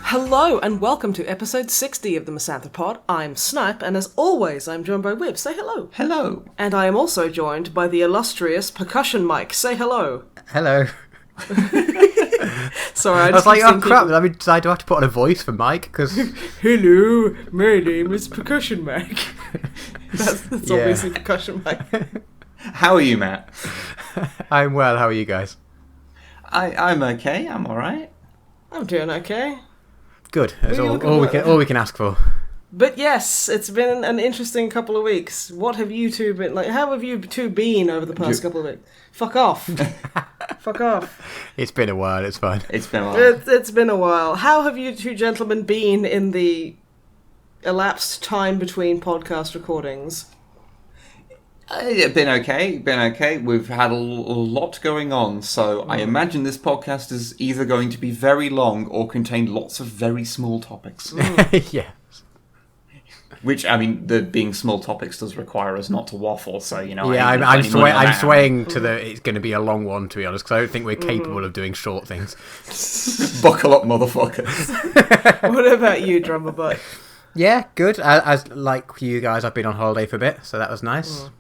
Hello and welcome to episode 60 of the MisanthroPod. I'm Snipe, and as always, I'm joined by Wib. Say hello. Hello. And I am also joined by the illustrious Percussion Mike. Say hello. Hello. Sorry, I was like, oh crap, I mean, do I have to put on a voice for Mike? Because hello, my name is Percussion Mike. That's Yeah. obviously Percussion Mike. How are you, Matt? I'm well, how are you guys? I'm okay. I'm all right. I'm doing okay. Good, that's What are you all looking we can ask for. But yes, it's been an interesting couple of weeks. What have you two been like? How have you two been over the past couple of weeks? Fuck off. Fuck off. It's been a while, it's fine. It's been a while. It's been a while. How have you two gentlemen been in the elapsed time between podcast recordings? Been okay. We've had a lot going on, so I imagine this podcast is either going to be very long or contain lots of very small topics. Yeah. Which, I mean, the being small topics does require us not to waffle, so, you know... Yeah, I'm I'm swaying to it's going to be a long one, to be honest, because I don't think we're capable of doing short things. Buckle up, motherfuckers. What about you, Drummer Butt? Yeah, good. As like you guys, I've been on holiday for a bit, so that was nice.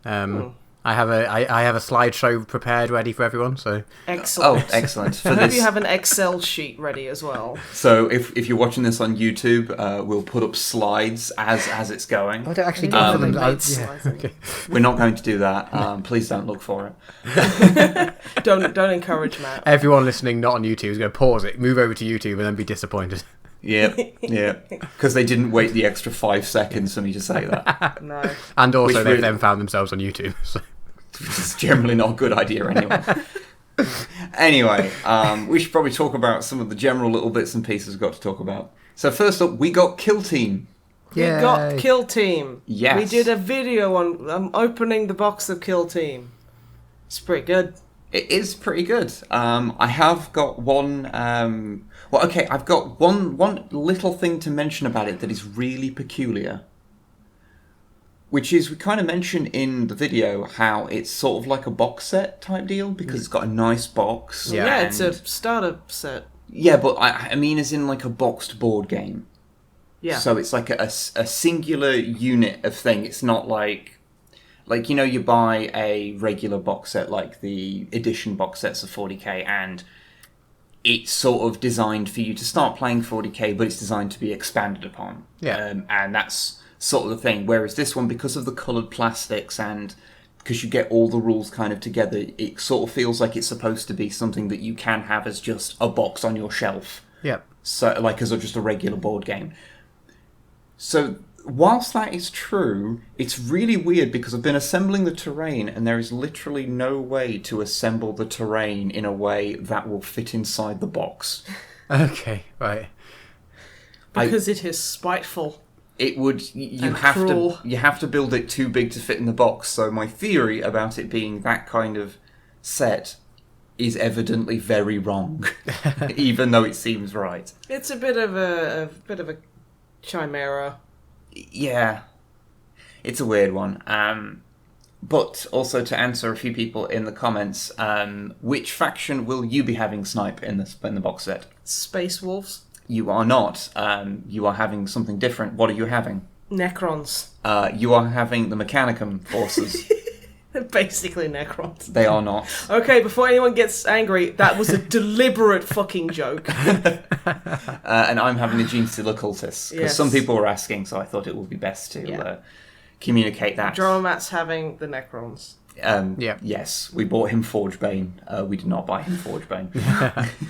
I have a slideshow prepared, ready for everyone. So Excellent. Oh, excellent. I hope you have an Excel sheet ready as well. So if you're watching this on YouTube, we'll put up slides as it's going. I don't actually go for them. yeah, Okay. We're not going to do that. Please don't look for it. Don't encourage Matt. Everyone listening not on YouTube is going to pause it, move over to YouTube, and then be disappointed. Yeah. Because they didn't wait the extra 5 seconds for me to say that. No. And also, Which they've really- then found themselves on YouTube. So. It's generally not a good idea anyway. Anyway, we should probably talk about some of the general little bits and pieces we've got to talk about. So first up, we got Kill Team. We got Kill Team. Yes. We did a video on opening the box of Kill Team. It's pretty good. It is pretty good. I have got one... I've got one little thing to mention about it that is really peculiar. Which is, we kind of mentioned in the video how it's sort of like a box set type deal, because it's got a nice box. Yeah, it's a starter set. Yeah, but I mean as in like a boxed board game. Yeah. So it's like a singular unit of thing. It's not like, you know, you buy a regular box set, like the edition box sets of 40k, and it's sort of designed for you to start playing 40k, but it's designed to be expanded upon. Yeah. And that's sort of the thing. Whereas this one, because of the coloured plastics and because you get all the rules kind of together, it sort of feels like it's supposed to be something that you can have as just a box on your shelf. Yep. So, like, as just a regular board game. So, whilst that is true, it's really weird because I've been assembling the terrain and there is literally no way to assemble the terrain in a way that will fit inside the box. Okay, right. Because it is spiteful. It would you And have cruel. to build it too big to fit in the box. So my theory about it being that kind of set is evidently very wrong, even though it seems right. It's a bit of a chimera. Yeah, it's a weird one. But also to answer a few people in the comments, which faction will you be having, Snipe, in the box set? Space wolves. You are not. You are having something different. What are you having? Necrons. You are having the Mechanicum forces. They're basically Necrons. They are not. Okay, before anyone gets angry, that was a deliberate fucking joke. And I'm having the Genestealer cultists. Because Yes. some people were asking, so I thought it would be best to communicate that. Drama Matt's having the Necrons. Yeah. Yes, we bought him Forgebane. We did not buy him Forgebane.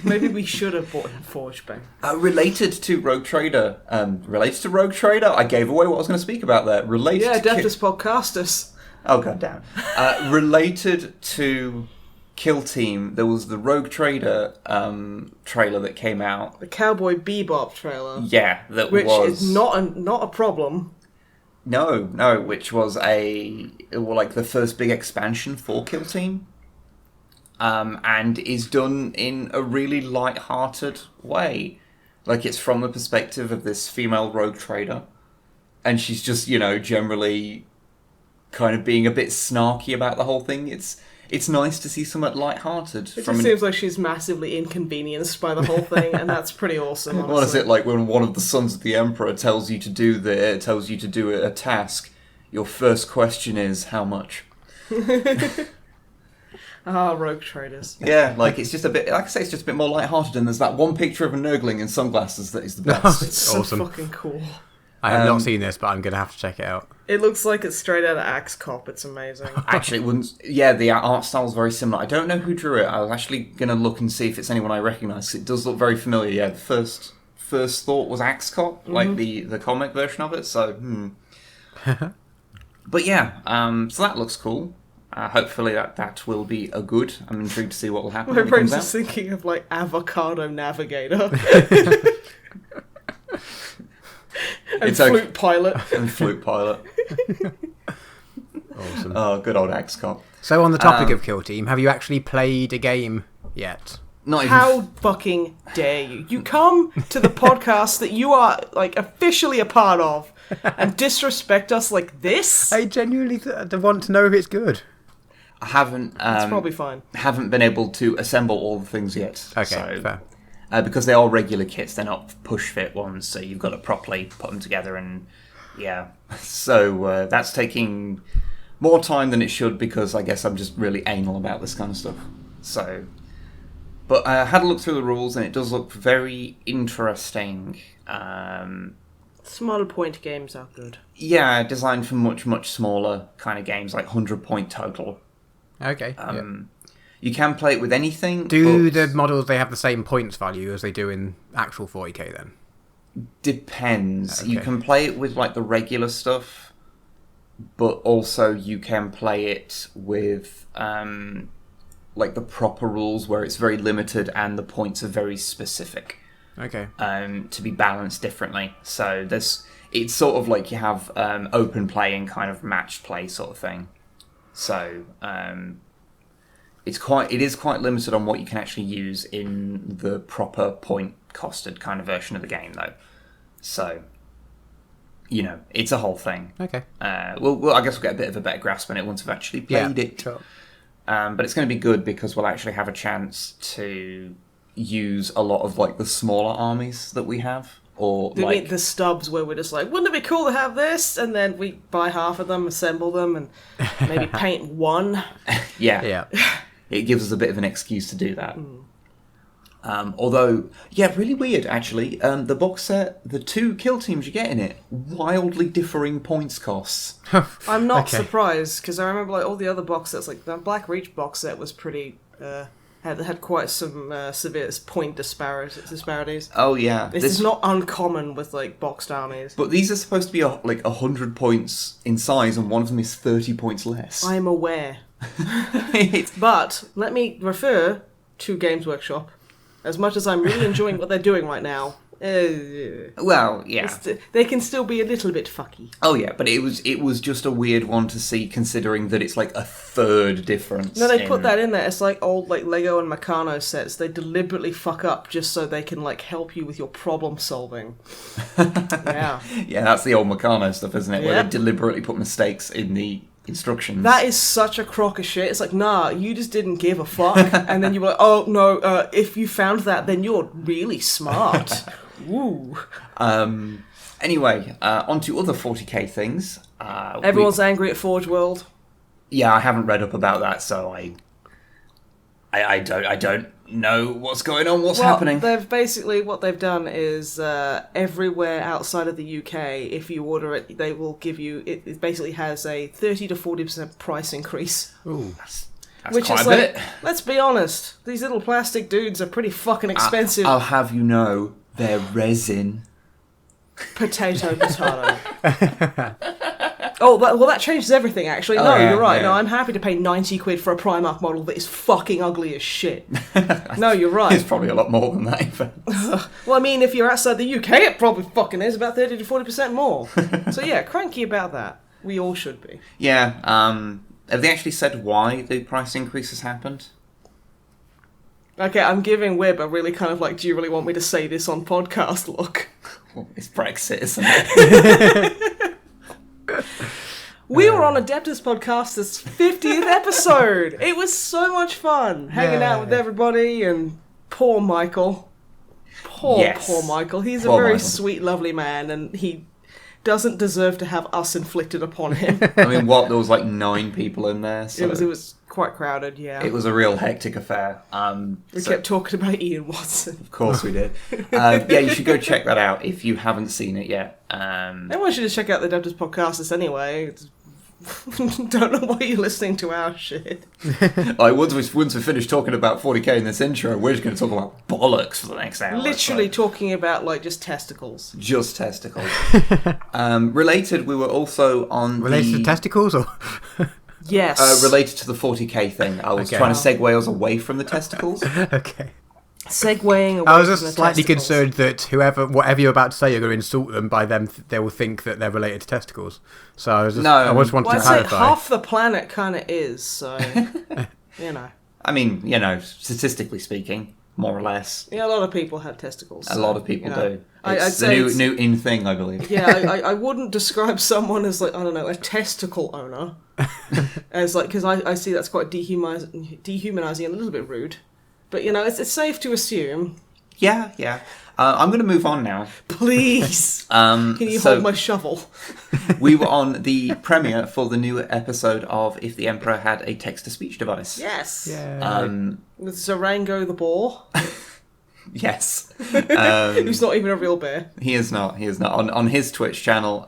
Maybe we should have bought him Forgebane. Related to Rogue Trader, I gave away what I was going to speak about there. Yeah, Adeptus Podcastus. Oh, goddamn. Related to Kill Team, there was the Rogue Trader trailer that came out. The Cowboy Bebop trailer. Yeah, that which was... is not a problem. No, which was the first big expansion for Kill Team. And is done in a really light-hearted way. Like, it's from the perspective of this female rogue trader. And she's just, generally kind of being a bit snarky about the whole thing. It's nice to see somewhat light-hearted. It just seems like she's massively inconvenienced by the whole thing, and that's pretty awesome, honestly. What is it like when one of the sons of the Emperor tells you to do a task? Your first question is, how much? Rogue traders. Yeah, it's just a bit, like I say, it's just a bit more light-hearted, and there's that one picture of a nurgling in sunglasses that is the best. It's so awesome. fucking cool. I have not seen this, but I'm going to have to check it out. It looks like it's straight out of Axe Cop. It's amazing. Actually, it wouldn't. Yeah, the art style is very similar. I don't know who drew it. I was actually going to look and see if it's anyone I recognise. It does look very familiar. Yeah, the first thought was Axe Cop, like the comic version of it. So, But yeah, so that looks cool. Hopefully that will be a good. I'm intrigued to see what will happen. My when it brain's comes just thinking of Avocado Navigator. And Flute Pilot. And Flute Pilot. Awesome. Oh, good old Axe Cop. So on the topic of Kill Team, have you actually played a game yet? Not even. How fucking dare you? You come to the podcast that you are officially a part of and disrespect us like this? I genuinely want to know if it's good. I haven't. It's probably fine. Haven't been able to assemble all the things yet. Okay, fair. Because they are regular kits, they're not push fit ones, so you've got to properly put them together, and yeah. So that's taking more time than it should, because I guess I'm just really anal about this kind of stuff. So, but I had a look through the rules, and it does look very interesting. Small point games are good. Yeah, designed for much, much smaller kind of games, like 100-point total. Okay. You can play it with anything. Do the models, they have the same points value as they do in actual 40k then? Depends. Okay. You can play it with the regular stuff, but also you can play it with the proper rules where it's very limited and the points are very specific. Okay. To be balanced differently. So it's sort of like you have open play and kind of matched play sort of thing. So it is quite limited on what you can actually use in the proper point costed kind of version of the game, though. So, it's a whole thing. Okay. Well, I guess we'll get a bit of a better grasp on it once we've actually played it. Sure. But it's going to be good because we'll actually have a chance to use a lot of the smaller armies that we have. Or the stubs where we're just wouldn't it be cool to have this? And then we buy half of them, assemble them, and maybe paint one. Yeah. It gives us a bit of an excuse to do that. Although, really weird, actually. The box set, the 2 kill teams you get in it, wildly differing points costs. I'm not surprised, because I remember all the other box sets, the Black Reach box set was pretty... had quite some severe point disparities. Oh, yeah. This is not uncommon with, boxed armies. But these are supposed to be, 100 points in size, and one of them is 30 points less. I'm aware. But let me refer to Games Workshop. As much as I'm really enjoying what they're doing right now, well, yeah, they can still be a little bit fucky. Oh yeah, but it was just a weird one to see, considering that it's a third difference. No, they put that in there. It's old Lego and Meccano sets. They deliberately fuck up just so they can help you with your problem solving. Yeah, that's the old Meccano stuff, isn't it? Where they deliberately put mistakes in the instructions. That is such a crock of shit. It's nah, you just didn't give a fuck. And then you were oh no, if you found that, then you're really smart. Woo. Anyway, on to other 40k things. Everyone's angry at Forge World. Yeah, I haven't read up about that, so I don't know what's going on, what's happening. They've basically, what they've done is everywhere outside of the UK, if you order it, they will give you, it basically has a 30 to 40% price increase. Ooh. That's which quite is a bit. Let's be honest, these little plastic dudes are pretty fucking expensive. I'll have you know, they're resin. Potato. Oh, that changes everything, actually. No, yeah, you're right. yeah. No, I'm happy to pay 90 quid for a Primarch model that is fucking ugly as shit. No, you're right. It's probably a lot more than that, in fact. Well, I mean, if you're outside the UK, it probably fucking is about 30 to 40% more. So yeah, cranky about that. We all should be. Yeah, have they actually said why the price increase has happened? Okay, I'm giving Wib a really kind of like, do you really want me to say this on podcast look? Well, it's Brexit, isn't it? We were on Adeptus Podcast's 50th episode. It was so much fun hanging out with everybody, and poor Michael. Poor Michael. He's Poor a very Michael. sweet, lovely man, and he doesn't deserve to have us inflicted upon him. I mean, what? There was like 9 people in there. So It was quite crowded, yeah. it was a real hectic affair. We kept talking about Ian Watson. Of course we did. Yeah, you should go check that out if you haven't seen it yet. Everyone should just check out the Adeptus Podcasters anyway. Don't know why you're listening to our shit. Once we finish talking about 40k in this intro, we're just going to talk about bollocks for the next hour. Literally talking about, like, just testicles. Just testicles. Related, we were also on Related to testicles, or Yes. related to the 40k thing. I was Okay. trying to segue us away from the testicles. okay. Segueing away I was from just the slightly testicles. concerned that whatever you're about to say, you're going to insult them. By them, they will think that they're related to testicles. So I was just, No, I just wanted Well, to I'd say clarify. half the planet kind of is, so, you know. I mean, statistically speaking, more or less. Yeah, a lot of people have testicles. A lot of people do. I'd It's the say new, it's- new in thing, I believe. Yeah, I wouldn't describe someone as, like, I don't know, a testicle owner. As, like, because I see that's quite dehumanizing and a little bit rude. But, it's safe to assume. Yeah. I'm going to move on now. Please! Can you hold my shovel? We were on the premiere for the new episode of If the Emperor Had a Text-to-Speech Device. Yes! Yeah. With Zarango the boar, Yes. who's not even a real bear. He is not. On his Twitch channel,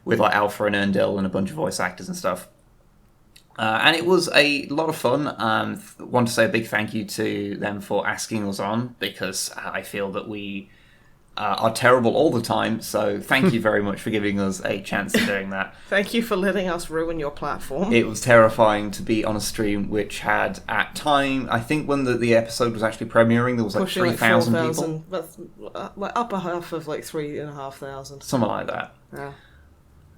with like Alpha and Erndil and a bunch of voice actors and stuff. And it was a lot of fun. Want to say a big thank you to them for asking us on, because I feel that we are terrible all the time. So thank you very much for giving us a chance of doing that. Thank you for letting us ruin your platform. It was terrifying to be on a stream which had, at time, I think when the episode was actually premiering, there was like Pushing 3,000 like people. 4,000, but like upper half of like 3,500. Something like that. Yeah.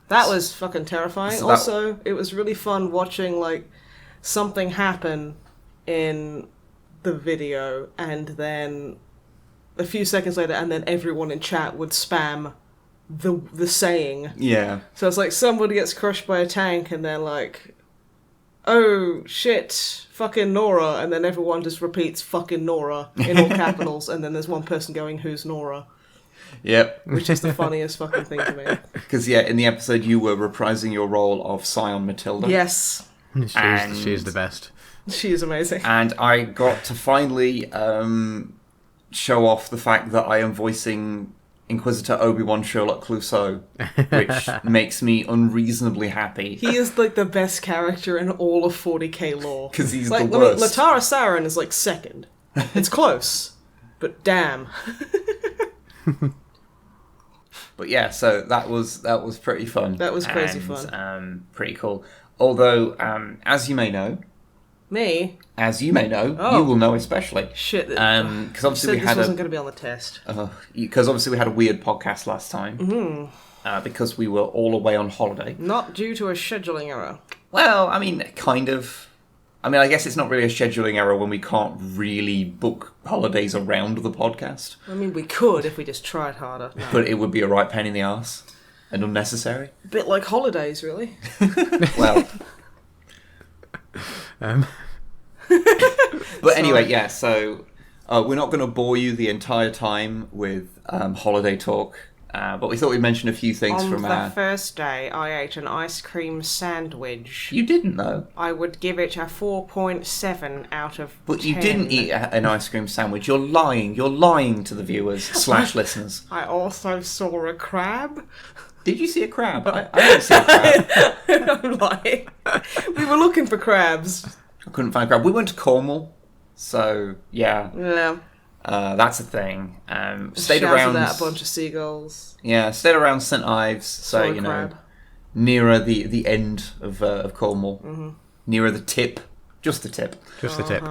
That was fucking terrifying. So that- Also, it was really fun watching like something happen in the video, and then a few seconds later, and then everyone in chat would spam the saying. Yeah. So it's like somebody gets crushed by a tank, and they're like, "Oh shit, fucking Nora," and then everyone just repeats "fucking Nora" in all capitals, and then there's one person going, "Who's Nora?" Yep. Which is the funniest fucking thing to me. Because, yeah, in the episode you were reprising your role of Scion Matilda. Yes, She's the best. she is amazing. And I got to finally show off the fact that I am voicing Inquisitor Obi-Wan Sherlock Clouseau, which makes me unreasonably happy. He is like the best character in all of 40k lore. Because he's Like, the worst. Latara Saren is like second. It's close, but damn. But yeah, so that was pretty fun. That was crazy and, fun. Pretty cool. Although, as you may know, Me? you Oh. will know especially. Shit. Because obviously said we this had wasn't going to be on the test. because obviously we had a weird podcast last time. Mm-hmm. Because we were all away on holiday. Not due to a scheduling error. Well, I mean, kind of. I mean, I guess it's not really a scheduling error when we can't really book holidays around the podcast. I mean, we could if we just tried harder. No. But it would be a right pain in the arse. And unnecessary. A bit like holidays, really. Well. But anyway, yeah, so we're not going to bore you the entire time with holiday talk. But we thought we'd mention a few things On from the first day, I ate an ice cream sandwich. You didn't, though. I would give it a 4.7 out of 10. But you didn't eat an ice cream sandwich. You're lying. You're lying to the viewers / listeners. I also saw a crab. Did you see a crab? I didn't see a crab. I'm lying. We were looking for crabs. I couldn't find a crab. We went to Cornwall. So, yeah. Yeah. That's a thing. Stayed Shouted around. at a bunch of seagulls. Yeah, stayed around St Ives. So, Saw a you know. crab. nearer the end of Cornwall, nearer the tip, just the tip, Just the tip.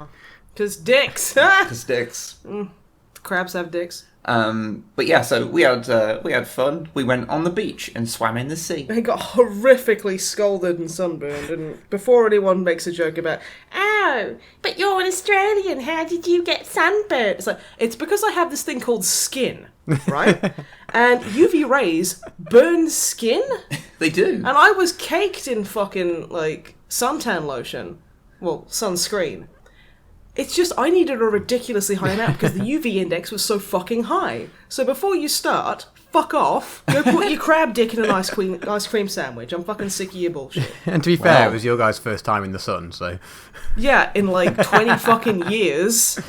Because dicks. because dicks. Crabs have dicks. But yeah, so we had fun. We went on the beach and swam in the sea. They got horrifically scalded and sunburned, and before anyone makes a joke about, oh, but you're an Australian, how did you get sunburned? It's like, it's because I have this thing called skin, right? And UV rays burn skin, They do. and I was caked in fucking, like, suntan lotion. Well, sunscreen. It's just, I needed a ridiculously high amount because the UV index was so fucking high. So before you start, fuck off. Go put your crab dick in an ice cream sandwich. I'm fucking sick of your bullshit. And to be fair, Wow. it was your guys' first time in the sun, so... Yeah, in like 20 fucking years.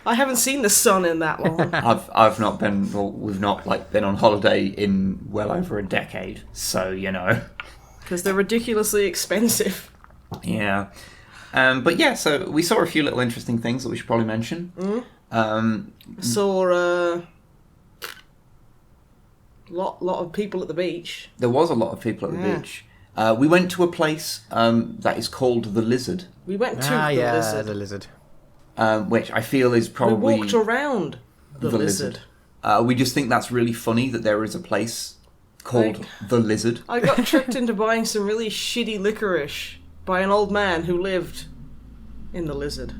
I haven't seen the sun in that long. I've not been. Well, we've not like been on holiday in well over a decade. So Because they're ridiculously expensive. Yeah. But yeah, so we saw a few little interesting things that we should probably mention. Saw a lot of people at the beach. There was a lot of people at the beach. We went to a place that is called the Lizard, We went to the lizard. the lizard. which I feel is probably We walked around the lizard. We just think that's really funny that there is a place called the Lizard. I got tricked into buying some really shitty licorice by an old man who lived in the lizard.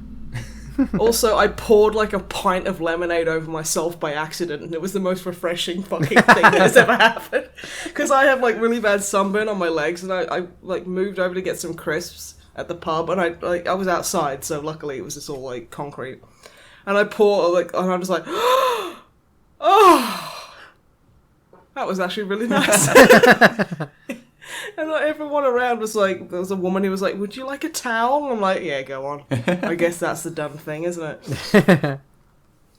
Also, I poured like a pint of lemonade over myself by accident, and it was the most refreshing fucking thing that has ever happened. Because I have like really bad sunburn on my legs, and I like moved over to get some crisps at the pub, and I was outside, so luckily it was just all like concrete. And I pour and I'm just like, oh, that was actually really nice. And like, everyone around was like, there was a woman who was like, would you like a towel? And I'm like, yeah, go on. I guess that's the dumb thing, isn't it?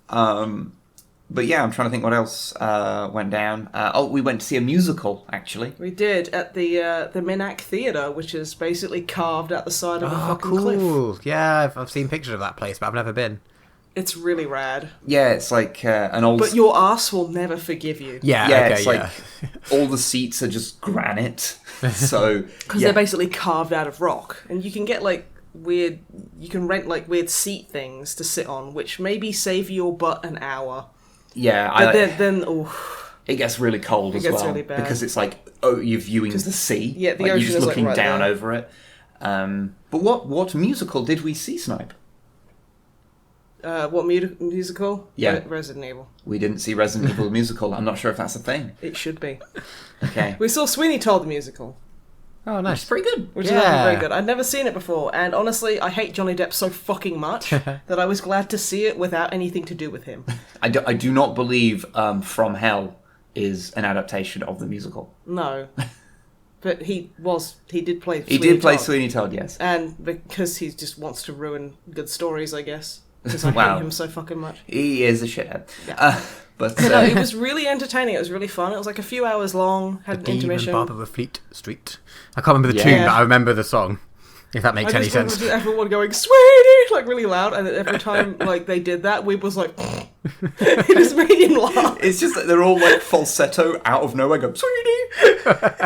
But yeah, I'm trying to think what else went down. We went to see a musical, actually. We did at the Minack Theatre, which is basically carved out the side of a fucking cliff. Cool. Yeah, I've seen pictures of that place, but I've never been. It's really rad. Yeah, it's like an old... But your arse will never forgive you. Yeah, yeah, okay, it's like all the seats are just granite. So Because they're basically carved out of rock. And you can get like weird... You can rent like weird seat things to sit on, which maybe save your butt an hour. yeah, But then it gets really cold as well. It gets really bad. Because it's like, you're viewing the sea. Yeah, the like, ocean you're just is, like, looking right down there. over it. But what musical did we see, Snipe? what musical? Yeah. Resident Evil. We didn't see Resident Evil the musical. I'm not sure if that's a thing. It should be. Okay. We saw Sweeney Todd the musical, Oh, nice. It's pretty good. which is actually very good. I'd never seen it before, and honestly, I hate Johnny Depp so fucking much that I was glad to see it without anything to do with him. I do not believe From Hell is an adaptation of the musical. No. But he did play He Sweeney did play Todd. Sweeney Todd, yes. And because he just wants to ruin good stories, I guess. Because I Wow. hate him so fucking much. He is a shithead. Yeah. But No, it was really entertaining. It was really fun. It was like a few hours long. Had an Demon intermission. Barber of Fleet Street. I can't remember the Yeah. tune, but I remember the song. If that makes I any just sense. remember everyone going, Sweeney! Like really loud. And every time like they did that, Weeb was like, it just made him laugh. it's just that they're all like falsetto out of nowhere going, Sweeney!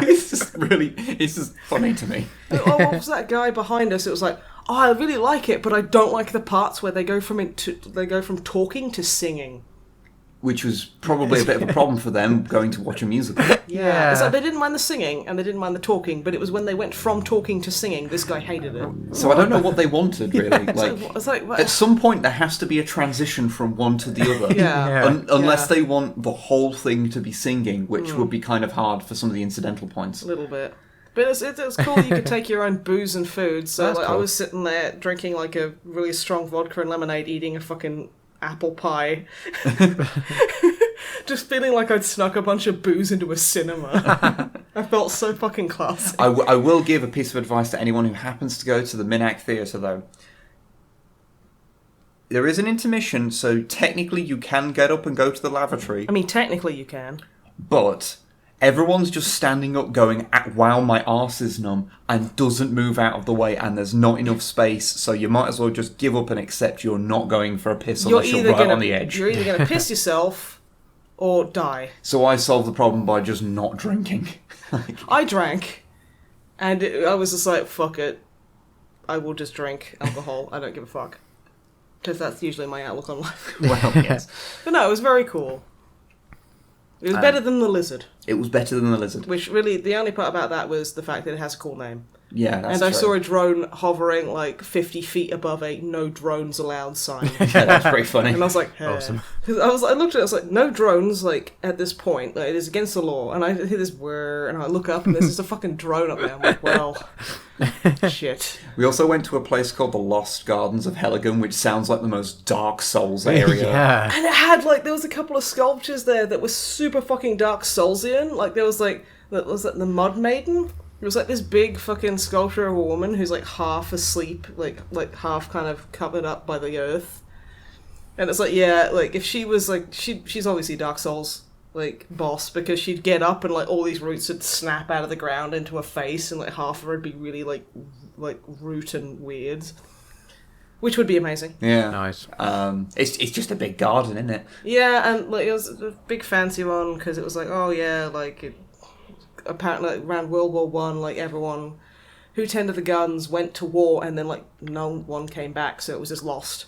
It's just funny to me. Oh, what was that guy behind us? It was like, oh, I really like it, but I don't like the parts where they go from talking to singing. Which was probably a bit of a problem for them going to watch a musical. Yeah. It's like they didn't mind the singing and they didn't mind the talking, but it was when they went from talking to singing, this guy hated it. So I don't know what they wanted, really. It's like what? At some point, there has to be a transition from one to the other. Yeah. Unless Yeah. they want the whole thing to be singing, which would be kind of hard for some of the incidental points. A little bit. But it's cool you could take your own booze and food. So That's like, I cool. was sitting there drinking like a really strong vodka and lemonade, eating a fucking apple pie. Just feeling like I'd snuck a bunch of booze into a cinema. I felt so fucking classy. I will give a piece of advice to anyone who happens to go to the Minack Theatre, though. There is an intermission, so technically you can get up and go to the lavatory, I mean, technically you can. but everyone's just standing up going, wow, my arse is numb, and doesn't move out of the way, and there's not enough space, so you might as well just give up and accept you're not going for a piss unless you're right on the edge. You're either going to piss yourself or die. So I solved the problem by just not drinking. I drank, And I was just like, fuck it. I will just drink alcohol. I don't give a fuck. Because that's usually my outlook on life. Well, yes. But no, it was very cool. It was better than the lizard. It was better than the lizard. Which really, the only part about that was the fact that it has a cool name. Yeah, that's And true. I saw a drone hovering like 50 feet above a no drones allowed sign. Yeah, that's pretty funny. And I was like, hey. Awesome. Because I looked at it, I was like, no drones, like, at this point. Like, it is against the law. And I hear this whir, and I look up, and there's just a fucking drone up there. I'm like, well, shit. We also went to a place called the Lost Gardens of Helligan, which sounds like the most Dark Souls area. Yeah. And it had, like, there was a couple of sculptures there that were super fucking Dark Soulsian. Like, there was, like, the Mud Maiden. It was like this big fucking sculpture of a woman who's like half asleep, like half kind of covered up by the earth. And it's like, yeah, like if she was like, she's obviously Dark Souls like boss, because she'd get up and like all these roots would snap out of the ground into her face, and like half of her would be really like root and weird, which would be amazing. Yeah. Nice. It's just a big garden, isn't it? Yeah, and like it was a big fancy one because it was like, oh yeah, like apparently like, around World War One, like everyone who tended the guns went to war, and then like no one came back, so it was just lost.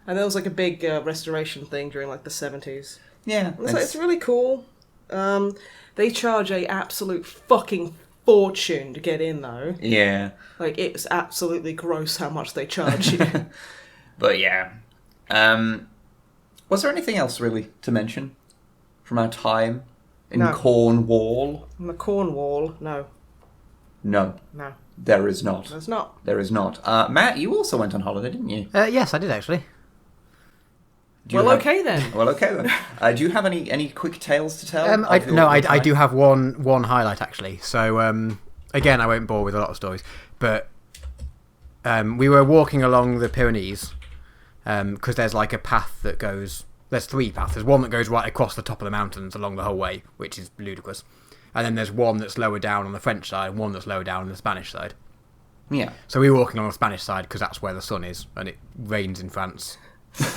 And there was like a big restoration thing during like the 70s. Yeah. And it's really cool. They charge a absolute fucking fortune to get in though. Yeah. Like it's absolutely gross how much they charge you. But yeah. Was there anything else really to mention from our time in No. Cornwall? And the Cornwall, no, No, there is not. there's not. There is not. Matt, you also went on holiday, didn't you? Yes, I did actually. Do you Well, have- okay then. Well, okay then. Do you have any quick tales to tell? I of your I time? do have one highlight actually. So again, I won't bore with a lot of stories, but we were walking along the Pyrenees because there's like a path that goes. There's three paths. There's one that goes right across the top of the mountains along the whole way, which is ludicrous. And then there's one that's lower down on the French side and one that's lower down on the Spanish side. Yeah. So we were walking along the Spanish side because that's where the sun is, and it rains in France,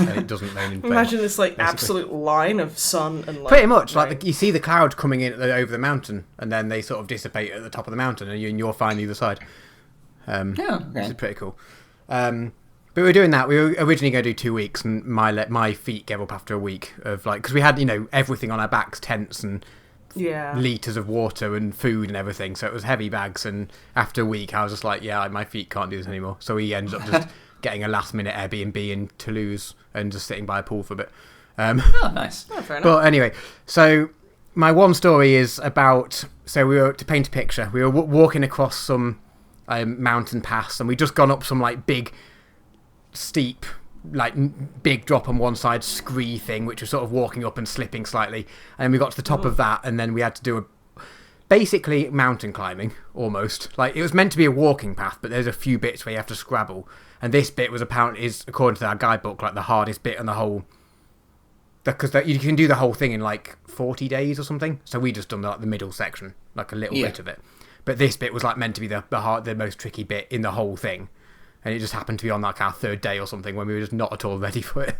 and it doesn't rain in Spain. Imagine this like basically. absolute line of sun and like Pretty much, rain. like you see the clouds coming in over the mountain, and then they sort of dissipate at the top of the mountain, and you're fine either side. Yeah. Which is Okay. pretty cool. But we were doing that. We were originally going to do 2 weeks, and my feet gave up after a week of like, because we had everything on our backs, tents and yeah. litres of water and food and everything, so it was heavy bags. And after a week, I was just like, yeah, my feet can't do this anymore. So we ended up just getting a last minute Airbnb in Toulouse and just sitting by a pool for a bit. Oh, nice. Oh, fair enough. But anyway, so my one story is about, so we were, to paint a picture, we were walking across some mountain pass, and we'd just gone up some like big steep, like big drop on one side scree thing, which was sort of walking up and slipping slightly, and then we got to the top of that, and then we had to do basically mountain climbing almost. Like it was meant to be a walking path, but there's a few bits where you have to scrabble, and this bit was apparently, is according to our guidebook, like the hardest bit on the whole, because you can do the whole thing in like 40 days or something. So we just done like the middle section, like a little bit of it, but this bit was like meant to be the most tricky bit in the whole thing. And it just happened to be on like our third day or something when we were just not at all ready for it.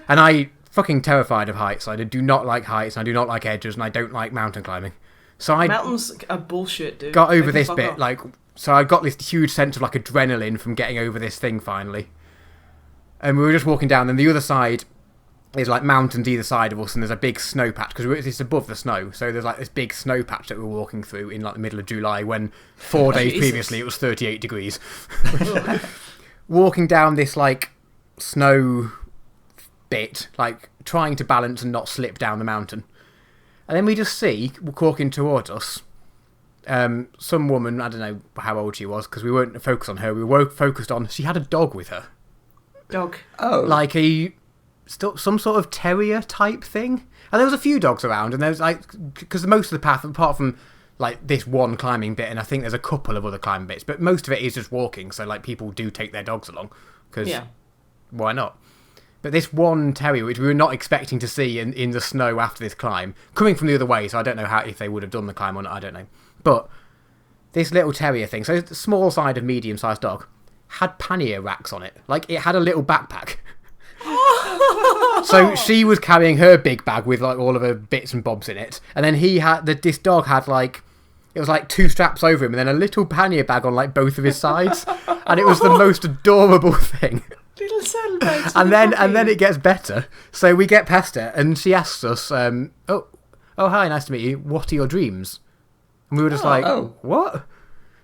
And I fucking terrified of heights. I do not like heights, and I do not like edges, and I don't like mountain climbing. So I Mountains are bullshit, dude. got They over can this fuck bit, off. like, so I got this huge sense of like adrenaline from getting over this thing finally. And we were just walking down, and the other side is like mountains either side of us, and there's a big snow patch because it's above the snow. So there's like this big snow patch that we were walking through in like the middle of July when 4 days Jesus. previously it was 38 degrees. Walking down this like snow bit, like trying to balance and not slip down the mountain. And then we just see, walking towards us, some woman, I don't know how old she was because we weren't focused on her, we were focused on, she had a dog with her. Dog. Oh. Like some sort of terrier type thing. And there was a few dogs around, and there was like, because most of the path, apart from like this one climbing bit, and I think there's a couple of other climbing bits, but most of it is just walking, so like people do take their dogs along, because why not? But this one terrier, which we were not expecting to see in the snow after this climb, coming from the other way, so I don't know if they would have done the climb or not, I don't know. But this little terrier thing, so the small side of medium-sized dog, had pannier racks on it. Like, it had a little backpack. So she was carrying her big bag with like all of her bits and bobs in it, and then this dog had like It was like 2 straps over him and then a little pannier bag on like both of his sides. And it was the most adorable thing. Little saddlebags. And then it gets better. So we get past it and she asks us, oh, hi, nice to meet you. What are your dreams? And we were just what?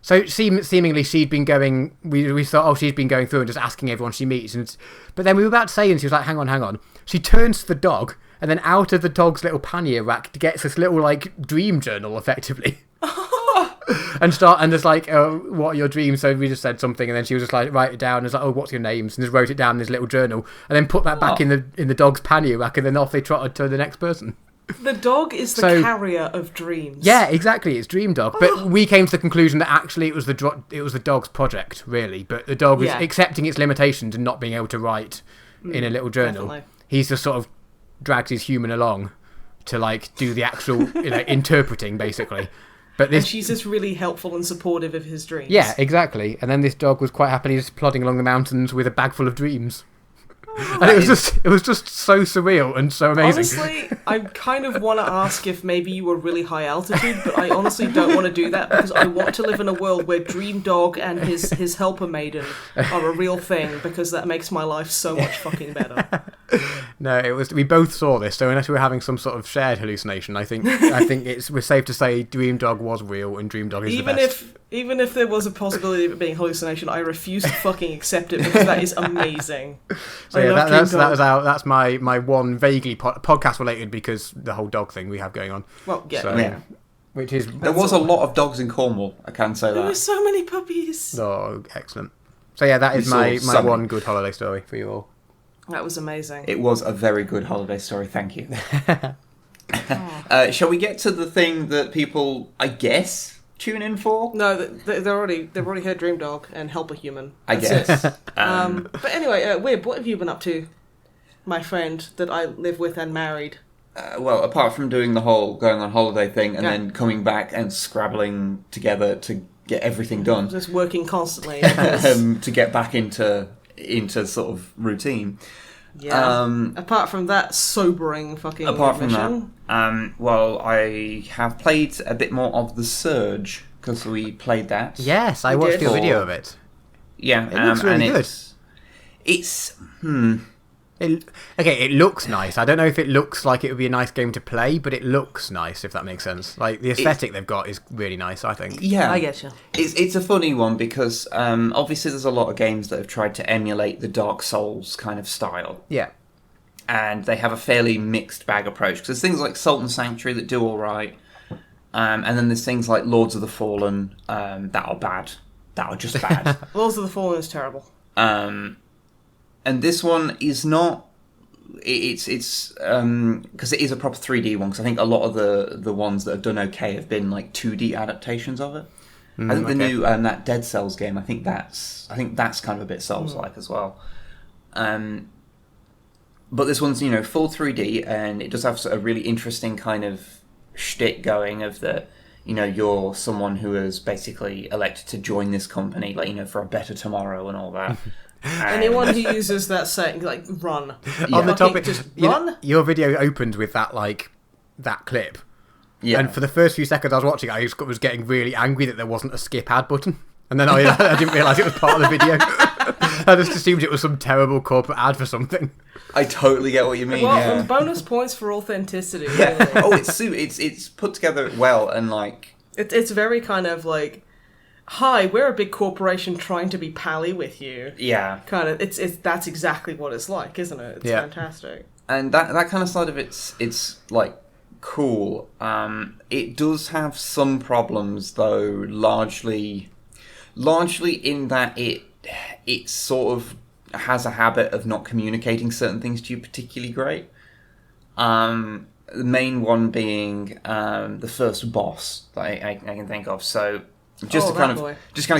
So seemingly she'd been going, we thought, she's been going through and just asking everyone she meets. But then we were about to say, and she was like, hang on. She turns to the dog, and then out of the dog's little pannier rack gets this little, like, dream journal, effectively. and just like, what are your dreams? So we just said something, and then she was just like, write it down. And was like, what's your names? And just wrote it down in this little journal, and then put that back in the dog's pannier rack, and then off they trotted to the next person. The dog is the carrier of dreams. Yeah, exactly. It's Dream Dog. But we came to the conclusion that actually it was the dog's project, really. But the dog was accepting its limitations and not being able to write in a little journal. Definitely. He's just sort of dragged his human along to like do the actual interpreting, basically. And she's just really helpful and supportive of his dreams. Yeah, exactly. And then this dog was quite happily just plodding along the mountains with a bag full of dreams. And it was just so surreal and so amazing. Honestly, I kind of want to ask if maybe you were really high altitude, but I honestly don't want to do that because I want to live in a world where Dream Dog and his helper maiden are a real thing because that makes my life so much fucking better. No, we both saw this, so unless we were having some sort of shared hallucination, I think we're safe to say Dream Dog was real and Dream Dog is the best. Even if there was a possibility of it being hallucination, I refuse to fucking accept it because that is amazing. So yeah, that's my one vaguely podcast related because the whole dog thing we have going on. Well, yeah. Which is there was a lot of dogs in Cornwall. I can say that there were so many puppies. Oh, excellent. So yeah, that is my one good holiday story for you all. That was amazing. It was a very good holiday story. Thank you. Shall we get to the thing that people, I guess, tune in for? No, they've already heard Dream Dog and Help a Human. I guess. But anyway, Wib, what have you been up to, my friend that I live with and married? Well, apart from doing the whole going on holiday thing and then coming back and scrabbling together to get everything done. Just working constantly. To get back into sort of routine. Yeah. Apart from that sobering fucking mission. Well, I have played a bit more of The Surge because we played that. Yes, I watched your video of it. Yeah, it looks really good. It looks nice. I don't know if it looks like it would be a nice game to play, but it looks nice, if that makes sense. Like, the aesthetic they've got is really nice, I think. Yeah. I get you. It's a funny one because obviously there's a lot of games that have tried to emulate the Dark Souls kind of style. Yeah. And they have a fairly mixed bag approach. Because there's things like Salt and Sanctuary that do all right. And then there's things like Lords of the Fallen that are bad. That are just bad. Lords of the Fallen is terrible. And this one is not. It's because it is a proper 3D one. Because I think a lot of the ones that have done okay have been like 2D adaptations of it. I think the new that Dead Cells game. I think that's kind of a bit Souls-like as well. But this one's full 3D and it does have a really interesting kind of shtick going of that. You're someone who has basically elected to join this company, like for a better tomorrow and all that. Anyone who uses that saying, like, run. Yeah. On the topic, just run. Your video opened with that clip. Yeah. And for the first few seconds I was watching, I was getting really angry that there wasn't a skip ad button. And then I didn't realise it was part of the video. I just assumed it was some terrible corporate ad for something. I totally get what you mean. Well, bonus points for authenticity. Yeah. Really. It's put together well and like it's very kind of like, hi, we're a big corporation trying to be pally with you. Yeah. Kind of. It's that's exactly what it's like, isn't it? It's fantastic. And that kind of side of it's like cool. It does have some problems though, largely in that it sort of has a habit of not communicating certain things to you particularly great. The main one being the first boss that I can think of. So just to kind of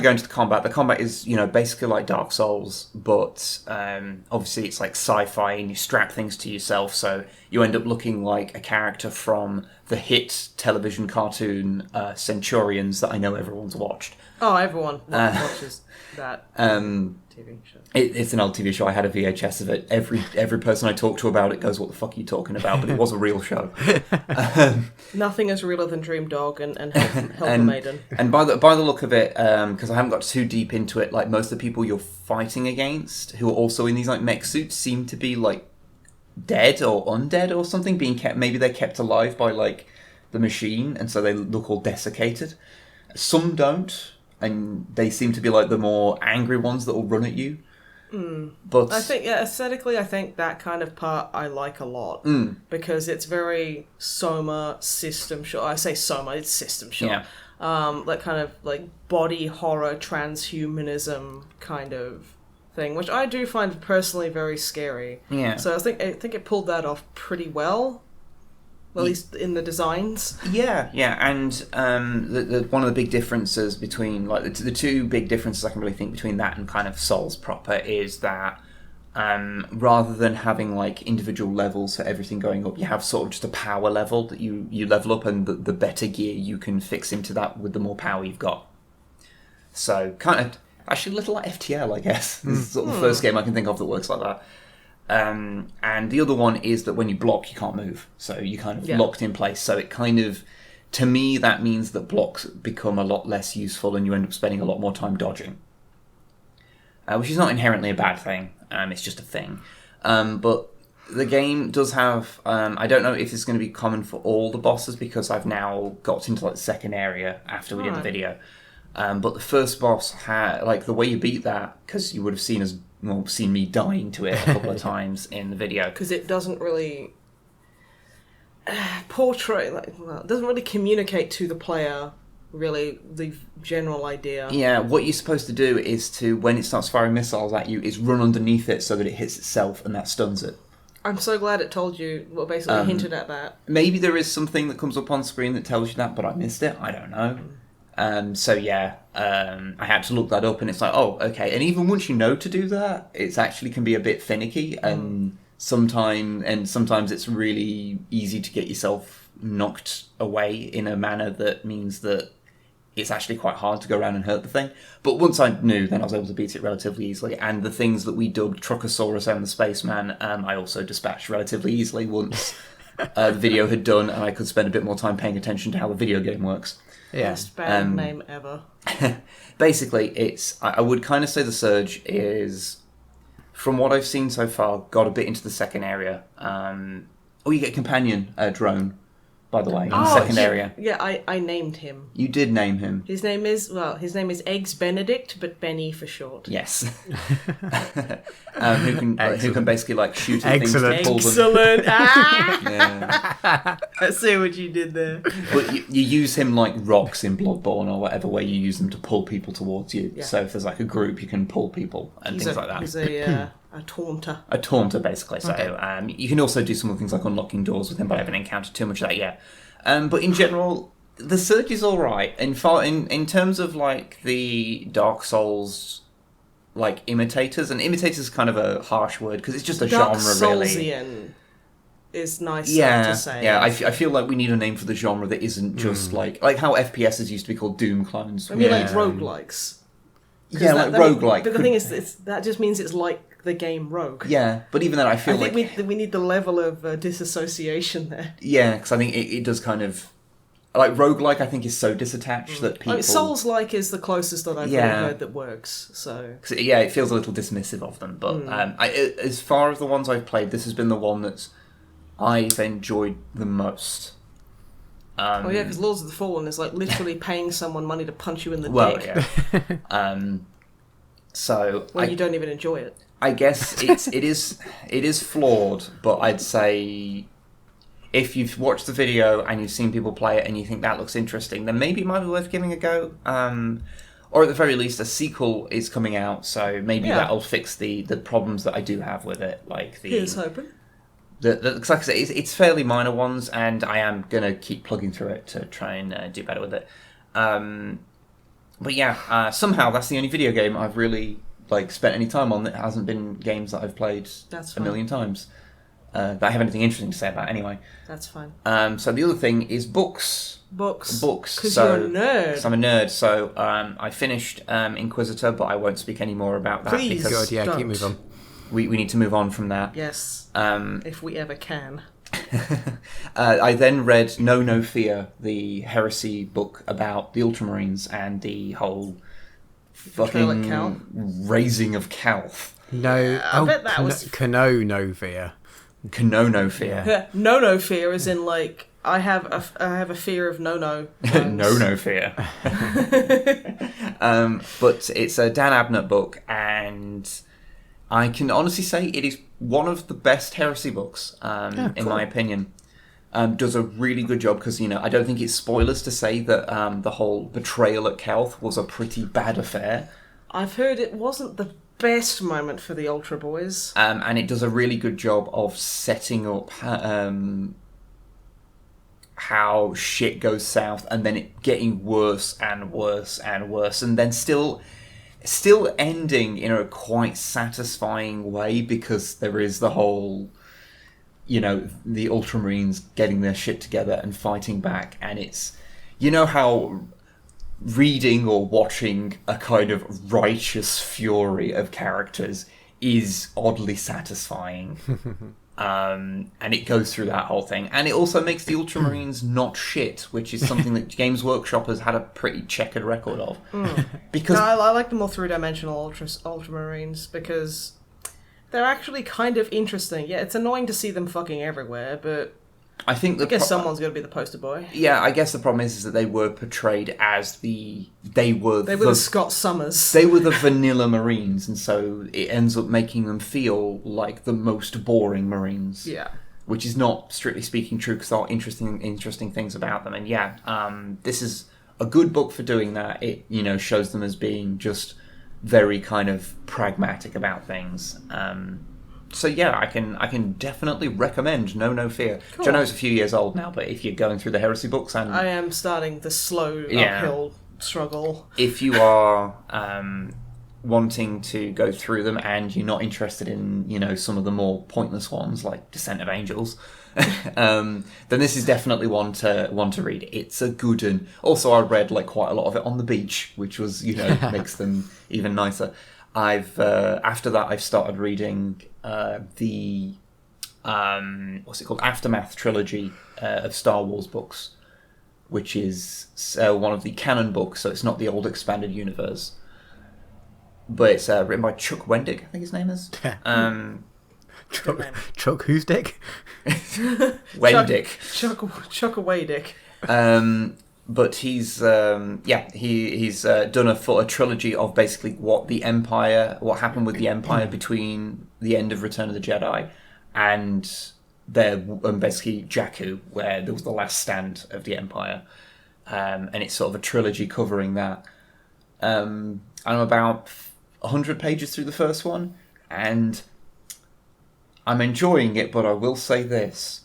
go into the combat. The combat is basically like Dark Souls, but obviously it's like sci-fi and you strap things to yourself, so you end up looking like a character from the hit television cartoon Centurions that I know everyone's watched. Oh, everyone watches that TV show. It's an old TV show. I had a VHS of it. Every person I talk to about it goes, "What the fuck are you talking about?" But it was a real show. Nothing is realer than Dream Dog and Helper Maiden. And by the look of it, because I haven't got too deep into it, like most of the people you're fighting against, who are also in these like mech suits, seem to be like dead or undead or something, being kept. Maybe they're kept alive by like the machine, and so they look all desiccated. Some don't. And they seem to be like the more angry ones that will run at you. But I think, aesthetically, I think that kind of part I like a lot. Because it's very Soma system shot. I say Soma, it's system shot. Yeah. That kind of like body horror, transhumanism kind of thing, which I do find personally very scary. Yeah. So I think it pulled that off pretty well. At least in the designs. Yeah, and the one of the big differences between like the two big differences I can really think between that and kind of Souls proper is that rather than having like individual levels for everything going up, you have sort of just a power level that you level up, and the better gear you can fix into that with the more power you've got. So kind of actually a little like FTL, I guess. This is sort of the first game I can think of that works like that. And the other one is that when you block, you can't move. So you're kind of locked in place. So it kind of, to me, that means that blocks become a lot less useful and you end up spending a lot more time dodging. Which is not inherently a bad thing. It's just a thing. But the game does have, I don't know if it's going to be common for all the bosses because I've now got into like the second area after we did the video. But the first boss had, like the way you beat that, because you would have seen me dying to it a couple of times in the video. Because it doesn't really portray, it doesn't really communicate to the player, really, the general idea. Yeah, what you're supposed to do is to, when it starts firing missiles at you, is run underneath it so that it hits itself and that stuns it. I'm so glad it told you, well, basically hinted at that. Maybe there is something that comes up on screen that tells you that, but I missed it. I don't know. So yeah, I had to look that up, and it's like, oh, okay. And even once you know to do that, it actually can be a bit finicky, and sometimes it's really easy to get yourself knocked away in a manner that means that it's actually quite hard to go around and hurt the thing. But once I knew, then I was able to beat it relatively easily. And the things that we dubbed Truckosaurus and the Spaceman, I also dispatched relatively easily once the video had done, and I could spend a bit more time paying attention to how the video game works. Yeah. Best band name ever. Basically, I would kind of say the Surge is, from what I've seen so far, got a bit into the second area. You get a companion drone, by the way, in the second area. Yeah, I named him. You did name him. His name is Eggs Benedict, but Benny for short. Yes. Who can basically like shoot at things Excellent. to pull them. Excellent! Ah! Yeah. I see what you did there. But you use him like rocks in Bloodborne or whatever, where you use them to pull people towards you. Yeah. So if there's like a group, you can pull people and things like that. He's a taunter. A taunter, basically. So Okay. you can also do some other things like unlocking doors with him, but I haven't encountered too much of that yet. But in general, the Surge is all right. In terms of like the Dark Souls like imitators, and imitators is kind of a harsh word because it's just a Dark genre, really. Soulsian is nice Yeah, to say. yeah. I feel like we need a name for the genre that isn't just like how FPSs used to be called Doom clones. I mean, Yeah. like roguelikes. Yeah, like roguelike. But the thing is, that just means it's like the game Rogue. Yeah, but even then, I feel I think we need the level of disassociation there. Yeah, because I think it does kind of like roguelike. I think is so disattached that people. I mean, Souls-like is the closest that I've really heard that works. So it feels a little dismissive of them. But as far as the ones I've played, this has been the one that I've enjoyed the most. Because Lords of the Fallen is like literally paying someone money to punch you in the dick. Yeah. So when you don't even enjoy it. I guess it is flawed, but I'd say if you've watched the video and you've seen people play it and you think that looks interesting, then maybe it might be worth giving a go. Or at the very least, a sequel is coming out, so maybe that'll fix the problems that I do have with it. Like Here's hoping. Like I say, it's fairly minor ones, and I am gonna keep plugging through it to try and do better with it. But yeah, somehow that's the only video game I've really spent any time on that hasn't been games that I've played a million times. that I have anything interesting to say about anyway. That's fine. So the other thing is books. Books. Because you're a nerd. I'm a nerd. So I finished Inquisitor, but I won't speak any more about that. Please. Because Good, yeah, Don't. keep moving on. we need to move on from that. Yes. If we ever can. I then read No Fear, the heresy book about the Ultramarines and the whole Betrayal at fucking Cal? raising of Calth. No, I bet that was... Kano no fear. No Fear. Yeah, no fear is in like I have a fear of no. No Fear. But it's a Dan Abnett book, and I can honestly say it is one of the best heresy books, in my opinion. Does a really good job because, I don't think it's spoilers to say that the whole betrayal at Calth was a pretty bad affair. I've heard it wasn't the best moment for the Ultra Boys. And it does a really good job of setting up how shit goes south and then it getting worse and worse and worse, and then still ending in a quite satisfying way because there is the whole, the Ultramarines getting their shit together and fighting back, and it's, how reading or watching a kind of righteous fury of characters is oddly satisfying. And it goes through that whole thing. And it also makes the Ultramarines not shit, which is something that Games Workshop has had a pretty checkered record of. Because I like the more three-dimensional Ultramarines because they're actually kind of interesting. Yeah, it's annoying to see them fucking everywhere, but I think someone's going to be the poster boy. Yeah, I guess the problem is that they were portrayed as they were the Scott Summers. They were the vanilla Marines, and so it ends up making them feel like the most boring Marines. Yeah. Which is not, strictly speaking, true, because there are interesting things about them. And yeah, this is a good book for doing that. It, shows them as being just very kind of pragmatic about things. So yeah, I can definitely recommend No Fear. Cool. Which I know it's a few years old now, but if you're going through the heresy books, and I am starting the slow uphill struggle. If you are wanting to go through them and you're not interested in some of the more pointless ones like Descent of Angels, then this is definitely one to read. It's a good one. Also, I read quite a lot of it on the beach, which was makes them even nicer. I've after that I've started reading the what's it called, Aftermath trilogy of Star Wars books, which is one of the canon books, so it's not the old expanded universe, but it's written by Chuck Wendig, I think his name is. Chuck who's dick? Wendig. Chuck away, Dick. But he's done a trilogy of basically what happened with the Empire between the end of Return of the Jedi and basically Jakku, where there was the last stand of the Empire, and it's sort of a trilogy covering that. I'm about 100 pages through the first one, and I'm enjoying it. But I will say this: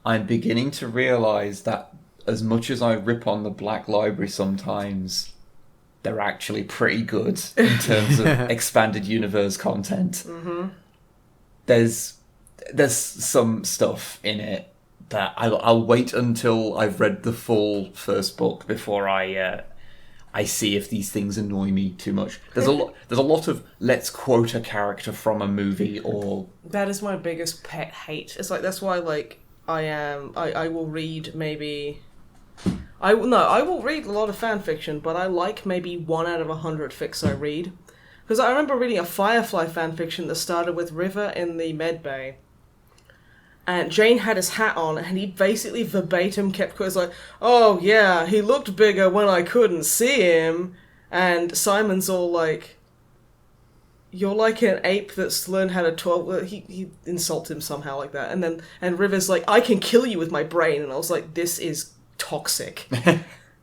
I'm beginning to realise that, as much as I rip on the Black Library sometimes, they're actually pretty good in terms of expanded universe content. Mm-hmm. There's some stuff in it that I'll wait until I've read the full first book before I see if these things annoy me too much. There's a lot of let's quote a character from a movie, or that is my biggest pet hate. It's that's why I will read maybe. I will read a lot of fan fiction, but I like maybe 1 out of 100 fics I read. Because I remember reading a Firefly fan fiction that started with River in the med bay. And Jane had his hat on, and he basically verbatim kept quoting, oh yeah, he looked bigger when I couldn't see him. And Simon's all like, you're like an ape that's learned how to talk. He insulted him somehow like that. And River's like, I can kill you with my brain. And I was like, this is toxic.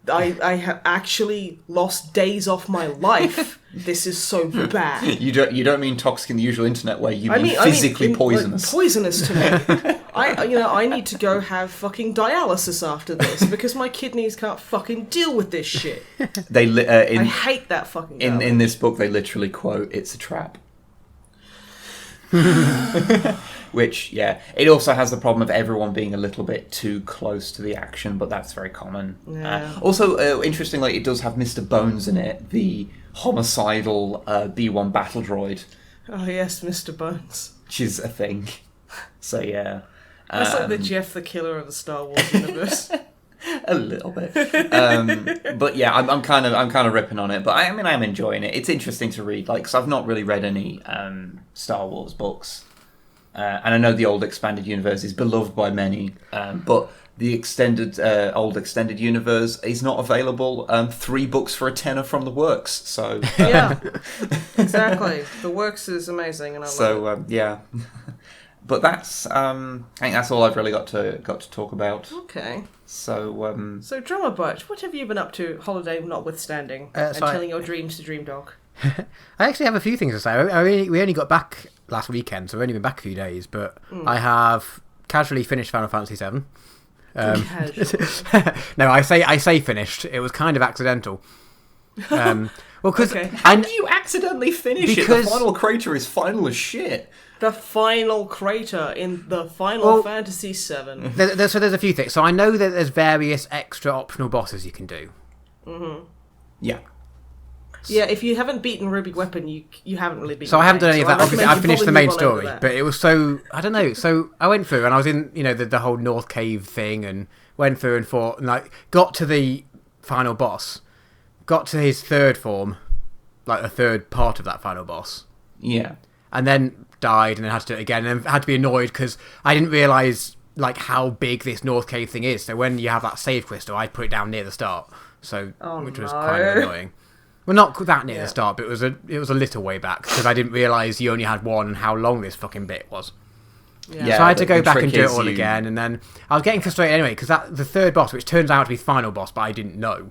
I have actually lost days off my life. This is so bad. You don't mean toxic in the usual internet way. You mean physically poisonous. Poisonous to me. I need to go have fucking dialysis after this because my kidneys can't fucking deal with this shit. I hate that fucking garbage. In this book, they literally quote, "It's a trap." Which, yeah, it also has the problem of everyone being a little bit too close to the action, but that's very common. Yeah. Also, interestingly, it does have Mr. Bones in it, the homicidal B1 battle droid, Oh yes, Mr. Bones. which is a thing. So, yeah. That's like the Jeff the Killer of the Star Wars universe. A little bit, but yeah, I'm kind of ripping on it. But I mean, I'm enjoying it. It's interesting to read, like, because I've not really read any Star Wars books, and I know the old expanded universe is beloved by many, but the extended old extended universe is not available. 3 books for a tenner from the works. So Yeah, exactly. The works is amazing, and I love it. Yeah. But that's I think that's all I've really got to talk about. Okay. So So, Drummer Butch, what have you been up to, holiday notwithstanding, and telling your dreams to Dream Dog? I actually have a few things to say. We only got back last weekend, so we've only been back a few days, but I have casually finished Final Fantasy VII. No, I say finished. It was kind of accidental. Well, because how do you accidentally finish it? The final crater is final as shit. The final crater in the Final Fantasy VII. So there's a few things. So I know that there's various extra optional bosses you can do. Mm-hmm. Yeah. Yeah, if you haven't beaten Ruby Weapon, you haven't really beaten. So I haven't done any of that. Obviously, I finished the main story, but it was so I don't know. So I went through and I was in the whole North Cave thing and went through and fought and like got to the final boss, got to his third form, like the third part of that final boss. Yeah. And then died and then had to do it again and had to be annoyed because I didn't realise like how big this North Cave thing is. So when you have that save crystal, I put it down near the start, which was kind of annoying. Well, not that near the start, but it was a little way back because I didn't realise you only had one and how long this fucking bit was. Yeah. So I had to go back and do it all again, and then I was getting frustrated anyway because the third boss, which turns out to be the final boss, but I didn't know,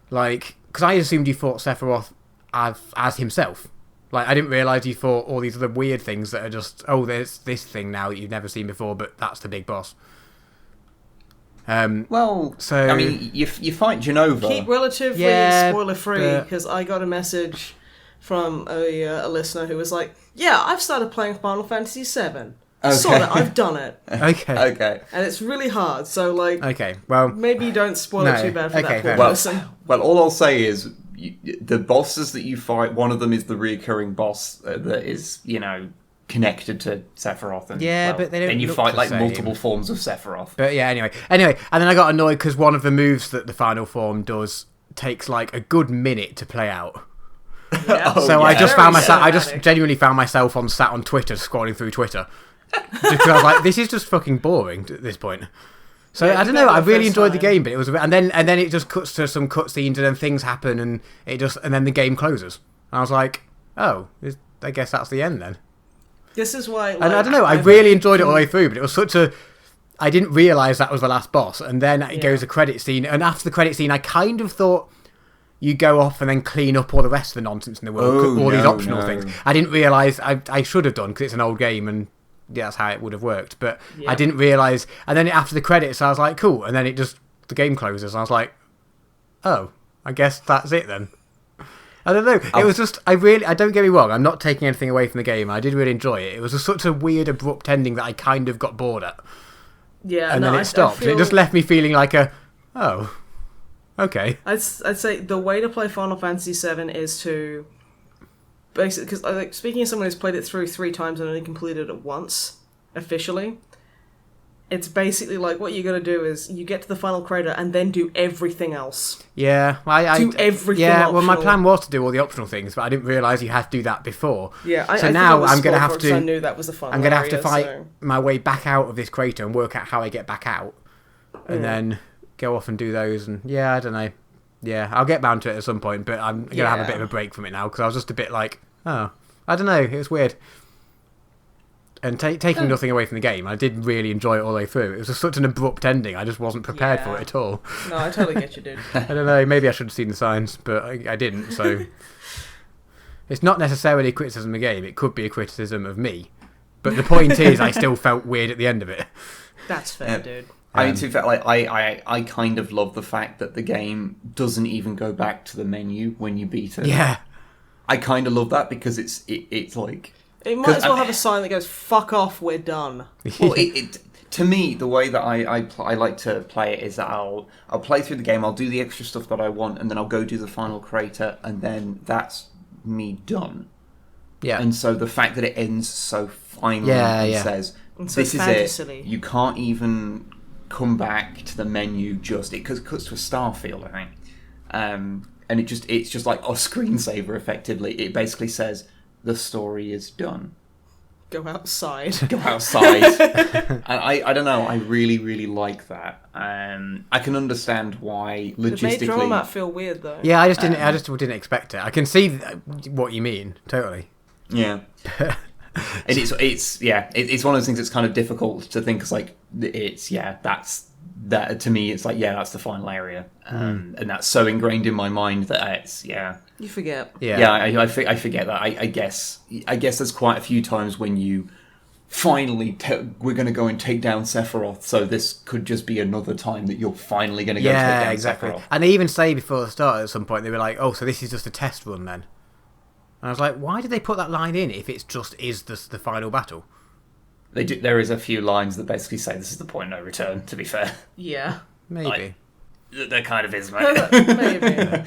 like because I assumed you fought Sephiroth as himself. Like, I didn't realise you fought all these other weird things that are just, there's this thing now that you've never seen before, but that's the big boss. So I mean, you fight Genova. Keep relatively spoiler free because I got a message from a listener who was like, "Yeah, I've started playing Final Fantasy VII. Okay. Sort of, I've done it. Okay. And it's really hard. So like, well, maybe you don't spoil it too bad for that poor person. Well, all I'll say is the bosses that you fight. One of them is the recurring boss that is connected to Sephiroth, and but they don't. Then you look fight the like same. multiple forms of Sephiroth. But yeah, anyway, and then I got annoyed because one of the moves that the final form does takes like a good minute to play out. Yeah. I just found myself. I just genuinely found myself sat on Twitter scrolling through Twitter because I was like, this is just fucking boring at this point. So I don't know. I really enjoyed the game, but it was a bit, and then it just cuts to some cutscenes and then things happen and then the game closes. And I was like, I guess that's the end then. This is why. Like, and I don't know. I really enjoyed it all the way through, but it was I didn't realise that was the last boss, and then it goes a credit scene, and after the credit scene, I kind of thought you go off and then clean up all the rest of the nonsense in the world, these optional things. I didn't realise I should have done because it's an old game and. Yeah, that's how it would have worked, but I didn't realise. And then after the credits, I was like, "Cool." And then the game closes, and I was like, "Oh, I guess that's it then." I don't know. It was just I don't get me wrong. I'm not taking anything away from the game. I did really enjoy it. It was such a weird, abrupt ending that I kind of got bored at. Yeah, and then it stopped. It just left me feeling like okay. I'd say the way to play Final Fantasy VII is to. Basically, because like speaking of someone who's played it through 3 times and only completed it once officially, it's basically like what you got to do is you get to the final crater and then do everything else. Yeah, I do everything. Yeah, optional. Well, my plan was to do all the optional things, but I didn't realise you had to do that before. Yeah, now I'm going to have to. I knew that was the final. I'm going to have to fight my way back out of this crater and work out how I get back out, and then go off and do those. And I don't know. Yeah, I'll get bound to it at some point, but I'm going to have a bit of a break from it now because I was just a bit like, I don't know, it was weird. And taking nothing away from the game, I did really enjoy it all the way through. It was just such an abrupt ending, I just wasn't prepared for it at all. No, I totally get you, dude. I don't know, maybe I should have seen the signs, but I didn't, so... It's not necessarily a criticism of the game, it could be a criticism of me. But the point is, I still felt weird at the end of it. That's fair, dude. I mean, to be fair, like, I kind of love the fact that the game doesn't even go back to the menu when you beat it. Yeah. I kind of love that because it's like It might as well have a sign that goes, fuck off, we're done. Well, to me, the way that I like to play it is that I'll play through the game, I'll do the extra stuff that I want, and then I'll go do the final crater, and then that's me done. Yeah. And so the fact that it ends so finally says, this is it, you can't even come back to the menu because it cuts to a star field, I think. And it's just like a screensaver, effectively. It basically says, the story is done. Go outside. Go outside. And I don't know, I really, really like that. I can understand why logistically... It made drama feel weird, though. Yeah, I just didn't expect it. I can see what you mean, totally. Yeah. And it's one of those things that's kind of difficult to think, because like, that to me, it's like, that's the final area. And that's so ingrained in my mind that You forget. Yeah, I forget that. I guess there's quite a few times when you finally we're going to go and take down Sephiroth, so this could just be another time that you're finally going to go take down Sephiroth. And they even say before the start at some point, they were like, oh, so this is just a test run then? And I was like, why did they put that line in if it's just the final battle? There is a few lines that basically say this is the point of no return, to be fair. Yeah. Maybe. There kind of is, mate.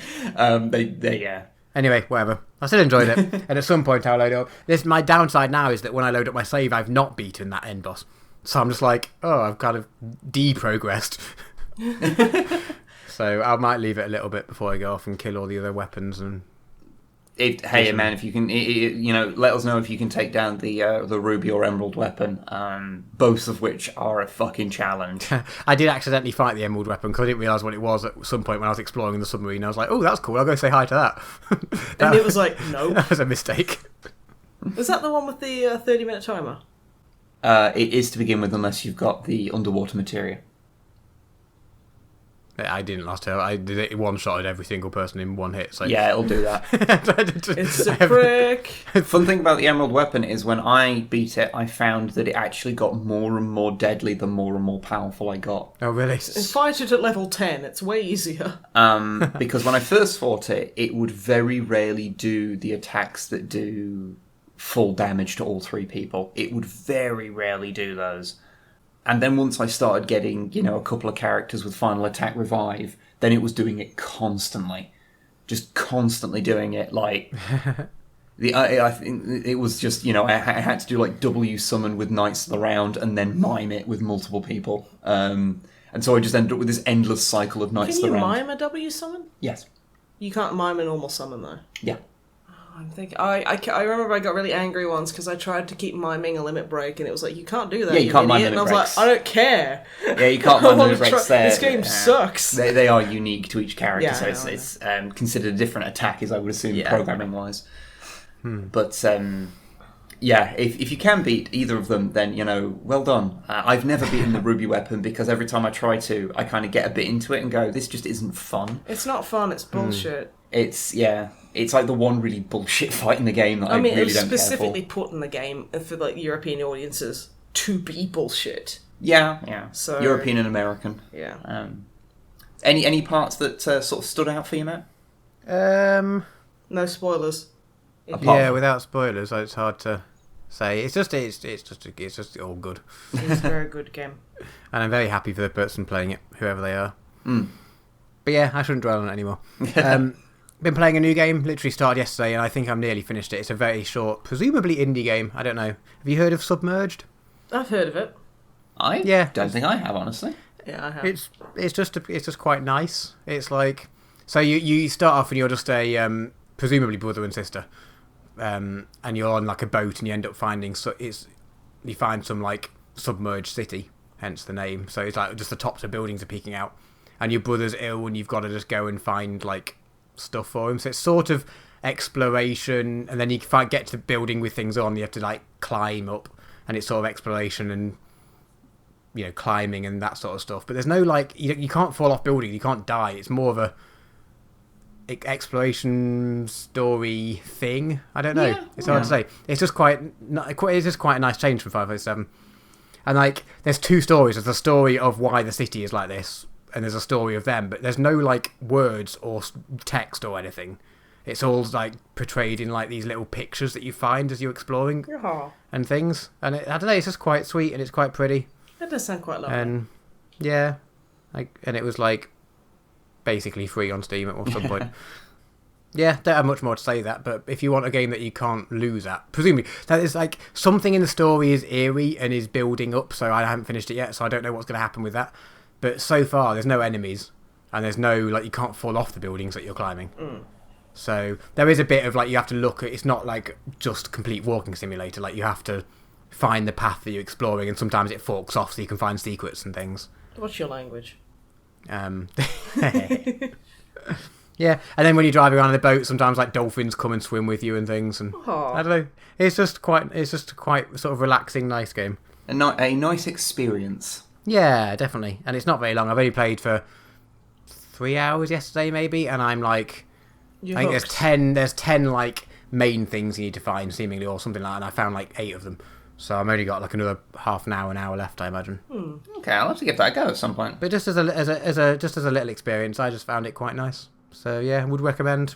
Maybe. Anyway, whatever. I still enjoyed it. And at some point I'll load it up. My downside now is that when I load up my save, I've not beaten that end boss. So I'm just like, oh, I've kind of deprogressed. So I might leave it a little bit before I go off and kill all the other weapons and... Hey man, if you can, let us know if you can take down the ruby or emerald weapon, both of which are a fucking challenge. I did accidentally fight the emerald weapon because I didn't realise what it was at some point when I was exploring the submarine. I was like, oh, that's cool, I'll go say hi to that. And it was like, no. That was a mistake. Is that the one with the 30-minute timer? It is to begin with, unless you've got the underwater materia. I didn't last time. I did it one-shotted every single person in one hit. So. Yeah, it'll do that. It's a prick. Fun thing about the emerald weapon is when I beat it, I found that it actually got more and more deadly the more and more powerful I got. Oh, really? Fight it at level 10. It's way easier. Because when I first fought it, it would very rarely do the attacks that do full damage to all three people. It would very rarely do those. And then once I started getting, a couple of characters with final attack revive, then it was doing it constantly. Just constantly doing it. Like, I think it was just, I had to do like W summon with Knights of the Round and then mime it with multiple people. And so I just ended up with this endless cycle of Knights of the Round. Can you mime a W summon? Yes. You can't mime a normal summon, though. Yeah. I'm thinking. I remember I got really angry once because I tried to keep miming a limit break, and it was like, you can't do that. Yeah, you can't mime limit and I was breaks. like, I don't care. Yeah, you can't mime limit breaks there. This game sucks. They are unique to each character, Yeah, so it's considered a different attack, as I would assume, programming wise. But if you can beat either of them, then well done. I've never beaten the ruby weapon because every time I try to, I kind of get a bit into it and go, this just isn't fun. It's not fun. It's bullshit. It's like the one really bullshit fight in the game that I really don't care for. It was specifically put in the game for like European audiences to be bullshit. Yeah. So European and American. Yeah. Any parts that sort of stood out for you, Matt? No spoilers. Without spoilers, it's hard to say. It's just all good. It's a very good game. And I'm very happy for the person playing it, whoever they are. But yeah, I shouldn't dwell on it anymore. Been playing a new game, literally started yesterday, and I think I'm nearly finished it. It's a very short, presumably indie game. I don't know. Have you heard of Submerged? I've heard of it. I don't think I have, honestly. Yeah, I have. It's just quite nice. It's like, so you start off and you're just a presumably brother and sister, and you're on like a boat and you end up finding you find some like submerged city, hence the name. So it's like just the tops of buildings are peeking out, and your brother's ill and you've got to just go and find like stuff for him. So it's sort of exploration, and then you get to the building with things on. You have to like climb up, and it's sort of exploration and climbing and that sort of stuff. But there's no like you can't fall off buildings, you can't die. It's more of a exploration story thing. I don't know. It's hard to say. It's just quite a nice change from 507. And like, there's two stories. There's a story of why the city is like this, and there's a story of them. But there's no like words or text or anything. it's all like portrayed in like these little pictures that you find as you're exploring and things. And I don't know, it's just quite sweet and it's quite pretty. It does sound quite lovely. And yeah, and it was like basically free on Steam at some point. Yeah, don't have much more to say that, but if you want a game that you can't lose at, presumably, that is like, something in the story is eerie and is building up, so I haven't finished it yet, so I don't know what's going to happen with that. But so far, there's no enemies, and there's no, like, you can't fall off the buildings that you're climbing. So there is a bit of, like, you have to look at, it's not like just complete walking simulator, like, you have to find the path that you're exploring, and sometimes it forks off so you can find secrets and things. What's your language? Yeah, and then when you drive around in the boat, sometimes like dolphins come and swim with you and things, and I don't know. It's just quite sort of relaxing, nice game. A nice experience. Yeah, definitely. And it's not very long. I've only played for 3 hours yesterday, maybe, and I'm like, I think there's 10 like main things you need to find, seemingly, or something like that. And I found like 8 of them, so I've only got like another half an hour left, I imagine. Okay, I'll have to give that a go at some point. But just as a little experience, I just found it quite nice. So yeah, would recommend,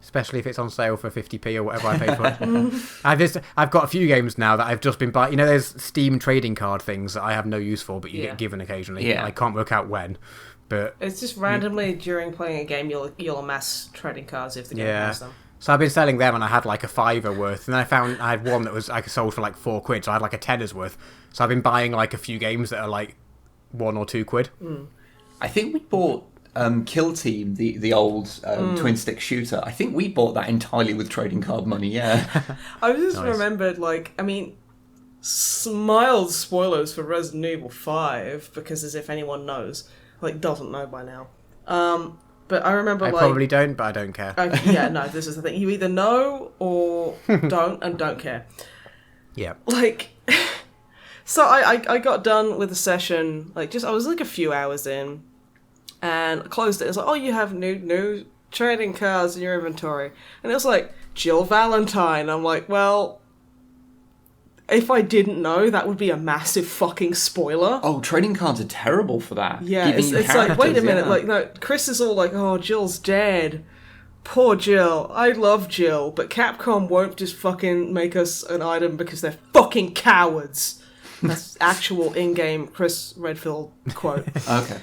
especially if it's on sale for 50p or whatever I paid for it. I've got a few games now that I've just been buying. You know, there's Steam trading card things that I have no use for, but you get given occasionally. Yeah. I can't work out when, but it's just randomly during playing a game you'll amass trading cards if the game has them. So I've been selling them, and I had like a £5 worth, and then I had one that was I sold for like £4, so I had like a £10 worth. So I've been buying like a few games that are like £1 or £2. I think we bought Kill Team, the old twin stick shooter. I think we bought that entirely with trading card money. Yeah, I just remembered, like, I mean, mild spoilers for Resident Evil 5, because as if anyone knows, like, doesn't know by now. But I remember, I probably don't, but I don't care. Yeah, no, this is the thing. You either know or don't, and don't care. Yeah. Like, so I got done with the session, like, I was like a few hours in, and I closed it. It's like, oh, you have new trading cards in your inventory. And it was like, Jill Valentine. I'm like, well, if I didn't know, that would be a massive fucking spoiler. Oh, trading cards are terrible for that. Yeah, it's like, wait a minute. Like, no, Chris is all like, oh, Jill's dead. Poor Jill. I love Jill, but Capcom won't just fucking make us an item because they're fucking cowards. That's actual in-game Chris Redfield quote. Okay.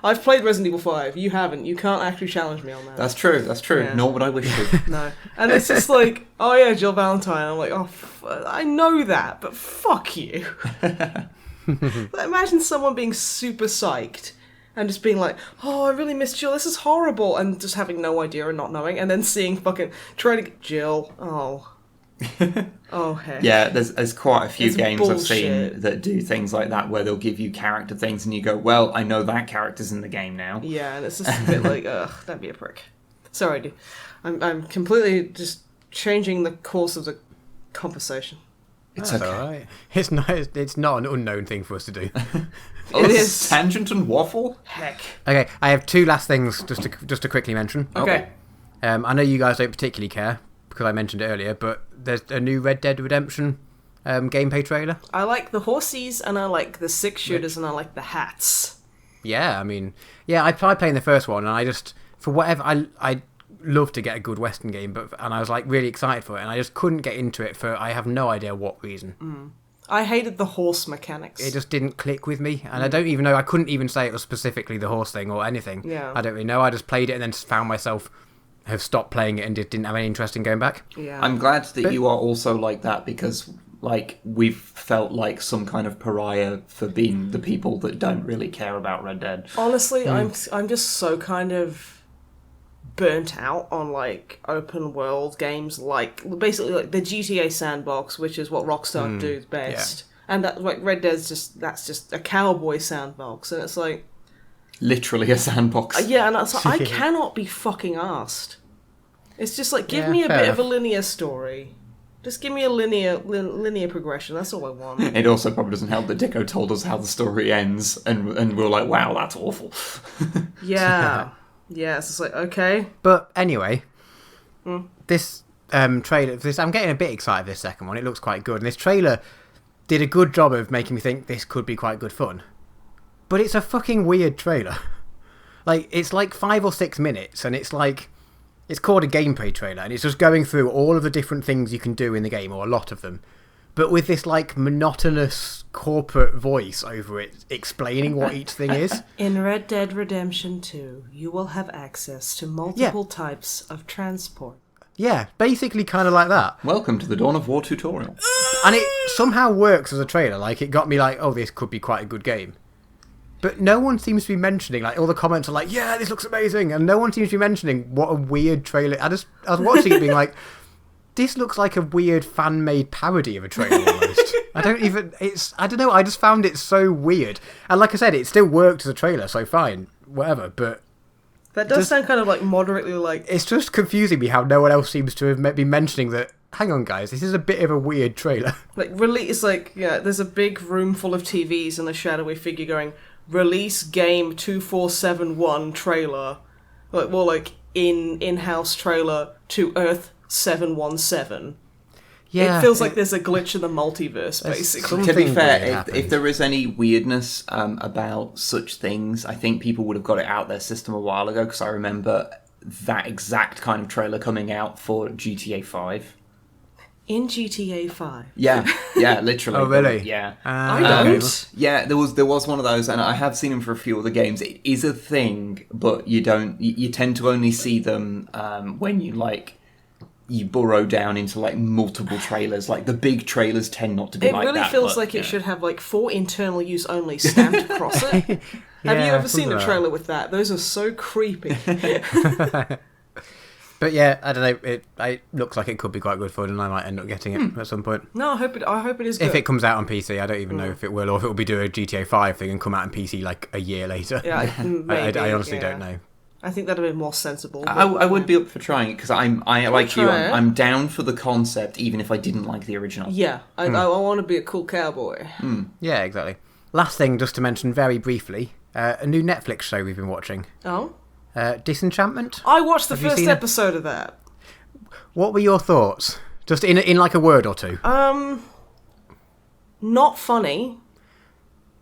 I've played Resident Evil 5. You haven't. You can't actually challenge me on that. That's true. Yeah. Nor would I wish to. No. And it's just like, oh yeah, Jill Valentine. I'm like, oh, I know that, but fuck you. Like, imagine someone being super psyched and just being like, oh, I really miss Jill. This is horrible. And just having no idea and not knowing. And then seeing fucking Jill. Oh. Oh, heck. Yeah, there's quite a few games bullshit. I've seen that do things like that, where they'll give you character things and you go, well, I know that character's in the game now. Yeah, and it's just a bit like, ugh, don't be a prick. Sorry, dude. I'm completely just changing the course of the conversation. It's okay. All right. It's not an unknown thing for us to do. It is. Tangent and waffle? Heck. Okay, I have 2 last things just to quickly mention. Okay. I know you guys don't particularly care, because I mentioned it earlier, but there's a new Red Dead Redemption gameplay trailer. I like the horsies, and I like the 6-shooters, and I like the hats. Yeah, I mean, yeah, I tried playing the first one, and I just, for whatever, I love to get a good Western game, and I was like really excited for it, and I just couldn't get into it for I have no idea what reason. I hated the horse mechanics. It just didn't click with me, and I don't even know, I couldn't even say it was specifically the horse thing or anything. Yeah. I don't really know, I just played it and then found myself have stopped playing it and didn't have any interest in going back. Yeah. I'm glad that you are also like that, because like we've felt like some kind of pariah for being the people that don't really care about Red Dead. Honestly, I'm just so kind of burnt out on like open world games, like basically like the GTA sandbox, which is what Rockstar do best. Yeah. And that, like, Red Dead's that's just a cowboy sandbox, and it's like literally a sandbox. Yeah, and that's like, I cannot be fucking arsed. It's just like, give me a bit of a linear story. Just give me a linear progression. That's all I want. It also probably doesn't help that Dicko told us how the story ends, and we're like, wow, that's awful. Yeah. Yeah, it's just like, okay. But anyway, this trailer, I'm getting a bit excited for this second one. It looks quite good. And this trailer did a good job of making me think this could be quite good fun. But it's a fucking weird trailer. Like, it's like 5 or 6 minutes, and it's like, It's called a gameplay trailer, and it's just going through all of the different things you can do in the game, or a lot of them, but with this like monotonous corporate voice over it, explaining what each thing is. In Red Dead Redemption 2, you will have access to multiple types of transport. Yeah, basically kind of like that. Welcome to the Dawn of War tutorial. And it somehow works as a trailer. Like, it got me like, oh, this could be quite a good game. But no one seems to be mentioning, like, all the comments are like, yeah, this looks amazing. And no one seems to be mentioning what a weird trailer. I was watching it being like, this looks like a weird fan-made parody of a trailer almost. I don't know, I just found it so weird. And like I said, it still worked as a trailer, so fine, whatever, but... That does sound kind of like moderately like... It's just confusing me how no one else seems to have been mentioning that, hang on guys, this is a bit of a weird trailer. Like, it's like, yeah, there's a big room full of TVs and a shadowy figure going, release game 2471 trailer. Like, more like in-house trailer to Earth 717. Yeah, it feels like there's a glitch in the multiverse, basically. To be fair, if there is any weirdness about such things, I think people would have got it out their system a while ago, because I remember that exact kind of trailer coming out for GTA 5. In GTA 5? Yeah, literally. Oh, really? Yeah. I don't. Yeah, there was one of those, and I have seen them for a few other games. It is a thing, but you tend to only see them when you burrow down into like multiple trailers. Like the big trailers tend not to be like that. It really feels like it should have like for internal use only stamped across it. Have you ever seen a trailer with that? Those are so creepy. But yeah, I don't know. It looks like it could be quite good fun, and I might end up getting it at some point. No, I hope it is good. If it comes out on PC, I don't even know if it will, or if it will be doing a GTA 5 thing and come out on PC like a year later. Yeah, maybe, I honestly don't know. I think that'd be more sensible. I would be up for trying it, because I'm down for the concept, even if I didn't like the original. Yeah, I want to be a cool cowboy. Yeah, exactly. Last thing, just to mention very briefly, a new Netflix show we've been watching. Oh? Disenchantment. I watched the first episode of that. What were your thoughts? Just in like a word or two. Not funny.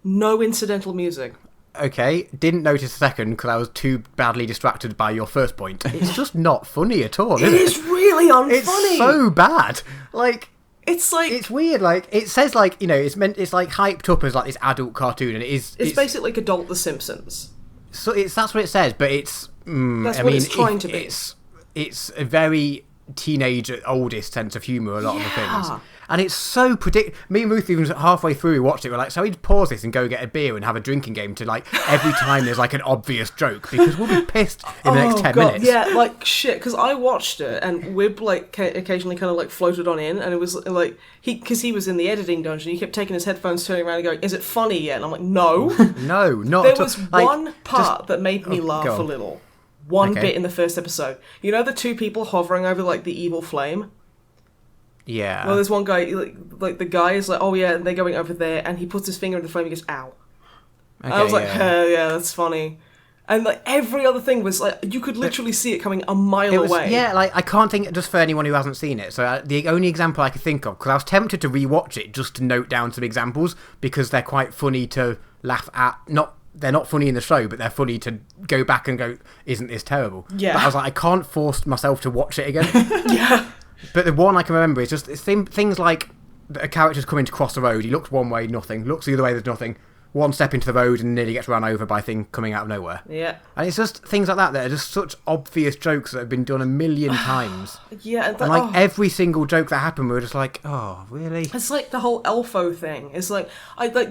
No incidental music. Okay, didn't notice a second because I was too badly distracted by your first point. It's just not funny at all, is it? It is really unfunny. It's so bad. Like, it's like... It's weird, like, it says, like, it's like hyped up as, like, this adult cartoon, and it's basically like Adult The Simpsons. So that's what it says, but it's... That's what it's trying to be. It's a very teenage, oldest sense of humour, a lot of the things. And it's so predictable. Me and Ruth, even halfway through, we watched it, we're like, so we'd pause this and go get a beer and have a drinking game to, like, every time there's, like, an obvious joke, because we'll be pissed in the next 10 minutes. Yeah, like, shit, because I watched it, and Wib, like, occasionally kind of, like, floated on in, and it was, like, because he was in the editing dungeon, he kept taking his headphones, turning around and going, is it funny yet? And I'm like, no. No, not There at all. was one part that made me laugh a little. One bit in the first episode. You know the two people hovering over, like, the evil flame? Yeah. Well, there's one guy, like the guy is like, oh yeah, and they're going over there, and he puts his finger in the flame and he goes, ow. Okay, I was like, yeah, that's funny. And like every other thing was like, you could literally see it coming a mile away. Yeah, like I can't think, just for anyone who hasn't seen it, so the only example I could think of, because I was tempted to rewatch it just to note down some examples, because they're quite funny to laugh at. They're not funny in the show, but they're funny to go back and go, isn't this terrible? Yeah. But I was like, I can't force myself to watch it again. Yeah. But the one I can remember is just things like a character's coming to cross the road. He looks one way, nothing. Looks the other way, there's nothing. One step into the road and nearly gets run over by a thing coming out of nowhere. Yeah. And it's just things like that are just such obvious jokes that have been done a million times. Yeah. And like every single joke that happened, we were just like, oh, really? It's like the whole Elfo thing. It's like,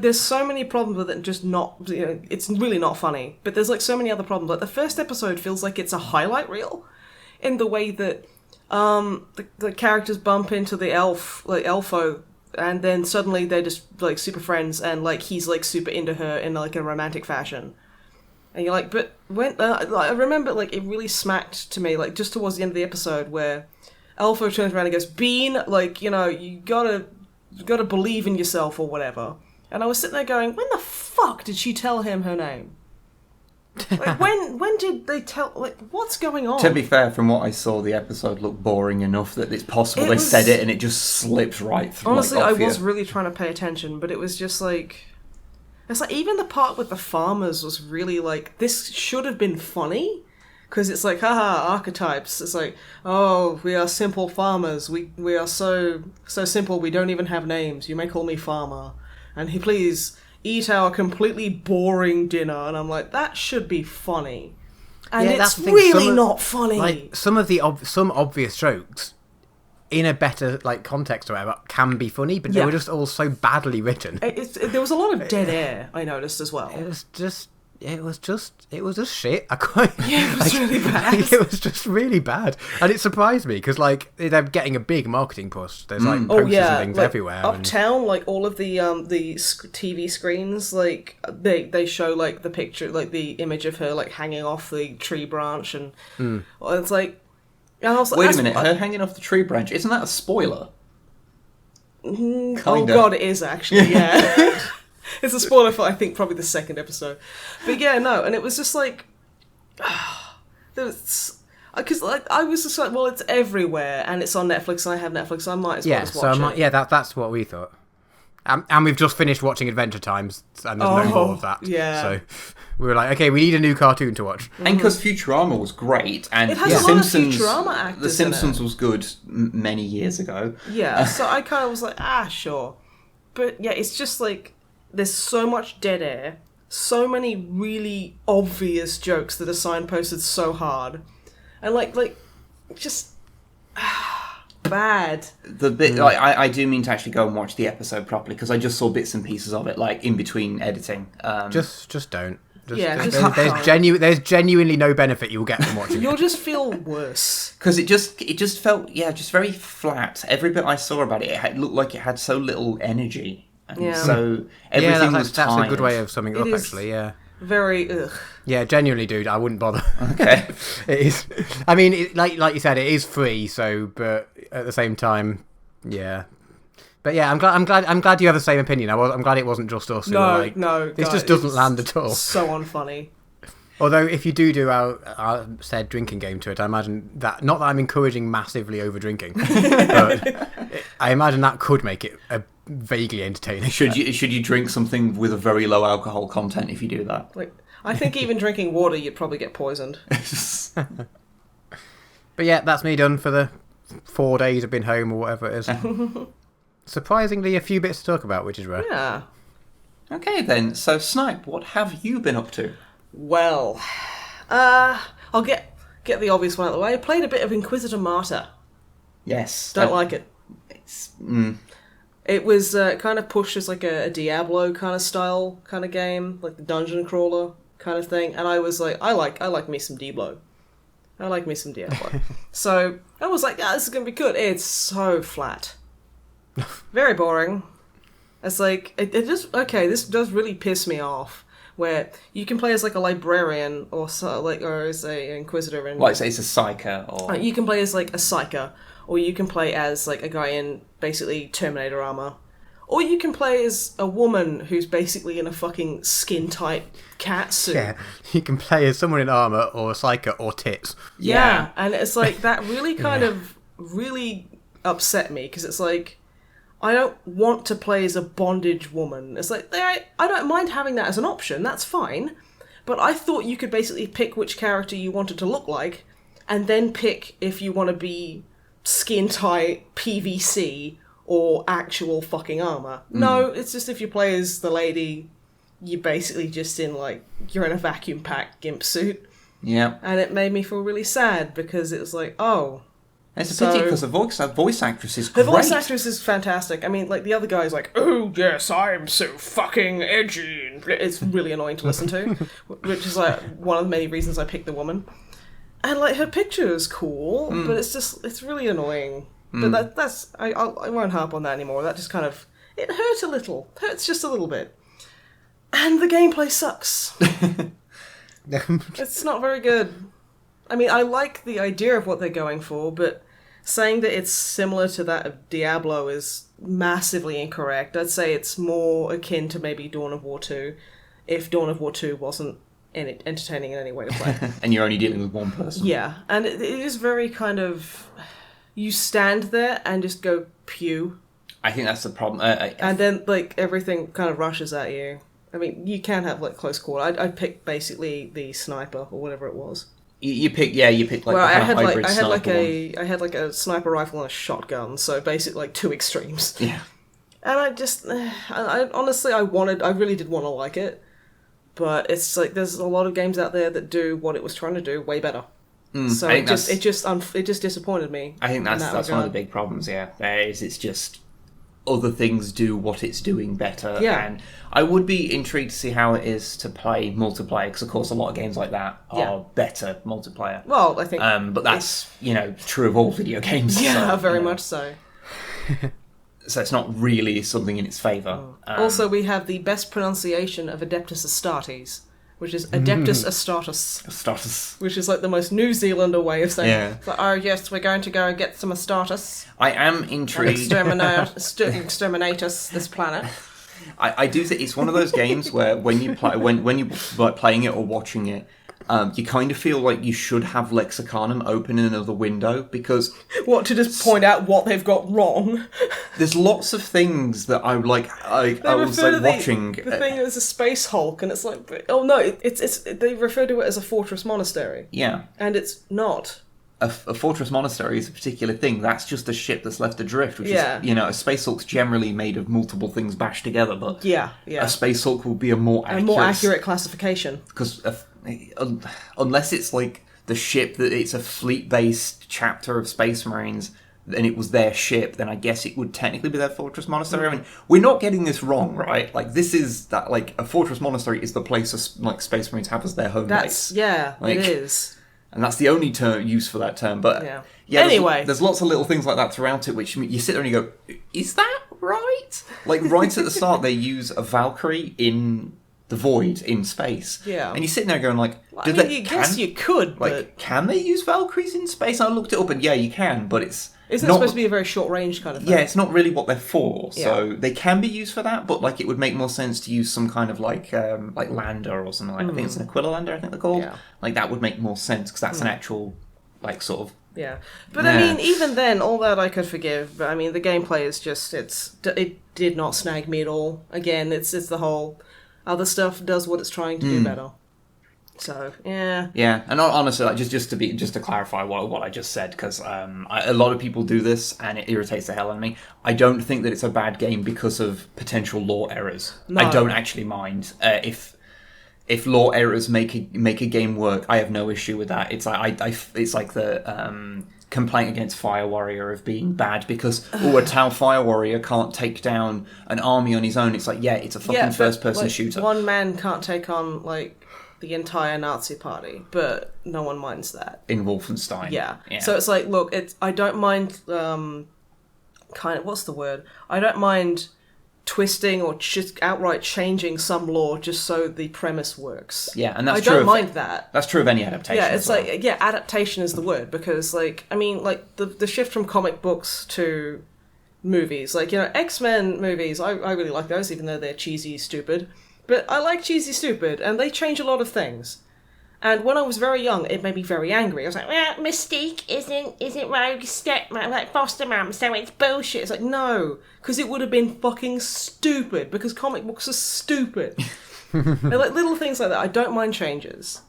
there's so many problems with it, just not, it's really not funny. But there's like so many other problems. Like the first episode feels like it's a highlight reel in the way that the characters bump into the Elfo, and then suddenly they're just like super friends, and like he's like super into her in like a romantic fashion, and you're like, but when I remember like it really smacked to me like just towards the end of the episode where Elfo turns around and goes, Bean, like you gotta believe in yourself or whatever, and I was sitting there going, when the fuck did she tell him her name? Like, when did they tell... Like, what's going on? To be fair, from what I saw, the episode looked boring enough that it's possible they said it and it just slipped right through. Honestly, I was really trying to pay attention, but it was just like... It's like, even the part with the farmers was really like, this should have been funny, Because it's like, haha, archetypes. It's like, oh, we are simple farmers. We are so simple. We don't even have names. You may call me farmer, and please eat our completely boring dinner. And I'm like, that should be funny, and it's really not funny. Like some of the some obvious jokes in a better like context or whatever can be funny, but they were just all so badly written. There was a lot of dead air. I noticed as well. It was just shit. It was really bad. It was just really bad, and it surprised me because like they're getting a big marketing push. There's like posters and things like, everywhere. Uptown, like all of the TV screens, like they show like the picture, like the image of her like hanging off the tree branch, and it's like. And I was like, wait a minute, her hanging off the tree branch, isn't that a spoiler? Oh god, it is actually, yeah. It's a spoiler for, I think, probably the second episode. But yeah, no, and it was just like... Because like, I was just like, well, it's everywhere, and it's on Netflix, and I have Netflix, so I might as well just watch it. Yeah, that's what we thought. And we've just finished watching Adventure Times, and there's no more of that. Yeah. So we were like, okay, we need a new cartoon to watch. And because Futurama was great, and it has a lot of Futurama actors The Simpsons was good many years ago. Yeah, so I kind of was like, sure. But yeah, it's just like, there's so much dead air, so many really obvious jokes that are signposted so hard, and like just... bad. The bit like I do mean to actually go and watch the episode properly because I just saw bits and pieces of it like in between editing. Just don't. There's genuinely no benefit you'll get from watching. You'll just feel worse because it just felt just very flat. Every bit I saw about it, it looked like it had so little energy, and so everything was tired. That's a good way of summing it up. Actually, yeah. Very ugh. Yeah, genuinely, dude, I wouldn't bother. Okay. It is. I mean, like you said, it is free. So, but at the same time, yeah. But yeah, I'm glad you have the same opinion. I'm glad it wasn't just us. No, this just doesn't land at all. So unfunny. Although, if you do our said drinking game to it, I imagine that not that I'm encouraging massively over drinking, but I imagine that could make it a vaguely entertaining. Should you drink something with a very low alcohol content if you do that? Like, I think even drinking water, you'd probably get poisoned. But yeah, that's me done for the 4 days I've been home or whatever it is. Surprisingly, a few bits to talk about, which is rare. Yeah. Okay then. So Snipe, what have you been up to? Well, I'll get the obvious one out of the way. I played a bit of Inquisitor Martyr. Yes. Don't like it. It's. It was kind of pushed as like a Diablo kind of style kind of game, like the dungeon crawler kind of thing. And I was like, I like me some Diablo. I like me some Diablo. So I was like, this is gonna be good. It's so flat, very boring. It's like it just this does really piss me off. Where you can play as like a librarian or as a inquisitor, and like say it's a psyker, or you can play as like a psyker, or you can play as like a guy in basically Terminator armor, or you can play as a woman who's basically in a fucking skin tight cat suit. Yeah, you can play as someone in armor or a psyker or tits. Yeah, and it's like that really kind of really upset me because it's like, I don't want to play as a bondage woman. It's like, I don't mind having that as an option, that's fine. But I thought you could basically pick which character you wanted to look like, and then pick if you want to be skin tight, PVC, or actual fucking armor. No, it's just if you play as the lady, you're basically just in you're in a vacuum pack gimp suit. Yeah. And it made me feel really sad because it was like, oh... It's a pity because the voice actress is great. The voice actress is fantastic. I mean, the other guy's like, oh, yes, I'm so fucking edgy. It's really annoying to listen to, which is one of the many reasons I picked the woman. And her picture is cool, but it's really annoying. But that's I won't harp on that anymore. That just kind of, it hurt a little. Hurts just a little bit. And the gameplay sucks. It's not very good. I mean, I like the idea of what they're going for, but saying that it's similar to that of Diablo is massively incorrect. I'd say it's more akin to maybe Dawn of War 2, if Dawn of War 2 wasn't entertaining in any way to play. And you're only dealing with one person. Yeah, and it is very kind of... You stand there and just go pew. I think that's the problem. And then, everything kind of rushes at you. I mean, you can have, close quarter. I'd pick basically the sniper, or whatever it was. You pick like Well, the I kind had of hybrid like sniper one. I had like a sniper rifle and a shotgun, so basically like two extremes. Yeah. And I honestly, I really did want to like it, but it's like there's a lot of games out there that do what it was trying to do way better. So it just disappointed me. I think that's that one of the big problems. Yeah, it's just other things do what it's doing better. Yeah. And I would be intrigued to see how it is to play multiplayer, because of course a lot of games like that are better multiplayer. Well, I think, but that's true of all video games. Yeah, so, very much so. So it's not really something in its favour. Also, we have the best pronunciation of Adeptus Astartes, which is Adeptus Astartes. Which is like the most New Zealander way of saying, oh yes, we're going to go and get some Astartes. I am intrigued. Exterminate us, this planet. I do think it's one of those games where when you play, when you like playing it or watching it, you kind of feel like you should have Lexicanum open in another window, because... What, to just point out what they've got wrong? There's lots of things that I was like watching... The thing is a space Hulk, and it's like... Oh no, it's they refer to it as a fortress monastery. Yeah. And it's not. A fortress monastery is a particular thing. That's just a ship that's left adrift, which is, a space hulk's generally made of multiple things bashed together, but a space hulk will be a more accurate classification. Because unless it's like the ship, that it's a fleet-based chapter of Space Marines, and it was their ship, then I guess it would technically be their fortress monastery. I mean, we're not getting this wrong, right? Like, this is that, like, a fortress monastery is the place like Space Marines have as their home base. Yeah, like, it is. And that's the only use for that term. But anyway, there's lots of little things like that throughout it, which you sit there and you go, is that right? Like, right at the start, they use a Valkyrie in the void in space. Yeah. And you're sitting there going, like, guess you could, like, but... Can they use Valkyries in space? I looked it up, and you can, but it's... Isn't it supposed to be a very short range kind of thing? Yeah, it's not really what they're for. So they can be used for that, but like it would make more sense to use some kind of like lander or something like. I think it's an Aquila lander. I think they're called. Yeah. Like that would make more sense because that's an actual like sort of. Yeah, but I mean, even then, all that I could forgive. But I mean, the gameplay is just it did not snag me at all. Again, it's the whole other stuff does what it's trying to do better. So yeah, and honestly, like just to clarify what I just said, because a lot of people do this and it irritates the hell out of me. I don't think that it's a bad game because of potential lore errors. No. I don't actually mind if lore errors make a game work. I have no issue with that. It's like it's like the complaint against Fire Warrior of being bad because a Tau Fire Warrior can't take down an army on his own. It's like it's a fucking first person shooter. One man can't take on like the entire Nazi party, but no one minds that. In Wolfenstein. Yeah. So it's like, look, I don't mind, what's the word? I don't mind twisting or just outright changing some lore just so the premise works. Yeah, and that's true. I don't mind that. That's true of any adaptation. Yeah, it's adaptation is the word, because, like, I mean, like, the shift from comic books to movies, like, X-Men movies, I really like those, even though they're cheesy, stupid. But I like cheesy stupid, and they change a lot of things. And when I was very young, it made me very angry. I was like, well, Mystique isn't Rogue's stepmom, like foster mum, so it's bullshit. It's like, no, because it would have been fucking stupid, because comic books are stupid. And like little things like that, I don't mind changes.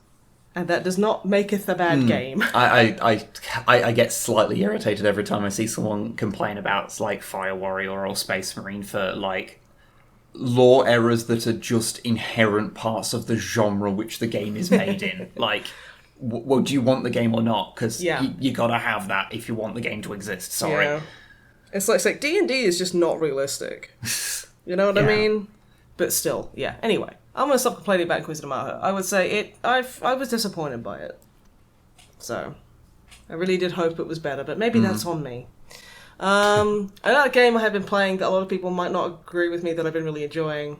And that does not maketh a bad game. I get slightly irritated every time I see someone complain about, like, Fire Warrior or Space Marine for, like, lore errors that are just inherent parts of the genre which the game is made in. Like, well, do you want the game or not? Because you gotta have that if you want the game to exist. Sorry. Yeah. It's like D&D is just not realistic. You know what I mean? But still, yeah. Anyway, I'm gonna stop complaining about Inquisitor Martyr. I would say I was disappointed by it. So, I really did hope it was better, but maybe that's on me. Another game I have been playing that a lot of people might not agree with me that I've been really enjoying.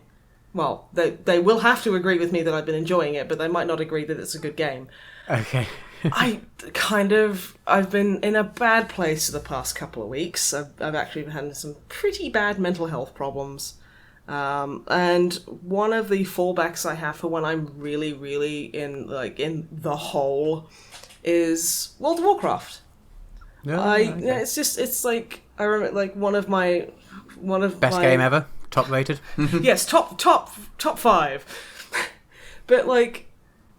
Well, they will have to agree with me that I've been enjoying it, but they might not agree that it's a good game. Okay. I've been in a bad place the past couple of weeks. I've actually been having some pretty bad mental health problems. And one of the fallbacks I have for when I'm really, really in the hole is World of Warcraft. It's like I remember, like one of best game ever, top rated. Yes, top 5. But like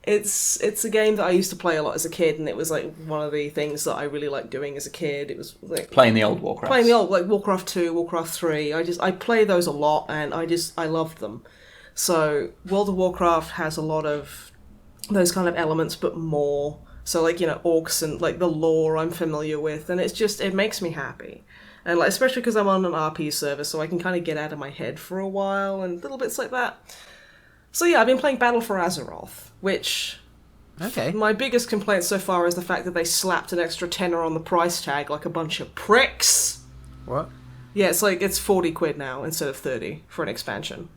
It's a game that I used to play a lot as a kid, and it was like one of the things that I really liked doing as a kid. It was like Playing the old Warcraft. Playing the old, like Warcraft 2, Warcraft 3. I play those a lot, and I loved them. So World of Warcraft has a lot of those kind of elements, but more. So like, orcs and like the lore I'm familiar with, and it makes me happy. And like, especially because I'm on an RP server, so I can kind of get out of my head for a while, and little bits like that. So yeah, I've been playing Battle for Azeroth, which... Okay. My biggest complaint so far is the fact that they slapped an extra tenner on the price tag like a bunch of pricks. What? Yeah, it's 40 quid now instead of 30 for an expansion.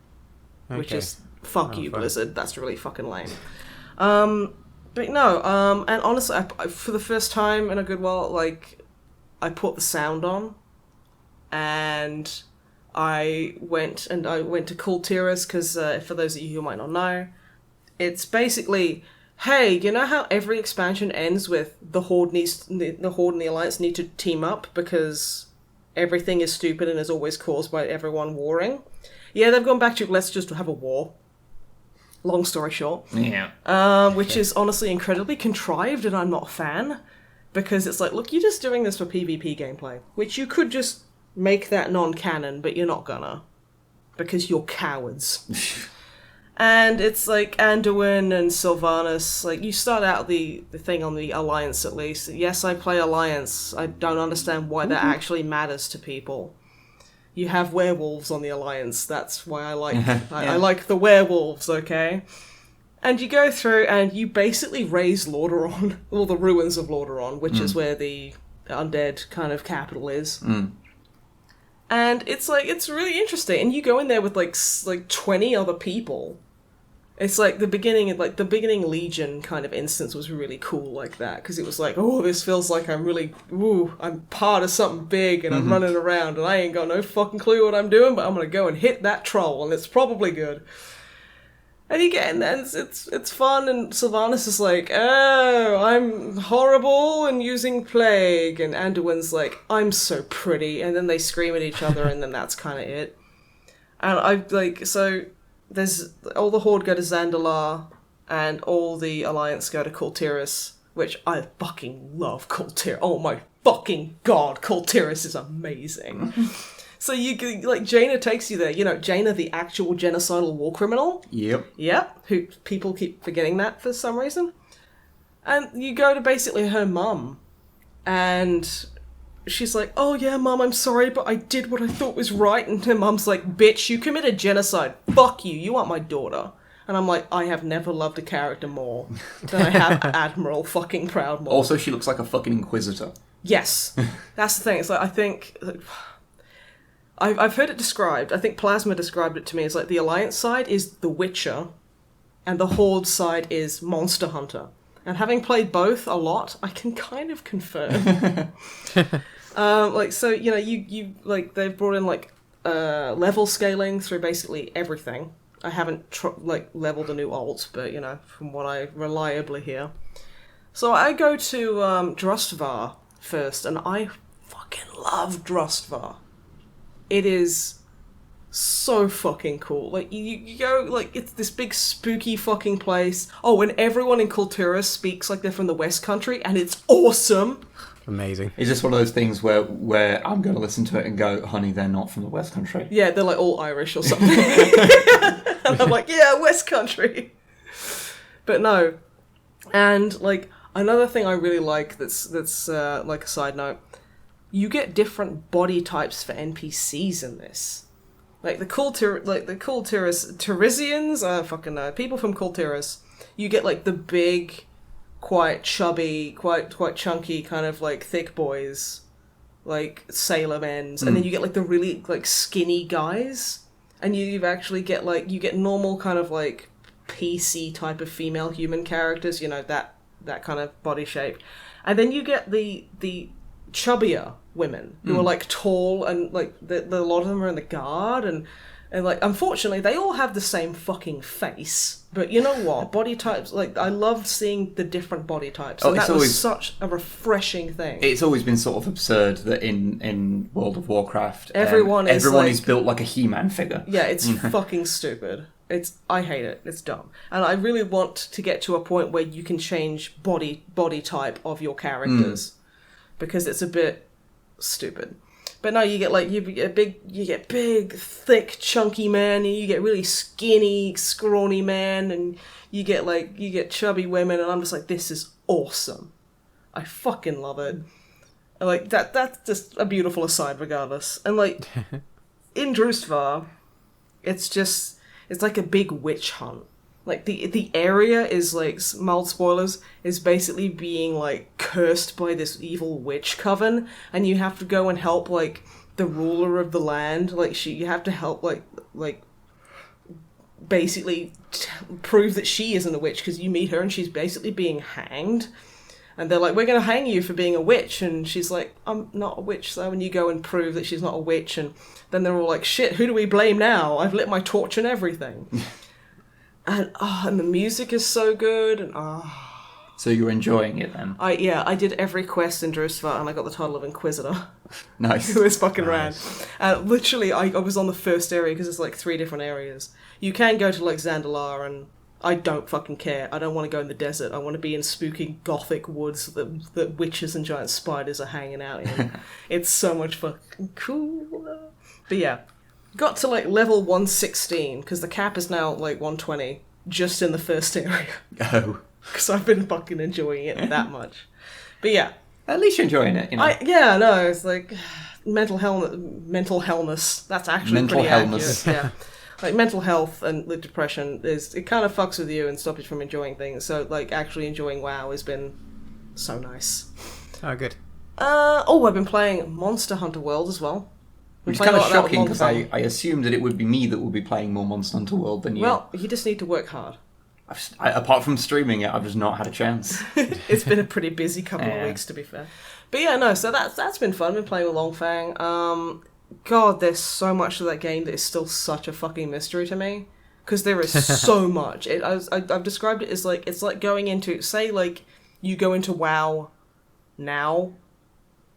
Okay. Which is, fuck you, Blizzard. That's really fucking lame. But no, and honestly, I, for the first time in a good while, like, I put the sound on, and I went to Cool Tiras, because for those of you who might not know, it's basically, hey, you know how every expansion ends with the Horde and the Alliance need to team up because everything is stupid and is always caused by everyone warring? Yeah, they've gone back to let's just have a war. Long story short. Yeah. Which is honestly incredibly contrived, and I'm not a fan, because it's like, look, you're just doing this for PvP gameplay, which you could just make that non-canon, but you're not gonna, because you're cowards. And it's like Anduin and Sylvanas, like, you start out the thing on the Alliance at least. Yes, I play Alliance. I don't understand why that actually matters to people. You have werewolves on the Alliance. That's why I like I like the werewolves, okay? And you go through and you basically raise Lordaeron, or the ruins of Lordaeron, which is where the undead kind of capital is. And it's like, it's really interesting. And you go in there with like 20 other people. It's like the beginning Legion kind of instance was really cool like that, because it was like, oh, this feels like I'm part of something big, and I'm running around and I ain't got no fucking clue what I'm doing, but I'm gonna go and hit that troll, and it's probably good. And you get in there, and it's fun, and Sylvanas is like, oh, I'm horrible and using plague, and Anduin's like, I'm so pretty, and then they scream at each other, and then that's kind of it. And so there's all the Horde go to Zandalar, and all the Alliance go to Kul Tiras, which I fucking love Kul Tiras. Oh my fucking god, Kul Tiras is amazing. So Jaina takes you there. Jaina, the actual genocidal war criminal. Yep. Who people keep forgetting that for some reason. And you go to basically her mum, and she's like, oh yeah, Mum, I'm sorry, but I did what I thought was right. And her mum's like, bitch, you committed genocide. Fuck you. You aren't my daughter. And I'm like, I have never loved a character more than I have Admiral fucking Proudmoore. Also, she looks like a fucking Inquisitor. Yes. That's the thing. It's like, I think... I've heard it described, I think Plasma described it to me, as like the Alliance side is The Witcher, and the Horde side is Monster Hunter. And having played both a lot, I can kind of confirm. You they've brought in level scaling through basically everything. I haven't leveled a new alt, but from what I reliably hear. So I go to Drustvar first, and I fucking love Drustvar. It is so fucking cool. Like, you go, like, it's this big spooky fucking place. Oh, and everyone in Kul Tiras speaks like they're from the West Country, and it's awesome. Amazing. It's just one of those things where I'm going to listen to it and go, honey, they're not from the West Country. Yeah, they're like all Irish or something. And I'm like, yeah, West Country. But no. And, like, another thing I really like that's like a side note, you get different body types for NPCs in this. Like the Kul Tiras, Tiresians, people from Kul Tiras, you get like the big, quite chubby, quite chunky, kind of like thick boys, like sailor men's, and then you get like the really like skinny guys, and you actually get you get normal kind of like PC type of female human characters, that kind of body shape, and then you get the chubbier women who are like tall, and like the lot of them are in the guard, and like unfortunately they all have the same fucking face, but you know what, body types, like I loved seeing the different body types, and that was such a refreshing thing. It's always been sort of absurd that in World of Warcraft everyone is built like a He-Man figure. Yeah, it's fucking stupid. I hate it. It's dumb. And I really want to get to a point where you can change body type of your characters. Because it's a bit stupid. But no, you get big, thick, chunky man, and you get really skinny, scrawny man, and you get chubby women, and I'm just like, this is awesome. I fucking love it. And like that's just a beautiful aside regardless. And like in Drustvar, it's like a big witch hunt. Like the area is like, mild spoilers, is basically being like cursed by this evil witch coven, and you have to go and help like the ruler of the land. Like you have to help like basically prove that she isn't a witch, because you meet her and she's basically being hanged. And they're like, we're going to hang you for being a witch. And she's like, I'm not a witch, though. And you go and prove that she's not a witch. And then they're all like, shit, who do we blame now? I've lit my torch and everything. And the music is so good. And So you're enjoying it then? I did every quest in Drustvar, and I got the title of Inquisitor. Nice. It was fucking rad. Literally, I was on the first area, because there's like 3 different areas. You can go to like Zandalar, and I don't fucking care. I don't want to go in the desert. I want to be in spooky gothic woods that witches and giant spiders are hanging out in. It's so much fucking cool. But yeah, got to like level 116, because the cap is now like 120, just in the first area. Oh. Because I've been fucking enjoying it that much. But yeah. At least you're enjoying it, you know. It's like mental hellness. That's actually pretty accurate. Yeah. Like mental health and the depression it kind of fucks with you and stops you from enjoying things. So like actually enjoying WoW has been so nice. Oh, good. I've been playing Monster Hunter World as well. Which is kind of shocking, because I assumed that it would be me that would be playing more Monster Hunter World than you. Well, you just need to work hard. Apart from streaming it, I've just not had a chance. It's been a pretty busy couple of weeks, to be fair. But yeah, no, so that's been fun. I've been playing with Longfang. God, there's so much of that game that is still such a fucking mystery to me. Because there is so much. I've described it as like, it's like going into, say like, you go into WoW now,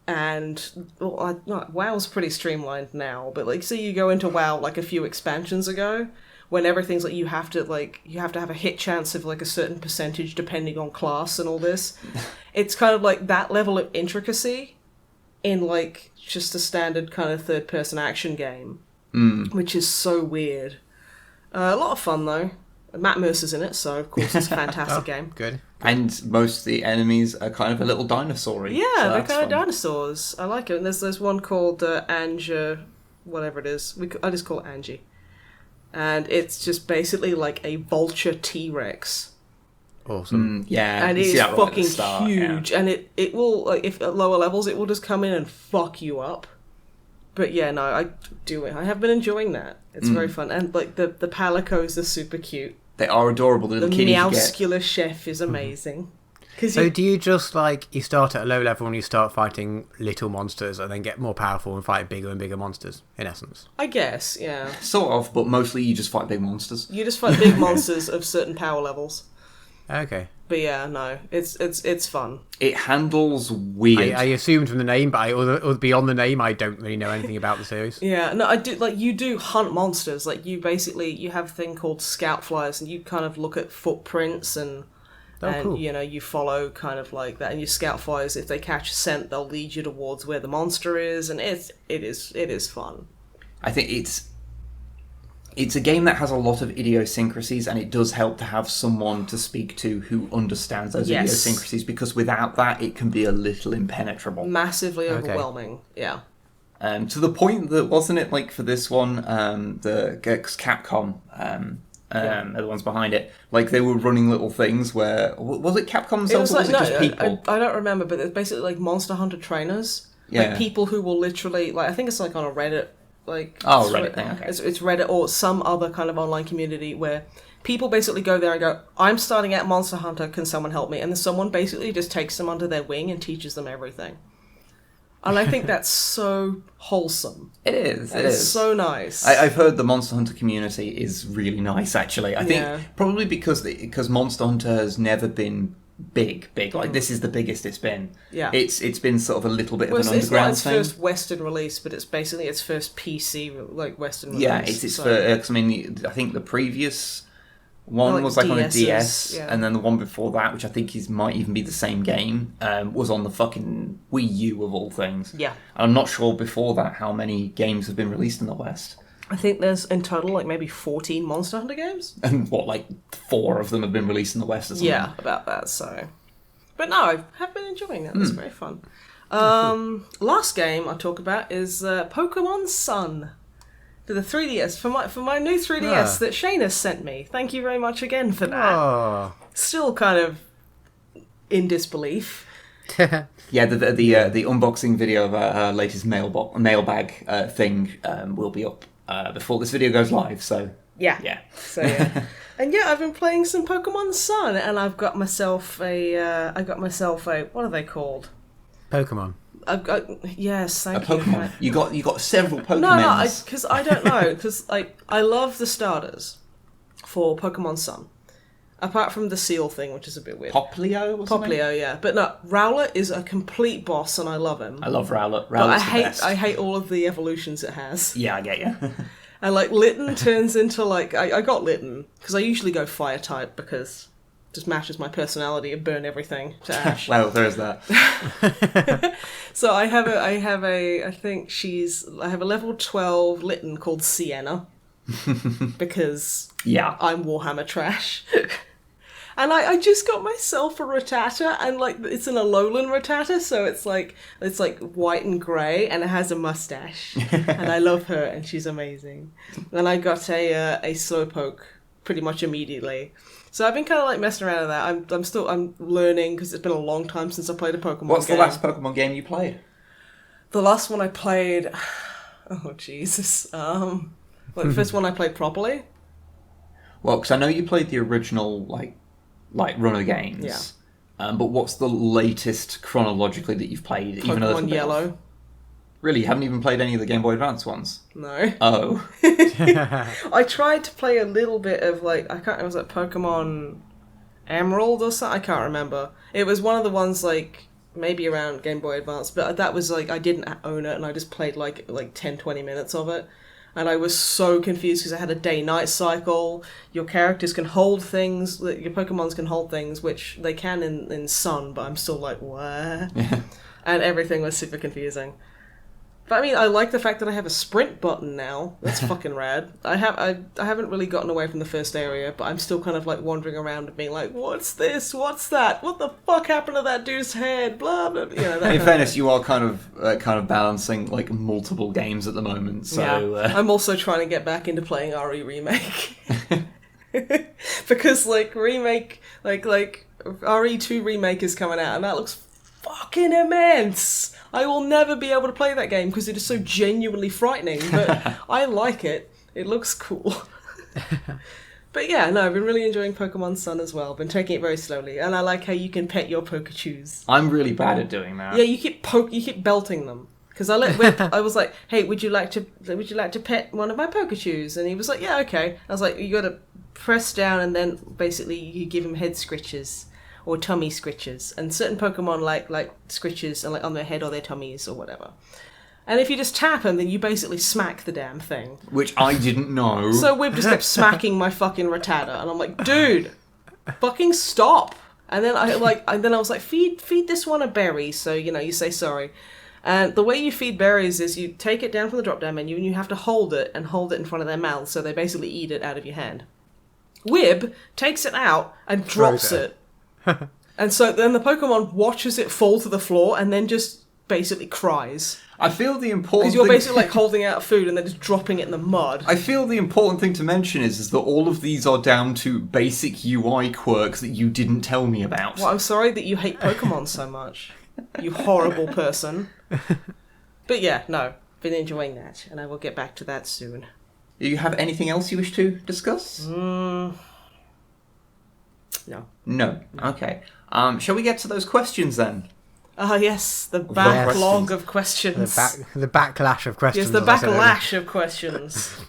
and WoW's pretty streamlined now, but like, say you go into WoW like a few expansions ago, when everything's like, you have to have a hit chance of like a certain percentage depending on class and all this. It's kind of like that level of intricacy in like just a standard kind of third-person action game, which is so weird. A lot of fun though. Matt Mercer's in it, so of course it's a fantastic game. Good. And most of the enemies are kind of a little dinosaur-y. Yeah, so they're kind of dinosaurs. I like it. And there's one called Anja, whatever it is. I just call it Angie. And it's just basically like a vulture T-Rex. Awesome. Yeah. And it is fucking huge. Yeah. And it will, like, if at lower levels, it will just come in and fuck you up. But yeah, no, I do it. I have been enjoying that. It's very fun. And like the palicos are super cute. They are adorable. The kitties Meowscular chef is amazing. So do you just like, you start at a low level and you start fighting little monsters and then get more powerful and fight bigger and bigger monsters, in essence? I guess, yeah. Sort of, but mostly you just fight big monsters. You just fight big monsters of certain power levels. Okay. But yeah, no, it's fun. It handles weird. I assumed from the name, but beyond the name, I don't really know anything about the series. Yeah, no, I do. Like, you do hunt monsters. Like, you have a thing called scout flyers, and you kind of look at footprints and cool. you know, you follow kind of like that. And your scout flyers, if they catch a scent, they'll lead you towards where the monster is, and it is fun. I think it's a game that has a lot of idiosyncrasies, and it does help to have someone to speak to who understands those idiosyncrasies, because without that, it can be a little impenetrable. Massively overwhelming, yeah. To the point that, wasn't it, like, for this one, the Capcom, are the ones behind it, like, they were running little things where, was it Capcom themselves, or was it just people? I don't remember, but it's basically like Monster Hunter trainers. Yeah. Like, people who will literally, like, I think it's like on a Reddit, like, Reddit thing, okay. It's Reddit or some other kind of online community where people basically go there and go, I'm starting out Monster Hunter, can someone help me? And then someone basically just takes them under their wing and teaches them everything. And I think that's so wholesome. It is. It's so nice. I've heard the Monster Hunter community is really nice, actually. I think probably because Monster Hunter has never been big. Like, this is the biggest it's been. Yeah. It's been sort of a little bit of an It's not underground its thing. first Western release, but it's basically its first PC Western release. Yeah, it's its first. I mean, I think the previous one Like was like on a DSs, DS, yeah. and then the one before that, which I think might even be the same game, was on the fucking Wii U of all things. Yeah. I'm not sure before that how many games have been released in the West. I think there's in total like maybe 14 Monster Hunter games. And like 4 of them have been released in the West or something. Yeah, about that. So, but no, I have been enjoying that. It's very fun. Last game I'll talk about is Pokemon Sun. To the 3DS for my new 3DS that Shayna sent me. Thank you very much again for that. Oh. Still kind of in disbelief. Yeah, the unboxing video of our latest mailbag thing will be up before this video goes live. So Yeah. So yeah. And yeah, I've been playing some Pokemon Sun, and I've got myself a what are they called? Pokemon. Yes, a thank you. Pokemon. You got several Pokemon. No, because I don't know, because I love the starters for Pokemon Sun, apart from the seal thing, which is a bit weird. Popplio or something? Popplio, yeah, but no, Rowlet is a complete boss, and I love him. I love Rowlet. But Rowlet's the best. I hate all of the evolutions it has. Yeah, I get you. And like Litten turns into like I got Litten because I usually go fire type because it just matches my personality and burn everything to ash. Well, there's that. So I have a level 12 Litten called Sienna because I'm Warhammer trash. And I just got myself a Rattata, and like it's an Alolan Rattata, so it's like white and grey, and it has a mustache, and I love her, and she's amazing. And I got a Slowpoke pretty much immediately, so I've been kind of like messing around with that. I'm learning because it's been a long time since I played a Pokemon. What's game. the last Pokemon game you played? The last one I played, oh Jesus, the first one I played properly. Well, because I know you played the original like run of games. Yeah. But what's the latest chronologically that you've played? Even a little Pokemon bit Yellow. Of? Really, you haven't even played any of the Game Boy Advance ones? No. Oh. I tried to play a little bit of it was like Pokemon Emerald or something. I can't remember. It was one of the ones like maybe around Game Boy Advance, but that was like I didn't own it, and I just played like 10-20 minutes of it. And I was so confused because I had a day-night cycle. Your characters can hold things, your Pokemons can hold things, which they can in Sun, but I'm still like, what? Yeah. And everything was super confusing. But I mean, I like the fact that I have a sprint button now. That's fucking rad. I haven't really gotten away from the first area, but I'm still kind of like wandering around and being like, what's this? What's that? What the fuck happened to that dude's head? Blah blah. You know, that In fairness, you are kind of balancing like multiple games at the moment. So I'm also trying to get back into playing RE Remake. Because remake like RE2 Remake is coming out, and that looks fucking immense. I will never be able to play that game because it is so genuinely frightening, but I like it. It looks cool. But yeah, no, I've been really enjoying Pokemon Sun as well. Been taking it very slowly, and I like how you can pet your Pokechus. I'm really bad at doing that. Yeah, you keep belting them. Because I was like, hey, would you like to pet one of my Pokechus? And he was like, yeah, okay. I was like, you got to press down, and then basically you give him head scritches or tummy scritches. And certain Pokemon like scritches and like on their head or their tummies or whatever. And if you just tap them, then you basically smack the damn thing. Which I didn't know. So Wib just kept smacking my fucking Rattata, and I'm like, dude, fucking stop. And then I was like, feed this one a berry, so you say sorry. And the way you feed berries is you take it down from the drop-down menu and you have to hold it in front of their mouth, so they basically eat it out of your hand. Wib takes it out and drops it. And so then the Pokemon watches it fall to the floor and then just basically cries. I feel the important Because you're basically like holding out food and then just dropping it in the mud. I feel the important thing to mention is that all of these are down to basic UI quirks that you didn't tell me about. Well, I'm sorry that you hate Pokemon so much. You horrible person. But yeah, no, been enjoying that, and I will get back to that soon. Do you have anything else you wish to discuss? No. No. Okay. Shall we get to those questions then? Yes, the backlog of questions. The backlash of questions. Yes, the backlash of questions.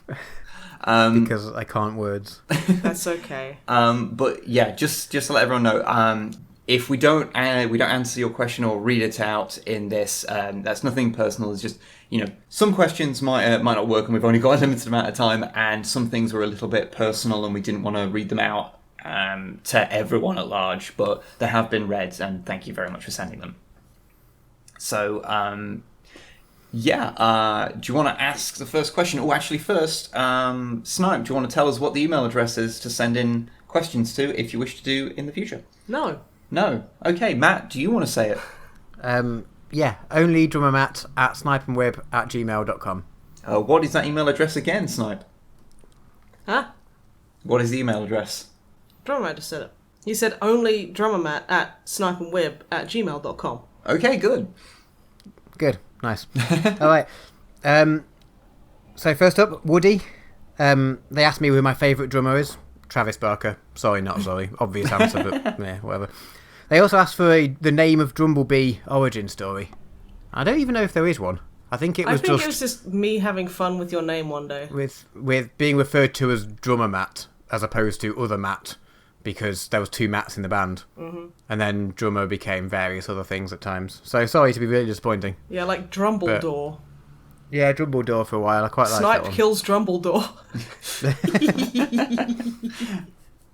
Because I can't words. That's okay. But yeah, just to let everyone know, if we don't answer your question or read it out in this, that's nothing personal. It's just, some questions might not work, and we've only got a limited amount of time, and some things were a little bit personal, and we didn't want to read them out to everyone at large. But they have been read, and thank you very much for sending them. So, do you want to ask the first question? Oh, actually, first, Snipe, do you want to tell us what the email address is to send in questions to if you wish to do in the future? No. Okay, Matt, do you want to say it? Only drummermatt@snipeandwib@gmail.com. What is that email address again, Snipe? Huh? What is the email address? Drummermatt just said it. He said only drummermatt@snipeandwib@gmail.com. Okay, good. Good. Nice. All right. So first up, Woody. They asked me who my favourite drummer is. Travis Barker. Sorry, not Zoe. Obvious answer, but yeah, whatever. They also asked for the name of Drumblebee origin story. I don't even know if there is one. I think it was just me having fun with your name one day. With being referred to as Drummer Matt as opposed to other Matt, because there was 2 Matts in the band. Mm-hmm. And then drummer became various other things at times. So sorry to be really disappointing. Yeah, like Drumbledore. Yeah, Drumbledore for a while. I quite like that one. Snipe kills Drumbledore.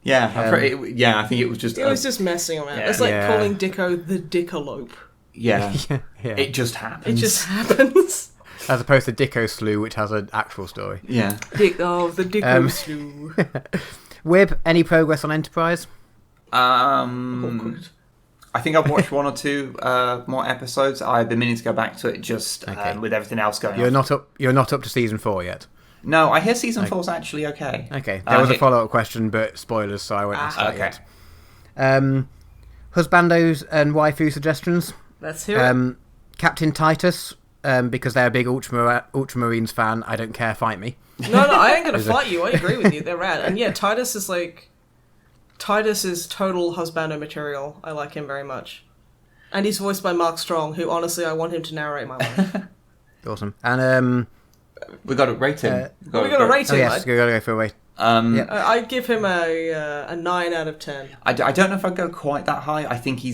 I think it was just... It was just messing around. Yeah. It's like calling Dicko the Dickalope. Yeah. Yeah. It just happens. It just happens. As opposed to Dicko Slew, which has an actual story. Yeah. The Dicko Slew. Wib, any progress on Enterprise? Awkward. I think I've watched 1 or 2 more episodes. I've been meaning to go back to it just with everything else going on. You're not up to season 4 yet? No, I hear season 4's actually okay. Okay, there was a follow-up question, but spoilers, so I won't ask that yet. Husbandos and waifu suggestions. Let's hear it. Captain Titus, because they're a big Ultramarines fan. I don't care, fight me. No, I ain't gonna fight you. I agree with you. They're rad. And yeah, Titus is total husbando material. I like him very much. And he's voiced by Mark Strong, who honestly I want him to narrate my life. Awesome. And we got to rate him. We got to rate him. Oh yes, we got to go for a rate. I'd give him a 9 out of 10. I don't know if I'd go quite that high. I think he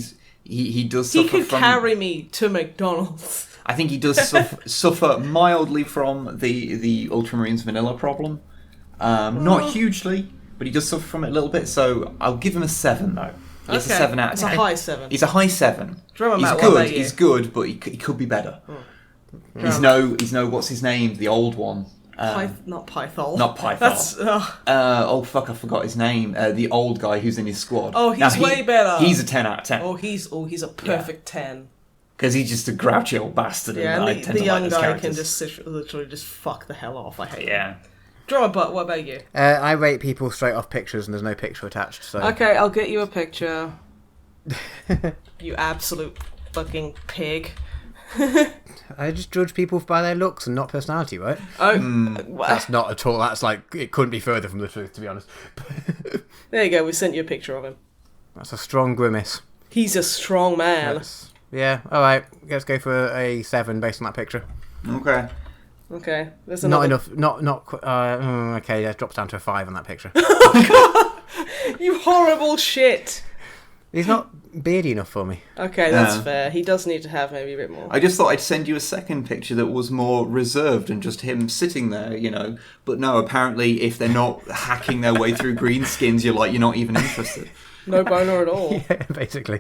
does He suffer could carry me to McDonald's. I think he does suffer mildly from the Ultramarines vanilla problem. Not hugely, but he does suffer from it a little bit. So I'll give him a 7 though. It's a 7 out of 10. It's a high 7. He's a high 7. He's good, but he could be better. He's no what's his name? The old one. Not Pythol. Not Pythol. That's, I forgot his name. The old guy who's in his squad. Oh, he's way better. He's a 10 out of 10. Oh, he's a perfect 10. Because he's just a grouchy old bastard. Yeah, and the young guy can just literally just fuck the hell off. I hate him. Drummer Butt, what about you? I rate people straight off pictures, and there's no picture attached. So okay, I'll get you a picture. You absolute fucking pig. I just judge people by their looks and not personality, right? That's not at all. That's like, it couldn't be further from the truth, to be honest. There you go. We sent you a picture of him. That's a strong grimace. He's a strong man. Yeah. All right. Let's go for a 7 based on that picture. Okay. There's another... Not enough. Okay. That drops down to a 5 on that picture. Oh God! You horrible shit. He's not beardy enough for me. Okay, that's fair. He does need to have maybe a bit more. I just thought I'd send you a second picture that was more reserved and just him sitting there, But no, apparently if they're not hacking their way through greenskins, you're not even interested. No boner at all. Yeah, basically.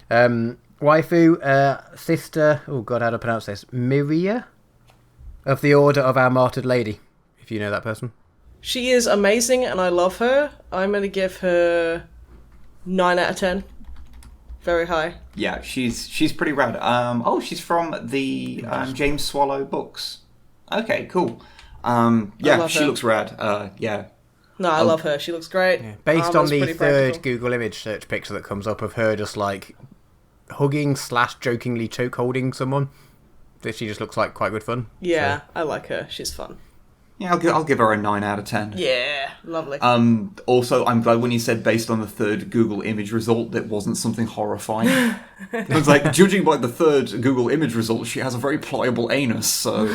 Waifu, sister, oh God, how to pronounce this? Miria? Of the Order of Our Martyred Lady, if you know that person. She is amazing and I love her. I'm going to give her 9 out of 10. Very high. Yeah, she's pretty rad. She's from the James Swallow books. Okay, cool. She looks rad. No, I love her. She looks great. Yeah. Based on the third Google image search picture that comes up of her just like hugging / jokingly choke holding someone, she just looks like quite good fun. Yeah, so. I like her. She's fun. Yeah, I'll give her a 9 out of 10. Yeah, lovely. Also, I'm glad when you said based on the third Google image result, that wasn't something horrifying. It was like, judging by the third Google image result, she has a very pliable anus, so...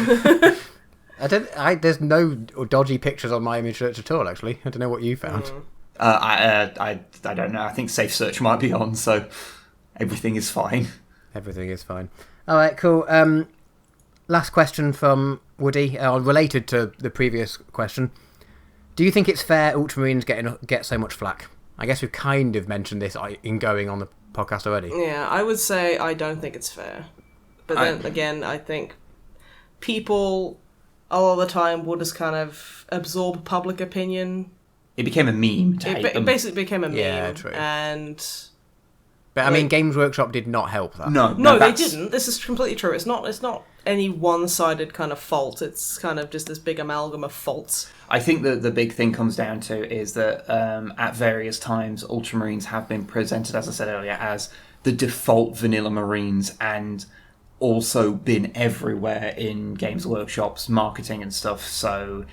There's no dodgy pictures on my image search at all, actually. I don't know what you found. I don't know. I think Safe Search might be on, so everything is fine. Everything is fine. All right, cool. Last question from Woody, related to the previous question. Do you think it's fair Ultramarines get so much flack? I guess we've kind of mentioned this in going on the podcast already. Yeah, I would say I don't think it's fair. But then again, I think people a lot of the time will just kind of absorb public opinion. It became a meme to hate them. It basically became a meme. Yeah, true. But I mean, Games Workshop did not help that. No, they didn't. This is completely true. It's not any one-sided kind of fault. It's kind of just this big amalgam of faults. I think that the big thing comes down to is that at various times, Ultramarines have been presented, as I said earlier, as the default vanilla Marines, and also been everywhere in Games Workshop's marketing and stuff. So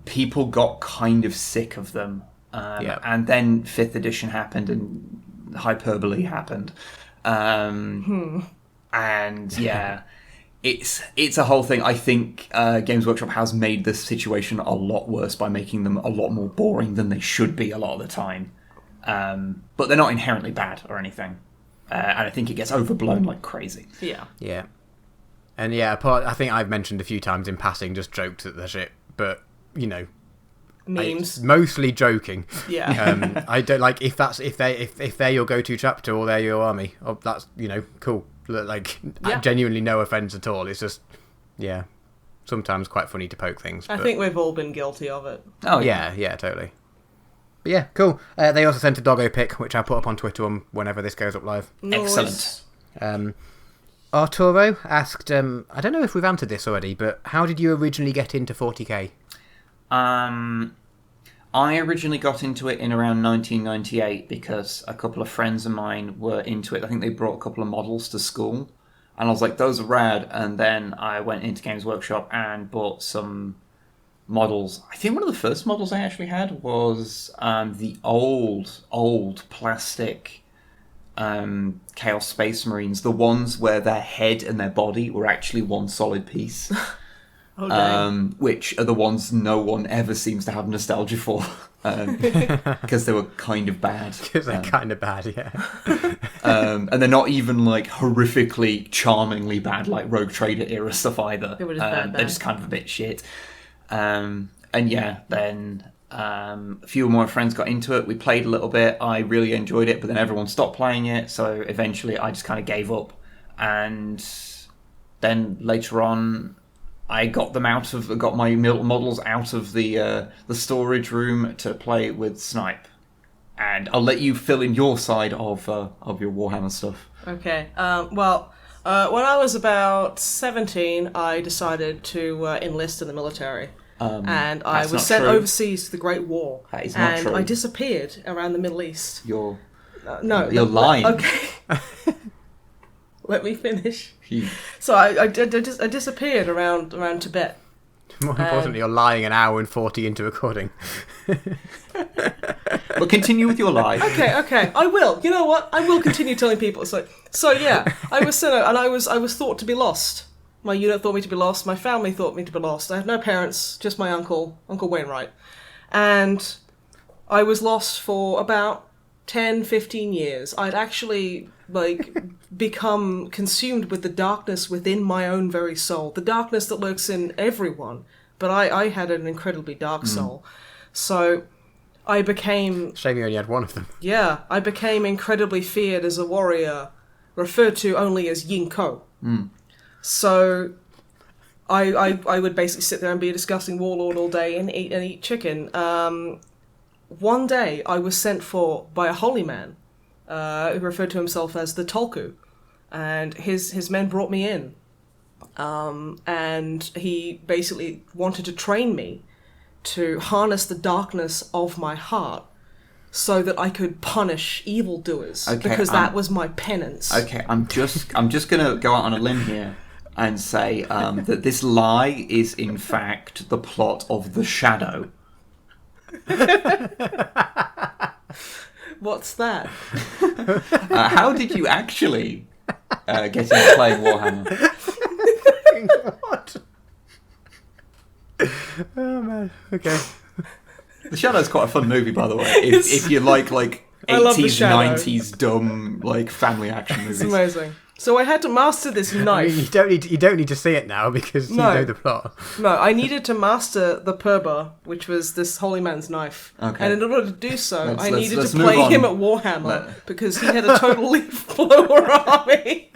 people got kind of sick of them. And then 5th edition happened and hyperbole happened. And yeah, it's a whole thing. I think Games Workshop has made this situation a lot worse by making them a lot more boring than they should be a lot of the time. But they're not inherently bad or anything. And I think it gets overblown like crazy. Yeah. Yeah. And yeah, I think I've mentioned a few times in passing, just joked at the shit, but, you know, memes. Mostly joking. Yeah. I don't like if they're your go-to chapter or they're your army. Oh, that's, you know, cool. Like, genuinely no offense at all. It's just, yeah, sometimes quite funny to poke things. I think we've all been guilty of it. Oh yeah, totally. But yeah, cool. They also sent a doggo pic, which I'll put up on Twitter whenever this goes up live. Nice. Excellent. Arturo asked, I don't know if we've answered this already, but how did you originally get into 40k? I originally got into it in around 1998 because a couple of friends of mine were into it. I think they brought a couple of models to school, and I was like, those are rad. And then I went into Games Workshop and bought some models. I think one of the first models I actually had was the old plastic Chaos Space Marines, the ones where their head and their body were actually one solid piece. Which are the ones no one ever seems to have nostalgia for, because they were kind of bad. Because they're kind of bad, yeah. And they're not even like horrifically, charmingly bad like Rogue Trader era stuff either. They were just bad. They're just kind of a bit shit. And yeah, then a few more friends got into it. We played a little bit. I really enjoyed it, but then everyone stopped playing it. So eventually, I just kind of gave up. And then later on, I got my models out of the storage room to play with Snipe, and I'll let you fill in your side of your Warhammer stuff. Okay. When I was about 17, I decided to enlist in the military, and I was sent overseas to the Great War. That is not true. I disappeared around the Middle East. You're lying. Okay. Let me finish. So I disappeared around Tibet. More importantly, you're lying an hour and 40 into recording. But continue with your lie. Okay, I will. You know what? I will continue telling people. So yeah, I was sent out, and I was thought to be lost. My unit thought me to be lost. My family thought me to be lost. I had no parents, just my Uncle Wainwright. And I was lost for about 10, 15 years. I'd actually become consumed with the darkness within my own very soul, the darkness that lurks in everyone, but I had an incredibly dark soul. So I became... Shame you only had one of them. Yeah, I became incredibly feared as a warrior, referred to only as Yinko. So I would basically sit there and be a disgusting warlord all day and eat chicken. One day I was sent for by a holy man, who referred to himself as the Tolku, and his men brought me in, and he basically wanted to train me to harness the darkness of my heart so that I could punish evildoers, because that was my penance. Okay, I'm just gonna go out on a limb here and say that this lie is in fact the plot of The Shadow. What's that? How did you actually get into playing Warhammer? What? Oh man. Okay. The Shadow's quite a fun movie, by the way. If you like I love The 80s, Shadow. 90s dumb like family action movies. It's amazing. So I had to master this I knife. mean, you don't need to see it now because you No. know the plot. No, I needed to master the Purba, which was this holy man's knife. Okay. And in order to do so, Let's- I let's- needed let's to move play on. him at Warhammer because he had a total leaf blower army.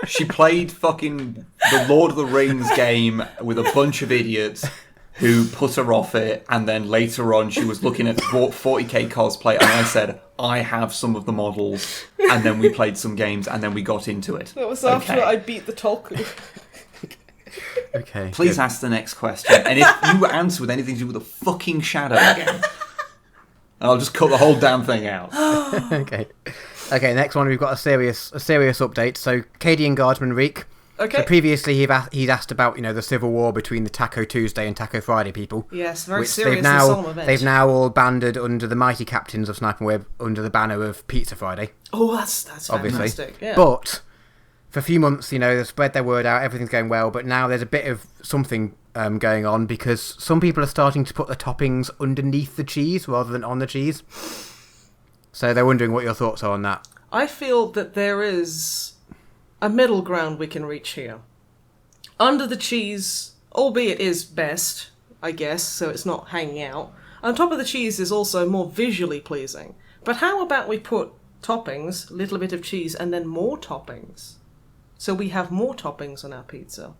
She played fucking the Lord of the Rings game with a bunch of idiots who put her off it, and then later on she was looking at 40k cosplay, and I said, I have some of the models, and then we played some games, and then we got into it. That was after Okay. I beat the Tolkien. Okay. Please good. ask the next question, and if you answer with anything to do with the fucking Shadow again, I'll just cut the whole damn thing out. Okay. Okay, next one, we've got a serious update. So, Cadian Guardsman Reek. Okay. So previously he'd asked about, the civil war between the Taco Tuesday and Taco Friday people. Yes, very which serious and solemn event. they've now all banded under the mighty captains of Snipe and Wib under the banner of Pizza Friday, Oh, that's obviously. fantastic. Yeah. But for a few months, they've spread their word out, everything's going well, but now there's a bit of something going on because some people are starting to put the toppings underneath the cheese rather than on the cheese. So they're wondering what your thoughts are on that. I feel that there is a middle ground we can reach here. Under the cheese, albeit is best, I guess, so it's not hanging out. On top of the cheese is also more visually pleasing. But how about we put toppings, a little bit of cheese, and then more toppings? So we have more toppings on our pizza.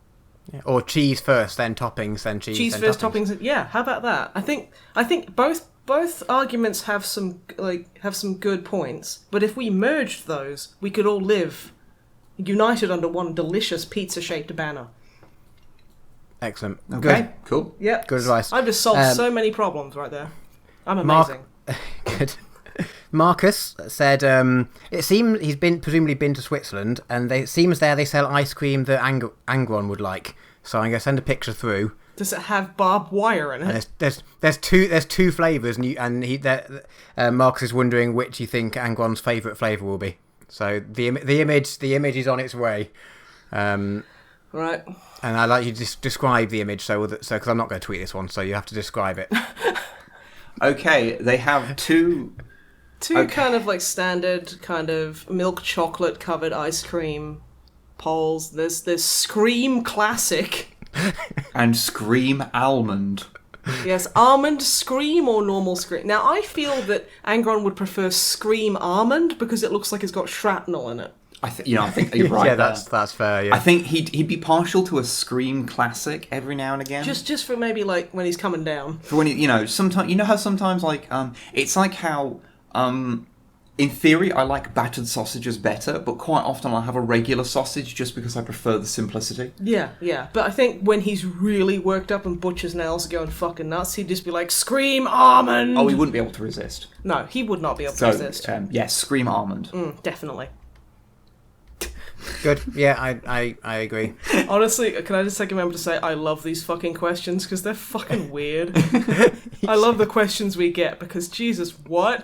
Yeah. Or cheese first, then toppings, then cheese. Cheese then first, toppings. Yeah, how about that? I think both arguments have some good points. But if we merged those, we could all live united under one delicious pizza-shaped banner. Excellent. Okay, cool. Yep. Good advice. I've just solved Um, so many problems right there. I'm Mark- amazing. Good. Marcus said it seems he's presumably been to Switzerland, and it seems there they sell ice cream that Angron would like. So I'm gonna send a picture through. Does it have barbed wire in And it? there's two flavors, and Marcus is wondering which you think Angron's favorite flavor will be. So the image is on its way. Right. And I'd like you to describe the image, because I'm not going to tweet this one, so you have to describe it. Okay, they have two Kind of like standard kind of milk chocolate covered ice cream poles. There's Scream Classic. and Scream Almond. Yes, almond Scream or normal Scream. Now I feel that Angron would prefer Scream Almond because it looks like it's got shrapnel in it. I think you're right. Yeah, there. that's fair. Yeah. I think he'd be partial to a Scream classic every now and again. Just for maybe like when he's coming down. for when sometimes how sometimes it's like how in theory I like battered sausages better, but quite often I'll have a regular sausage just because I prefer the simplicity. Yeah. But I think when he's really worked up and Butcher's nails are going fucking nuts, he'd just be like, Scream Almond! Oh, he wouldn't be able to resist. No, he would not be able to So resist. yes, Scream Almond. Definitely. Good. Yeah, I agree. Honestly, can I just take a moment to say I love these fucking questions because they're fucking weird. I love the questions we get because Jesus, what?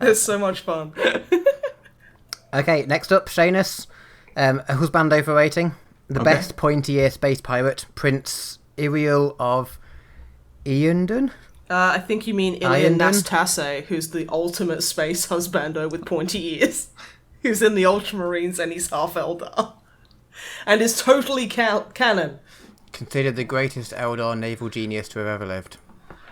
They're so much fun. Okay, next up, Shanus, a husbando for rating. The best pointy-ear space pirate, Prince Iriel of Eondon. I think you mean Ilian Iondon? Nastase, who's the ultimate space husbando with pointy ears. Who's in the Ultramarines and he's half Eldar. And is totally canon. Considered the greatest Eldar naval genius to have ever lived.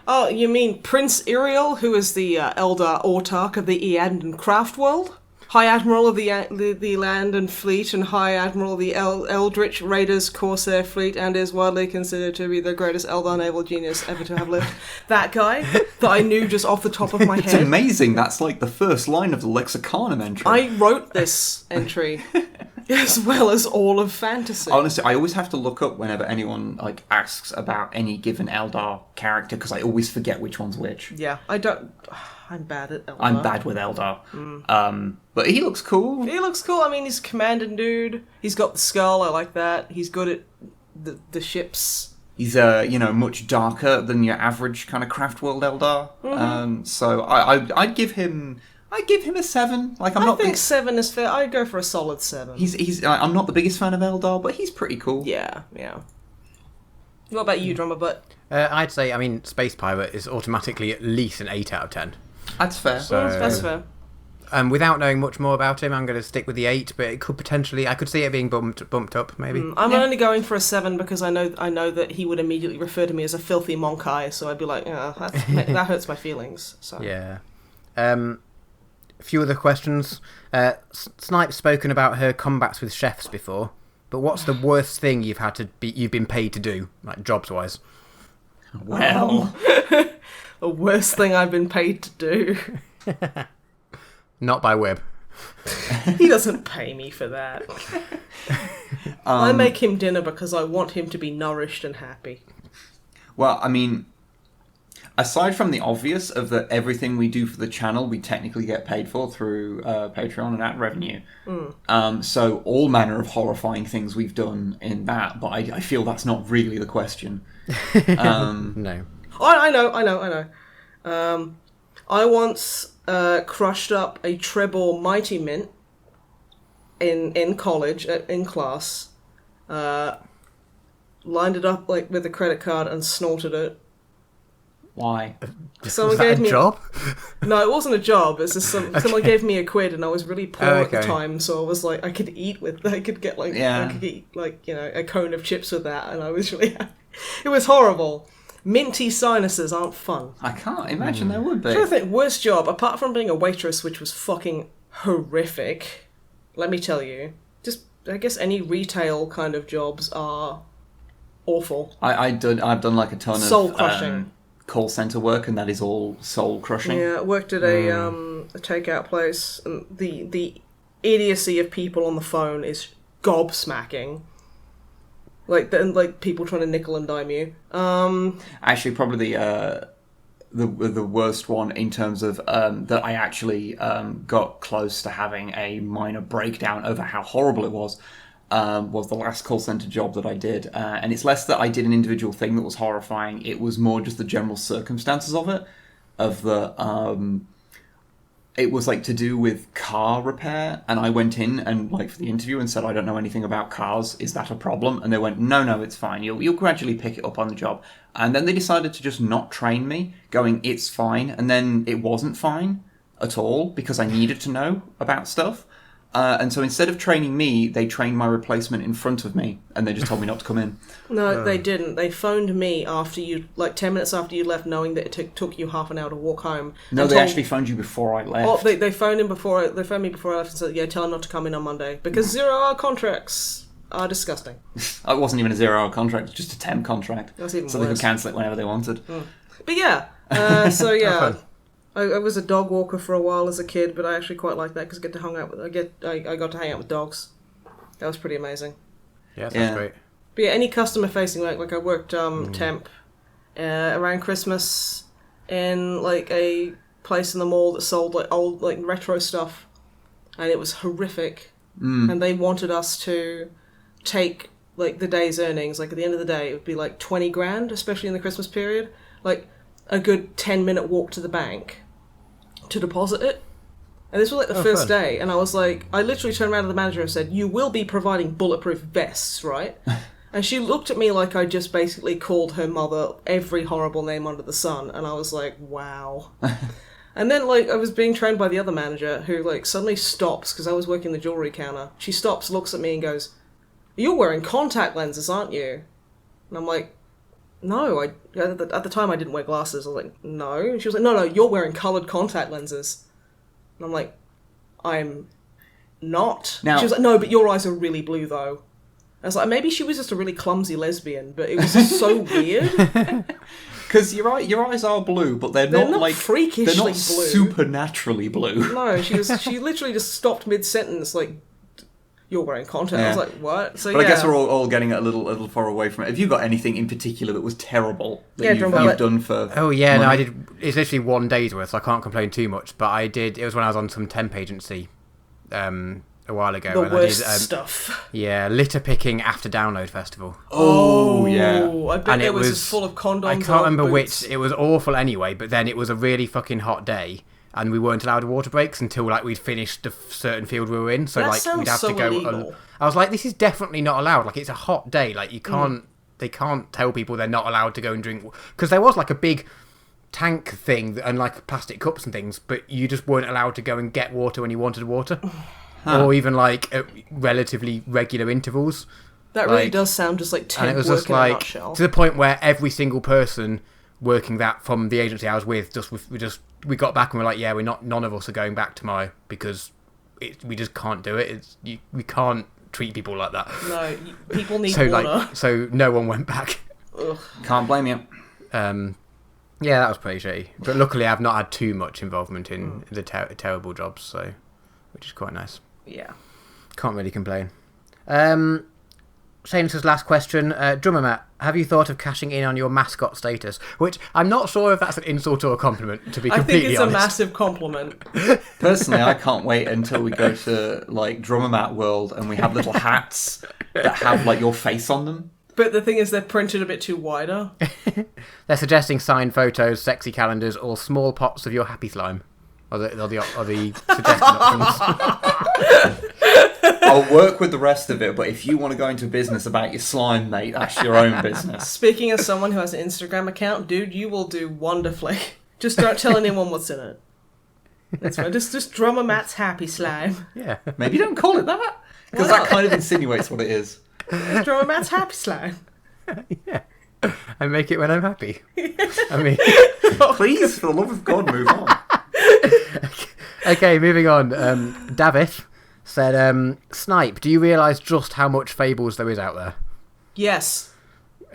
Oh, you mean Prince Iriel, who is the Eldar Autarch of the Eandon Craft World? High Admiral of the Land and Fleet and High Admiral of the Eldritch Raiders Corsair Fleet and is widely considered to be the greatest Eldar naval genius ever to have lived. That guy that I knew just off the top of my It's head. amazing. That's like the first line of the Lexicanum entry. I wrote this entry as well as all of fantasy. Honestly, I always have to look up whenever anyone asks about any given Eldar character because I always forget which one's which. Yeah, I'm bad at Eldar. I'm bad with Eldar. But he looks cool. He looks cool. I mean, he's a commanding dude. He's got the skull. I like that. He's good at the ships. He's much darker than your average kind of craft world Eldar. So I'd give him I give him a 7. Like I think 7 is fair. I'd go for a solid 7. I'm not the biggest fan of Eldar, but he's pretty cool. Yeah. What about you, Drummer Butt? I'd say, I mean, Space Pirate is automatically at least an 8 out of 10. That's fair. So, That's fair. Without knowing much more about him, I'm going to stick with the 8, but it could potentially, I could see it being bumped up, maybe. I'm only going for a 7 because I know that he would immediately refer to me as a filthy monkai, so I'd be like, that hurts my feelings. So. Yeah. A few other questions. Snipe's spoken about her combats with chefs before, but what's the worst thing you've been paid to do, like jobs-wise? Well... The worst thing I've been paid to do. Not by Wib. He doesn't pay me for that. I make him dinner because I want him to be nourished and happy. Well, I mean, aside from the obvious of that everything we do for the channel we technically get paid for through Patreon and ad revenue. So all manner of horrifying things we've done in that, but I feel that's not really the question. No. Oh, I know. I once crushed up a Trebor Mighty Mint in college, in class, lined it up like with a credit card and snorted it. Why? Someone Was that gave a me job? No, it wasn't a job. It's just someone gave me a quid, and I was really poor at the Okay. time, so I was like, I could get like, I could eat like a cone of chips with that, and I was really happy. It was horrible. Minty sinuses aren't fun. I can't imagine there would be. I think worst job, apart from being a waitress, which was fucking horrific. Let me tell you, just I guess any retail kind of jobs are awful. I've done like a ton of Soul crushing. Call center work, and that is all soul crushing. Yeah, I worked at a takeout place, and the idiocy of people on the phone is gobsmacking. Like people trying to nickel and dime you. Actually, probably the worst one in terms of that I actually got close to having a minor breakdown over how horrible it was the last call center job that I did. And it's less that I did an individual thing that was horrifying. It was more just the general circumstances of it. It was like to do with car repair, and I went in and like for the interview and said, I don't know anything about cars, is that a problem? And they went, no, it's fine, you'll gradually pick it up on the job. And then they decided to just not train me, going, it's fine, and then it wasn't fine at all, because I needed to know about stuff. And so instead of training me, they trained my replacement in front of me, and they just told me not to come in. No, they didn't. They phoned me after you, like 10 minutes after you left, knowing that it took you half an hour to walk home. No, they actually phoned you before I left. Oh, they phoned me before I left and said, yeah, tell him not to come in on Monday. Because 0-hour contracts are disgusting. It wasn't even a 0-hour contract, it was just a temp contract. That's even so worse. They could cancel it whenever they wanted. But yeah, so yeah. I was a dog walker for a while as a kid, but I actually quite liked that because I got to hang out with dogs. That was pretty amazing. Yeah, that's great. But yeah, any customer facing work, like I worked temp around Christmas in like a place in the mall that sold like old like retro stuff, and it was horrific. And they wanted us to take like the day's earnings, like at the end of the day it would be like 20 grand, especially in the Christmas period, like a good 10-minute walk to the bank to deposit it. And this was like the first day, and I was like, I literally turned around to the manager and said, you will be providing bulletproof vests, right? And she looked at me like I just basically called her mother every horrible name under the sun, and I was like, wow. And then like I was being trained by the other manager who like suddenly stops, because I was working the jewellery counter. She stops, looks at me and goes, you're wearing contact lenses, aren't you? And I'm like, no, at the time I didn't wear glasses. I was like, no. And she was like, no, you're wearing coloured contact lenses. And I'm like, I'm not. Now, she was like, no, but your eyes are really blue though. I was like, maybe she was just a really clumsy lesbian, but it was just so weird. Because your eyes are blue, but they're not like freakishly they're not blue. supernaturally blue. No, she literally just stopped mid-sentence like, you're wearing contact. Yeah. I was like, what? So but I guess we're all getting a little far away from it. Have you got anything in particular that was terrible that you've done for Oh yeah, money? no, I did. It's literally 1 day's worth, so I can't complain too much. But I did. It was when I was on some temp agency a while ago. The and worst I did, stuff. Yeah, litter picking after Download Festival. Oh yeah. I bet And it it was was full of condoms. I can't remember which. It was awful anyway. But then it was a really fucking hot day, and we weren't allowed water breaks until like we'd finished a certain field we were in. So That like sounds we'd have so to go. illegal. I was like, this is definitely not allowed. Like it's a hot day. Like you can't. They can't tell people they're not allowed to go and drink, because there was like a big tank thing and like plastic cups and things, but you just weren't allowed to go and get water when you wanted water, or even like at relatively regular intervals. That really does sound just like And temp it was work just in a like nutshell. to the point where every single person working that from the agency I was with, we got back and we're like, yeah, none of us are going back tomorrow because we just can't do it. We can't treat people like that. No, people need So water. so no one went back. Ugh. Can't blame you. Yeah, that was pretty shitty. But luckily, I've not had too much involvement in the terrible jobs, so which is quite nice. Yeah. Can't really complain. Seamus' last question. Drummer Matt, have you thought of cashing in on your mascot status? Which I'm not sure if that's an insult or a compliment, to be I think completely it's honest. a massive compliment. Personally, I can't wait until we go to like Drummer Mat World and we have little hats that have like your face on them. But the thing is, they're printed a bit too wider. They're suggesting signed photos, sexy calendars, or small pots of your happy slime. Are the suggested options. I'll work with the rest of it, but if you want to go into business about your slime, mate, that's your own business. Speaking as someone who has an Instagram account, dude, you will do wonderfully. Just don't tell anyone what's in it. That's fine. Just Drummer Matt's happy slime. Yeah. Maybe don't call it that, because that kind of insinuates what it is. Drummer Matt's happy slime. Yeah. I make it when I'm happy. I mean... Please, for the love of God, move on. Okay, moving on. Davith said, Snipe, do you realise just how much Fables there is out there? Yes.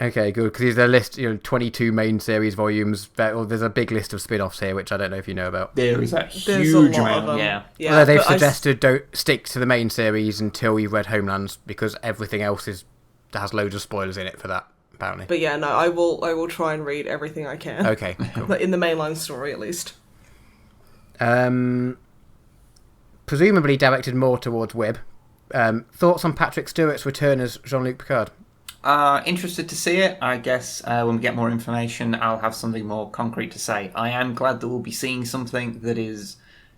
Okay, good, because there's a list, 22 main series volumes. There's a big list of spin-offs here, which I don't know if you know about. There is a There's huge a lot amount, of them. yeah. Although they've but suggested don't stick to the main series until you've read Homelands, because everything else has loads of spoilers in it for that, apparently. But yeah, no, I will try and read everything I can. Okay, cool. Like in the mainline story, at least. Presumably directed more towards Wib. Thoughts on Patrick Stewart's return as Jean-Luc Picard? Interested to see it. I guess when we get more information, I'll have something more concrete to say. I am glad that we'll be seeing something that is,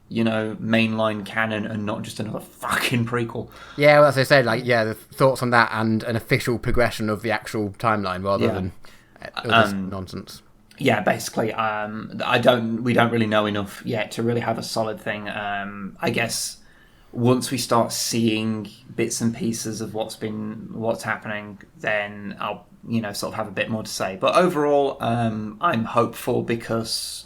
mainline canon and not just another fucking prequel. Yeah, well, as I said, the thoughts on that and an official progression of the actual timeline rather than other nonsense. Yeah, basically, we don't really know enough yet to really have a solid thing. I guess once we start seeing bits and pieces of what's happening, then I'll sort of have a bit more to say. But overall, I'm hopeful because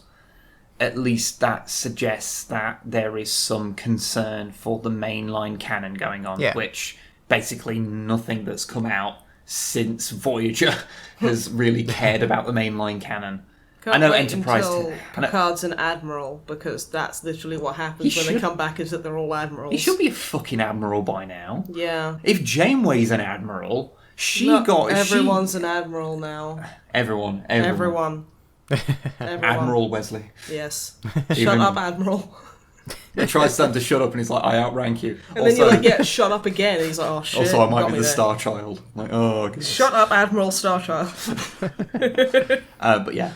at least that suggests that there is some concern for the mainline canon going on, which basically nothing that's come out since Voyager has really cared about the mainline canon. Can't I know wait Enterprise. until Picard's an admiral, because that's literally what happens when they come back, is that they're all admirals. He should be a fucking admiral by now. Yeah. If Janeway's an admiral, everyone's an admiral now. Everyone. Admiral Wesley. Yes. Even- Shut up, Admiral. He tries Sam to shut up and he's like, I outrank you. And then you're like, yeah, shut up again. And he's like, oh shit. Also, I might got be me the there. Star Child. Like, oh, goodness. Shut up, Admiral Starchild. But yeah.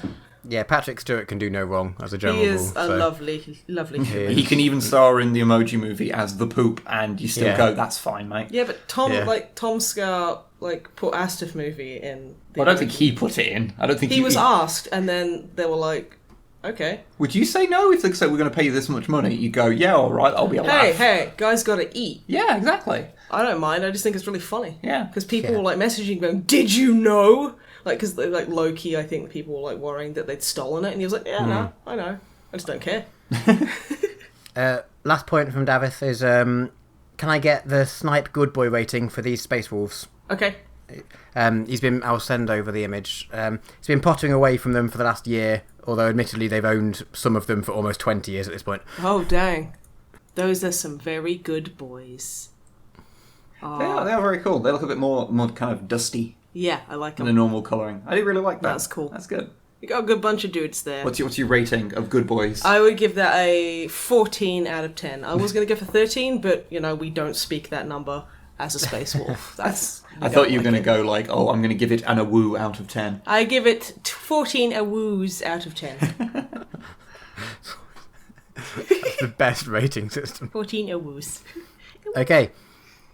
Yeah, Patrick Stewart can do no wrong as a general He rule. is a lovely, lovely human. He can even star in the Emoji Movie as the poop, and you still go, that's fine, mate. Yeah, but Tom Scar, put Astif movie in. I don't think he put it in. I don't think he was asked, and then they were like, okay. Would you say no if they say we're going to pay you this much money? You go, yeah, all right, I'll be a laugh. Hey, guys got to eat. Yeah, exactly. I don't mind. I just think it's really funny. Yeah, because people were messaging going, "Did you know?" Because low key, I think people were worrying that they'd stolen it, and he was like, "Yeah, no, I know. I just don't care." Last point from Davith is, can I get the Snipe Good Boy rating for these Space Wolves? Okay. I'll send over the image. He's been pottering away from them for the last year, although admittedly they've owned some of them for almost 20 years at this point. Oh, dang. Those are some very good boys. They are very cool. They look a bit more kind of dusty. Yeah, I like them. Than the normal colouring. I do really like that. That's cool. That's good. You got a good bunch of dudes there. What's your rating of Good Boys? I would give that a 14 out of 10. I was going to go for 13, but, we don't speak that number as a Space Wolf. I thought you were going to go I'm going to give it an awoo out of 10. I give it 14 awoos out of 10. That's the best rating system. 14 owos. Okay,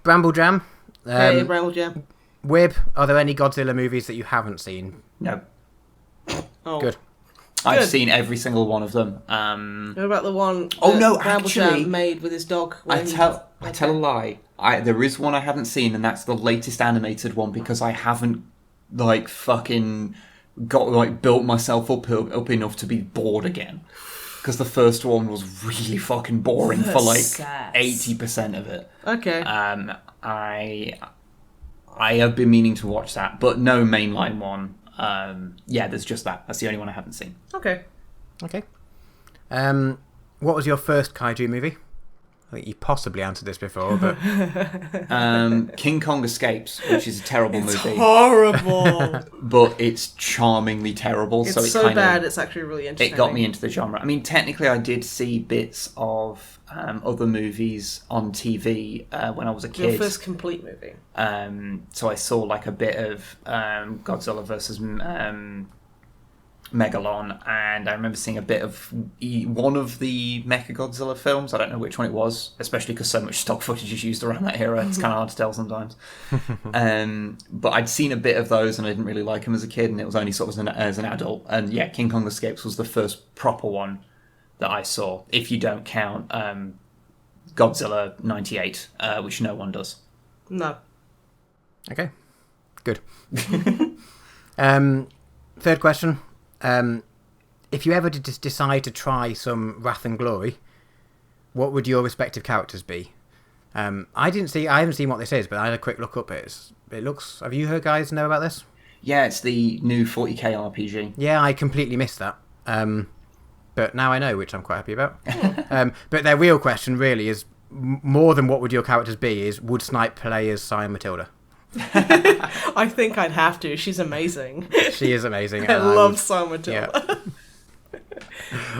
Bramble Jam. Hey, Bramble Jam. Wib, are there any Godzilla movies that you haven't seen? No. Oh. Good. I've seen every single one of them. What about the one actually, Bramble Jam made with his dog? I tell a lie. There is one I haven't seen, and that's the latest animated one because I haven't fucking got built myself up enough to be bored again. Because the first one was really fucking boring for 80% of it. Okay. I have been meaning to watch that, but no mainline one. There's just that. That's the only one I haven't seen. Okay. What was your first kaiju movie? I think you possibly answered this before, but King Kong Escapes, which is a terrible movie. Horrible. But it's charmingly terrible. It's so so bad. It's actually really interesting. It got me into the genre. I mean, technically, I did see bits of other movies on TV when I was a kid. Your first complete movie. So I saw a bit of Godzilla versus Megalon, and I remember seeing a bit of one of the Mechagodzilla films. I don't know which one it was, especially because so much stock footage is used around that era. It's kind of hard to tell sometimes. But I'd seen a bit of those, and I didn't really like them as a kid, and it was only sort of as an adult. And yeah, King Kong Escapes was the first proper one that I saw, if you don't count Godzilla 98, which no one does. No. Okay, good. Third question. If you ever did decide to try some Wrath and Glory, what would your respective characters be? I haven't seen what this is, but I had a quick look up. It looks. Have you guys know about this? Yeah, it's the new 40k RPG. Yeah, I completely missed that. But now I know, which I'm quite happy about. But their real question really is more than what would your characters be, is would Snipe play as Cyan Matilda? I think I'd have to. She's amazing. She is amazing. I love Cyan Matilda. Yeah.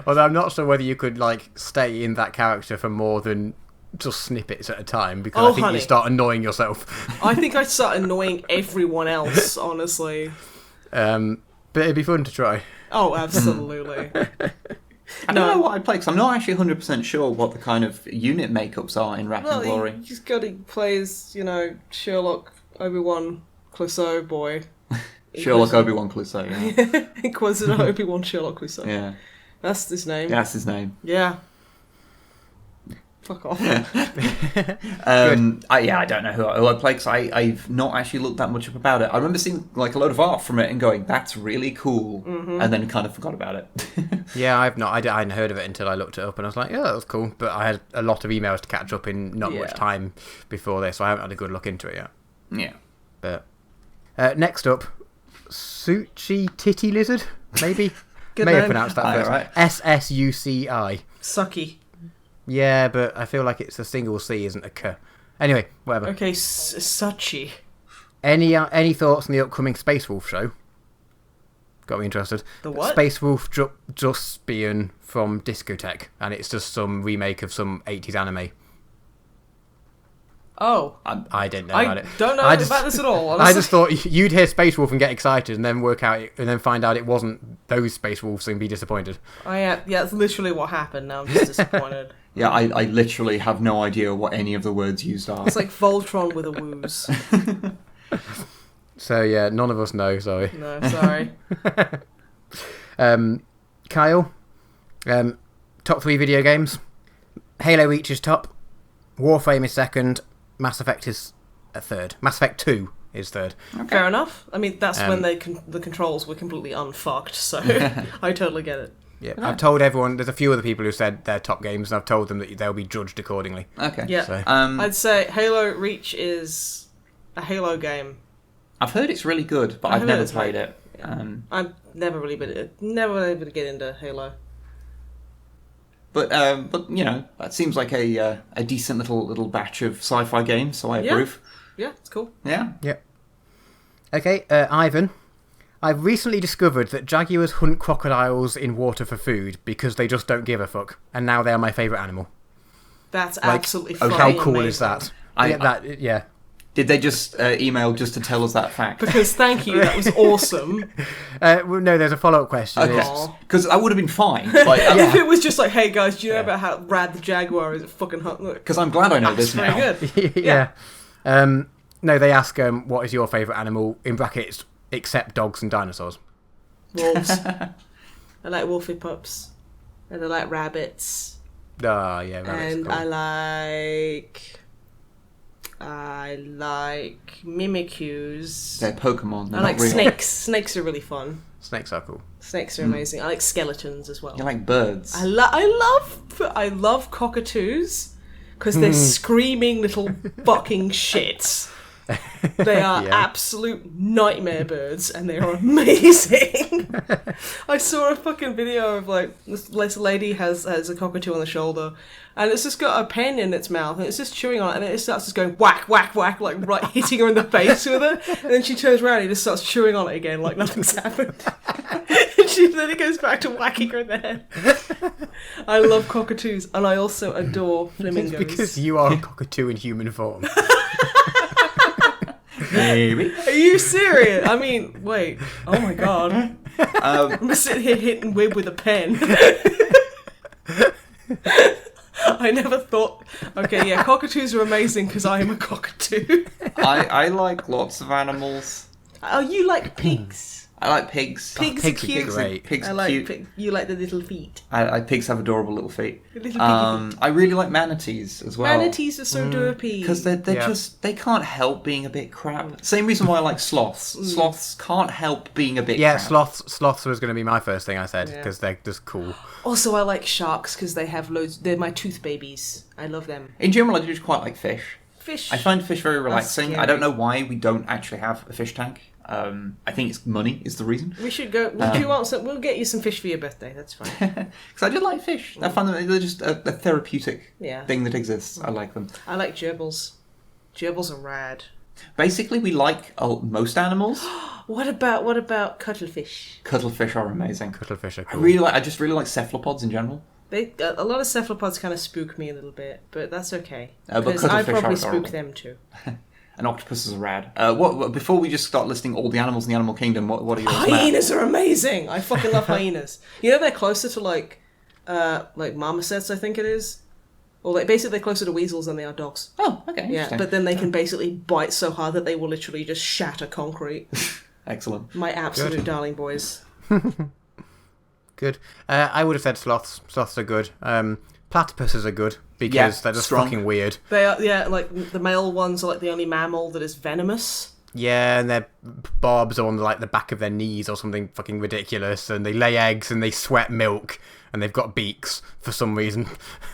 Although I'm not sure whether you could stay in that character for more than just snippets at a time, because I think you start annoying yourself. I think I'd start annoying everyone else, honestly. But it'd be fun to try. Oh, absolutely. I don't know what I'd play, because I'm not actually 100% sure what the kind of unit makeups are in Wrath and Glory. You just got to play as, Sherlock, Obi-Wan, Clouseau boy. Sherlock Obi-Wan Clouseau, yeah. Inquisitor Obi-Wan Sherlock Clouseau. Yeah. That's his name. Yeah, that's his name. Yeah. Fuck off. I don't know who I play, because I've not actually looked that much up about it. I remember seeing a load of art from it and going, that's really cool, and then kind of forgot about it. Yeah, I hadn't heard of it until I looked it up, and I was like, yeah, that was cool, but I had a lot of emails to catch up in not much time before this, so I haven't had a good look into it yet. Yeah. But next up, Suchi Titty Lizard, maybe? Good May name. have pronounced that first. Right. SSUCI. Sucky. Yeah, but I feel like it's a single C, isn't a K. Anyway, whatever. Okay, Suchi. Any thoughts on the upcoming Space Wolf show? Got me interested. The what? Space Wolf Juspian from Discotheque, and it's just some remake of some 80s anime. Oh. I didn't know about it. I don't know about this at all, honestly. I just thought you'd hear Space Wolf and get excited, and then find out it wasn't those Space Wolves and be disappointed. Oh, yeah, that's literally what happened. Now I'm just disappointed. Yeah, I literally have no idea what any of the words used are. It's like Voltron with a wooze. So, yeah, none of us know, sorry. No, sorry. Kyle, top 3 video games. Halo Reach is top. Warframe is second. Mass Effect is a third. Mass Effect 2 is third. Okay. Fair enough. I mean, that's when the controls were completely unfucked, so I totally get it. Yeah, I've told everyone, there's a few other people who said they're top games, and I've told them that they'll be judged accordingly. Okay. Yeah. So. I'd say Halo Reach is a Halo game. I've heard it's really good, but I've never played it. I've never really been able to get into Halo. But that seems like a decent little batch of sci-fi games, so I approve. Yeah, it's cool. Yeah. Yep. Okay, Ivan. I've recently discovered that jaguars hunt crocodiles in water for food because they just don't give a fuck, and now they are my favourite animal. That's absolutely how cool is that? I Did they just email just to tell us that fact? Because thank you, that was awesome. Well, no, there's a follow-up question. Okay, because I would have been fine. Like, If it was just like, hey guys, do you know about how rad the Jaguar is? It fucking because I'm glad I know this now. Very good. Yeah. No, they ask, what is your favourite animal, in brackets, except dogs and dinosaurs? Wolves. I like wolfie pups. And I like rabbits. Oh, yeah, rabbits. And cool. I like mimicus. They're Pokemon. They're I like not real. snakes. Snakes are really fun. Snakes are cool. Snakes are amazing. I like skeletons as well. You like birds. I love cockatoos because they're screaming little fucking shits. They are absolute nightmare birds, and they are amazing. I saw a fucking video of like this lady has a cockatoo on the shoulder, and it's just got a pen in its mouth, and it's just chewing on it, and it starts just going whack, whack, whack, like right hitting her in the face with it, and then she turns around and he just starts chewing on it again, like nothing's happened. And then it goes back to whacking her in the head. I love cockatoos, and I also adore flamingos. It's because you are a cockatoo in human form. Maybe. Are you serious? I mean, wait. Oh my god. I'm sitting here hitting Wib with a pen. I never thought... Okay, yeah, cockatoos are amazing because I am a cockatoo. I like lots of animals. Oh, you like pigs? I like pigs. Pigs are cute. Great. Pigs I are like cute. you like the little feet. Pigs have adorable little feet. Little piggy feet. I really like manatees as well. Manatees are so derpy. Because they're just, they can't help being a bit crap. Same reason why I like sloths. Sloths can't help being a bit Yeah, crap. sloths was going to be my first thing I said, because they're just cool. Also, I like sharks because they have loads... They're my tooth babies. I love them. In general, I just quite like fish. Fish. I find fish very relaxing. scary. I don't know why we don't actually have a fish tank. I think it's money is the reason. We should go... If you want some... We'll get you some fish for your birthday. That's fine. Because I just like fish. I find that they're just a therapeutic Yeah. thing that exists. I like them. I like gerbils. Gerbils are rad. Basically, we like most animals. What about cuttlefish? Cuttlefish are amazing. Cuttlefish are I cool. just really like cephalopods in general. A lot of cephalopods kind of spook me a little bit, but that's okay. But Because I cuttlefish probably are spook adorable. them too. And octopuses are rad. Before we just start listing all the animals in the animal kingdom, what are yours, Matt? Hyenas are amazing. I fucking love hyenas. You know they're closer to like marmosets, I think it is, or like basically they're closer to weasels than they are dogs. Oh, okay. Yeah, Interesting. but then they can basically bite so hard that they will literally just shatter concrete. Excellent. My absolute darling boys. Good. I would have said sloths. Sloths are good. Platypuses are good, because Yeah, they're just strong. fucking weird. They are, yeah, like the male ones are like the only mammal that is venomous. Yeah, and their barbs are on like the back of their knees or something fucking ridiculous, and they lay eggs and they sweat milk, and they've got beaks for some reason.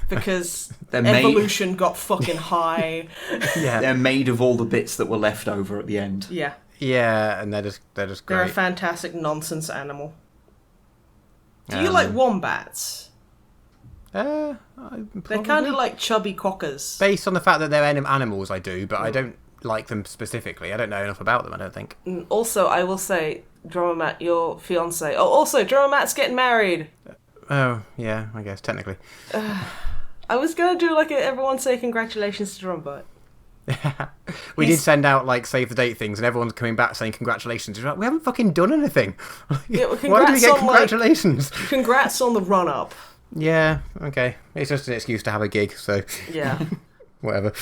Because They're made- evolution got fucking high. Yeah, They're made of all the bits that were left over at the end. Yeah. yeah, and they're just They're great. a fantastic nonsense animal. Do you like wombats? They're kind of like chubby quokkas. Based on the fact that they're animals, I do, but I don't like them specifically. I don't know enough about them, I don't think. Also, I will say, Drummer Matt, your fiance. Oh, also, Drummer Matt's getting married. Oh, yeah, I guess, technically. I was gonna do like everyone say congratulations to Drummer. We did send out like save the date things, and everyone's coming back saying congratulations. You're like, we haven't fucking done anything. Yeah, well, Why do we congrats get on, congratulations? Congrats on the run up. Yeah, okay. It's just an excuse to have a gig, so Yeah. whatever.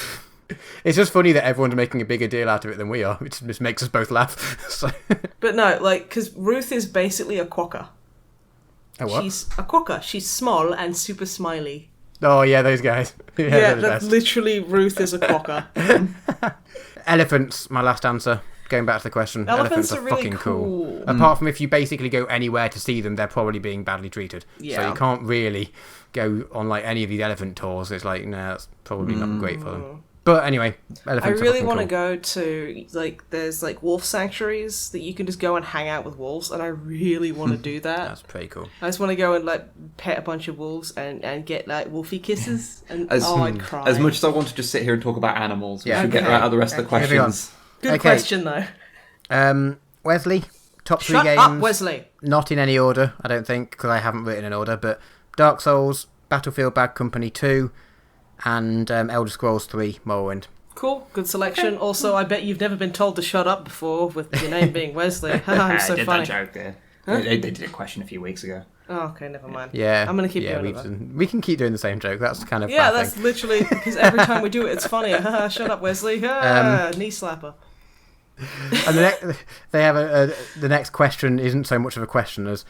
It's just funny that everyone's making a bigger deal out of it than we are, which just makes us both laugh. So. But no, like, because Ruth is basically a quokka. Oh, what? She's a quokka. She's small and super smiley. Oh, yeah, those guys. Yeah, Yeah, they're the that's best. literally Ruth is a quokka. Elephants, my last answer. Going back to the question. Elephants are really fucking cool. cool. Apart from if you basically go anywhere to see them, they're probably being badly treated. So Yeah. you can't really go on like any of these elephant tours. It's like, nah, that's probably not great for them. But anyway, I elephants really want to go to, like, there's like wolf sanctuaries that you can just go and hang out with wolves, and I really want to do that. That's pretty cool. I just want to go and like pet a bunch of wolves and get like wolfie kisses, and As, I'd cry. as much as I want to just sit here and talk about animals, we Yeah, should get okay. out of the rest of the Moving on. questions. Good Okay. question though. Wesley, top three Shut games. up, Wesley. Not in any order, I don't think, because I haven't written an order, but Dark Souls, Battlefield Bad Company 2, and Elder Scrolls 3, Morrowind. Cool, good selection. Also, I bet you've never been told to shut up before with your name being Wesley. I'm so I did funny. that joke there. Huh? They did a question a few weeks ago. Oh, okay, never mind. Yeah. I'm going to keep doing it. We can keep doing the same joke. That's kind of Yeah, bad that's thing. literally, because every time we do it, it's funny. Shut up, Wesley. Knee slapper. And the next question isn't so much of a question as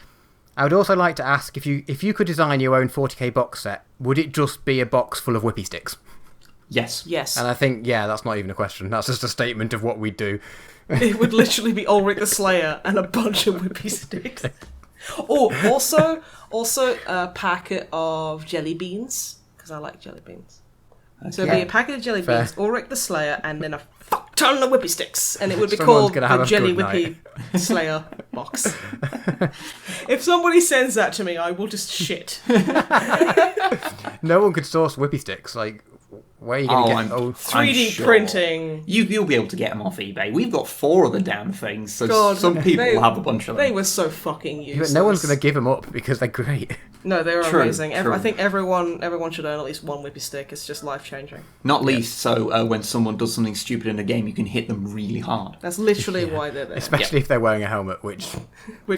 I would also like to ask if you could design your own 40k box set, would it just be a box full of whippy sticks? Yes. Yes. And I think, that's not even a question. That's just a statement of what we'd do. It would literally be Ulrich the Slayer and a bunch of whippy sticks. Oh, also a packet of jelly beans, because I like jelly beans. Okay. So it'd be a packet of jelly beans, Ulrich the Slayer, and then a fuck ton of whippy sticks. And it would be called the Jelly Whippy Slayer box. If somebody sends that to me, I will just shit. No one could source whippy sticks. Like, where are you going to get... 3D printing. You'll be able to get them off eBay. We've got 4 of the damn things, so God, some people will have a bunch of them. They were so fucking useless. No one's going to give them up because they're great. No, they're amazing. True. I think everyone should own at least one whippy stick. It's just life-changing. Not least so when someone does something stupid in a game, you can hit them really hard. That's literally why they're there. Especially if they're wearing a helmet, which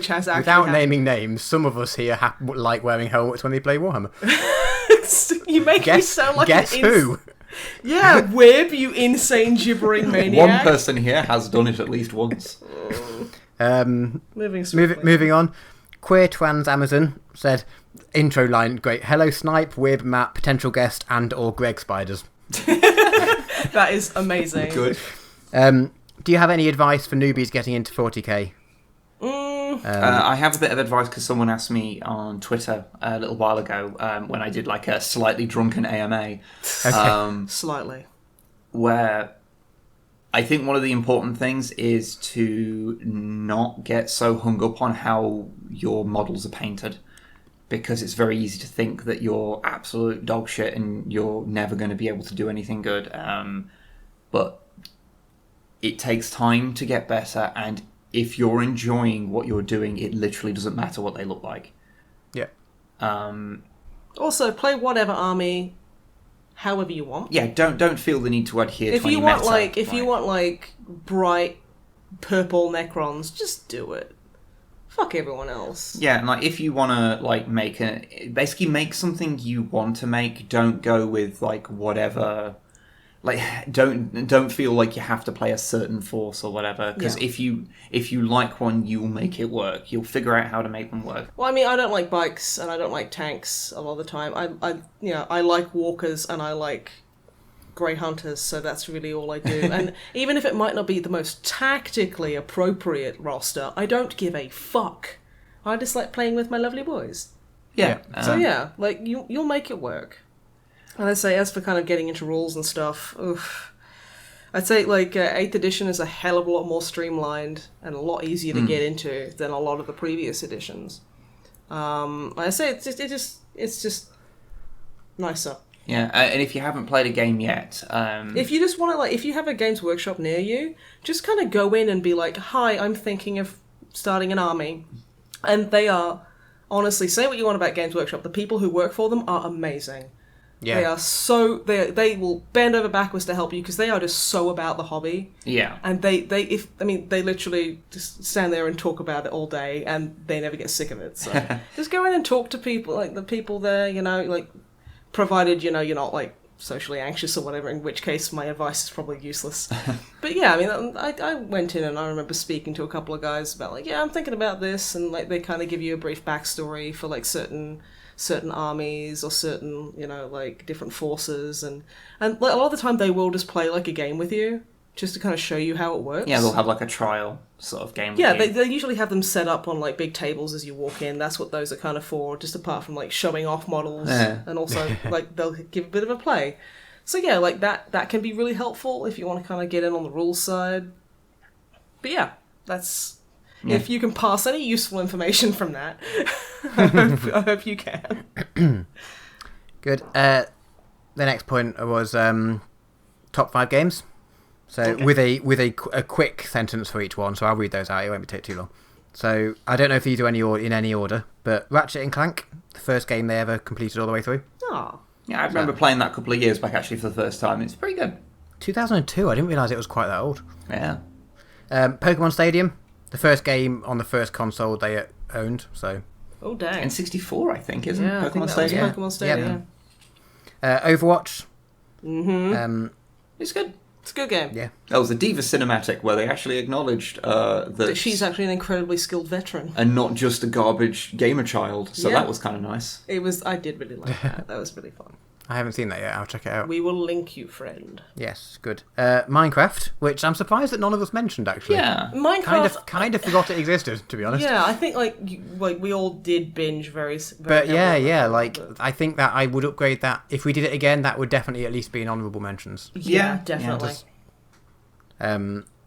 has actually without naming names, some of us here like wearing helmets when they play Warhammer. You make me sound like guess who? Yeah, Wib, you insane gibbering maniac. One person here has done it at least once. Moving on. Queer Twans Amazon said, intro line, great. Hello, Snipe, Wib, Matt, potential guest, and or Greg Spiders. That is amazing. Good. Do you have any advice for newbies getting into 40k? I have a bit of advice because someone asked me on Twitter a little while ago when I did like a slightly drunken AMA. Slightly. Where I think one of the important things is to not get so hung up on how your models are painted, because it's very easy to think that you're absolute dog shit and you're never going to be able to do anything good. But it takes time to get better, and if you're enjoying what you're doing, it literally doesn't matter what they look like. Yeah. Also, play whatever army, however you want. Yeah, don't feel the need to adhere if to any you want meta. if you want like bright purple Necrons, just do it. Fuck everyone else. Yeah, and like if you want to like basically make something you want to make, don't go with like whatever. Like don't feel like you have to play a certain force or whatever, because if you like one, you'll make it work. You'll figure out how to make them work. Well, I mean, I don't like bikes and I don't like tanks a lot of the time. I like walkers and I like grey hunters, so that's really all I do. And even if it might not be the most tactically appropriate roster, I don't give a fuck. I just like playing with my lovely boys. Yeah. So yeah, like you'll make it work. And I'd say, as for kind of getting into rules and stuff, I'd say like 8th edition is a hell of a lot more streamlined and a lot easier to get into than a lot of the previous editions. I'd say it's just nicer. Yeah, and if you haven't played a game yet, if you just want to if you have a Games Workshop near you, just kind of go in and be like, "Hi, I'm thinking of starting an army," and they are honestly, say what you want about Games Workshop, the people who work for them are amazing. Yeah. They are they will bend over backwards to help you because they are just so about the hobby. Yeah. And they literally just stand there and talk about it all day and they never get sick of it. So just go in and talk to people, like the people there, like provided, you're not like socially anxious or whatever, in which case my advice is probably useless. But yeah, I mean, I went in and I remember speaking to a couple of guys about like, I'm thinking about this, and like they kind of give you a brief backstory for like certain armies or certain, like different forces, and like, a lot of the time they will just play like a game with you just to kind of show you how it works. Yeah, they'll have like a trial sort of game with you. they usually have them set up on like big tables as you walk in. That's what those are kind of for, just apart from like showing off models, and also like they'll give a bit of a play. So yeah, like that can be really helpful if you want to kind of get in on the rules side. But yeah, that's... Yeah. If you can pass any useful information from that, I hope you can. Good. The next point was top 5 games. So okay. with a quick sentence for each one. So I'll read those out. It won't take too long. So I don't know if these do in any order, but Ratchet and Clank, the first game they ever completed all the way through. Oh. Yeah, I remember playing that a couple of years back actually for the first time. It's pretty good. 2002. I didn't realise it was quite that old. Yeah. Pokemon Stadium, the first game on the first console they owned. So. Oh dang. N64, I think, isn't Yeah, Pokemon I think that Stadium? was Pokemon Stadium. Overwatch. Mm-hmm. It's good. It's a good game. Yeah. That was the Diva cinematic where they actually acknowledged that She's actually an incredibly skilled veteran. and not just a garbage gamer child. So Yeah. that was kind of nice. I did really like that. That was really fun. I haven't seen that yet. I'll check it out. We will link you, friend. Yes, good. Minecraft, which I'm surprised that none of us mentioned actually. Yeah. Minecraft. Kind of forgot it existed, to be honest. Yeah, I think like we all did binge very But heavily yeah, on that, like but- I think that I would upgrade that if we did it again. That would definitely at least be in honourable mentions. yeah, Yeah, definitely.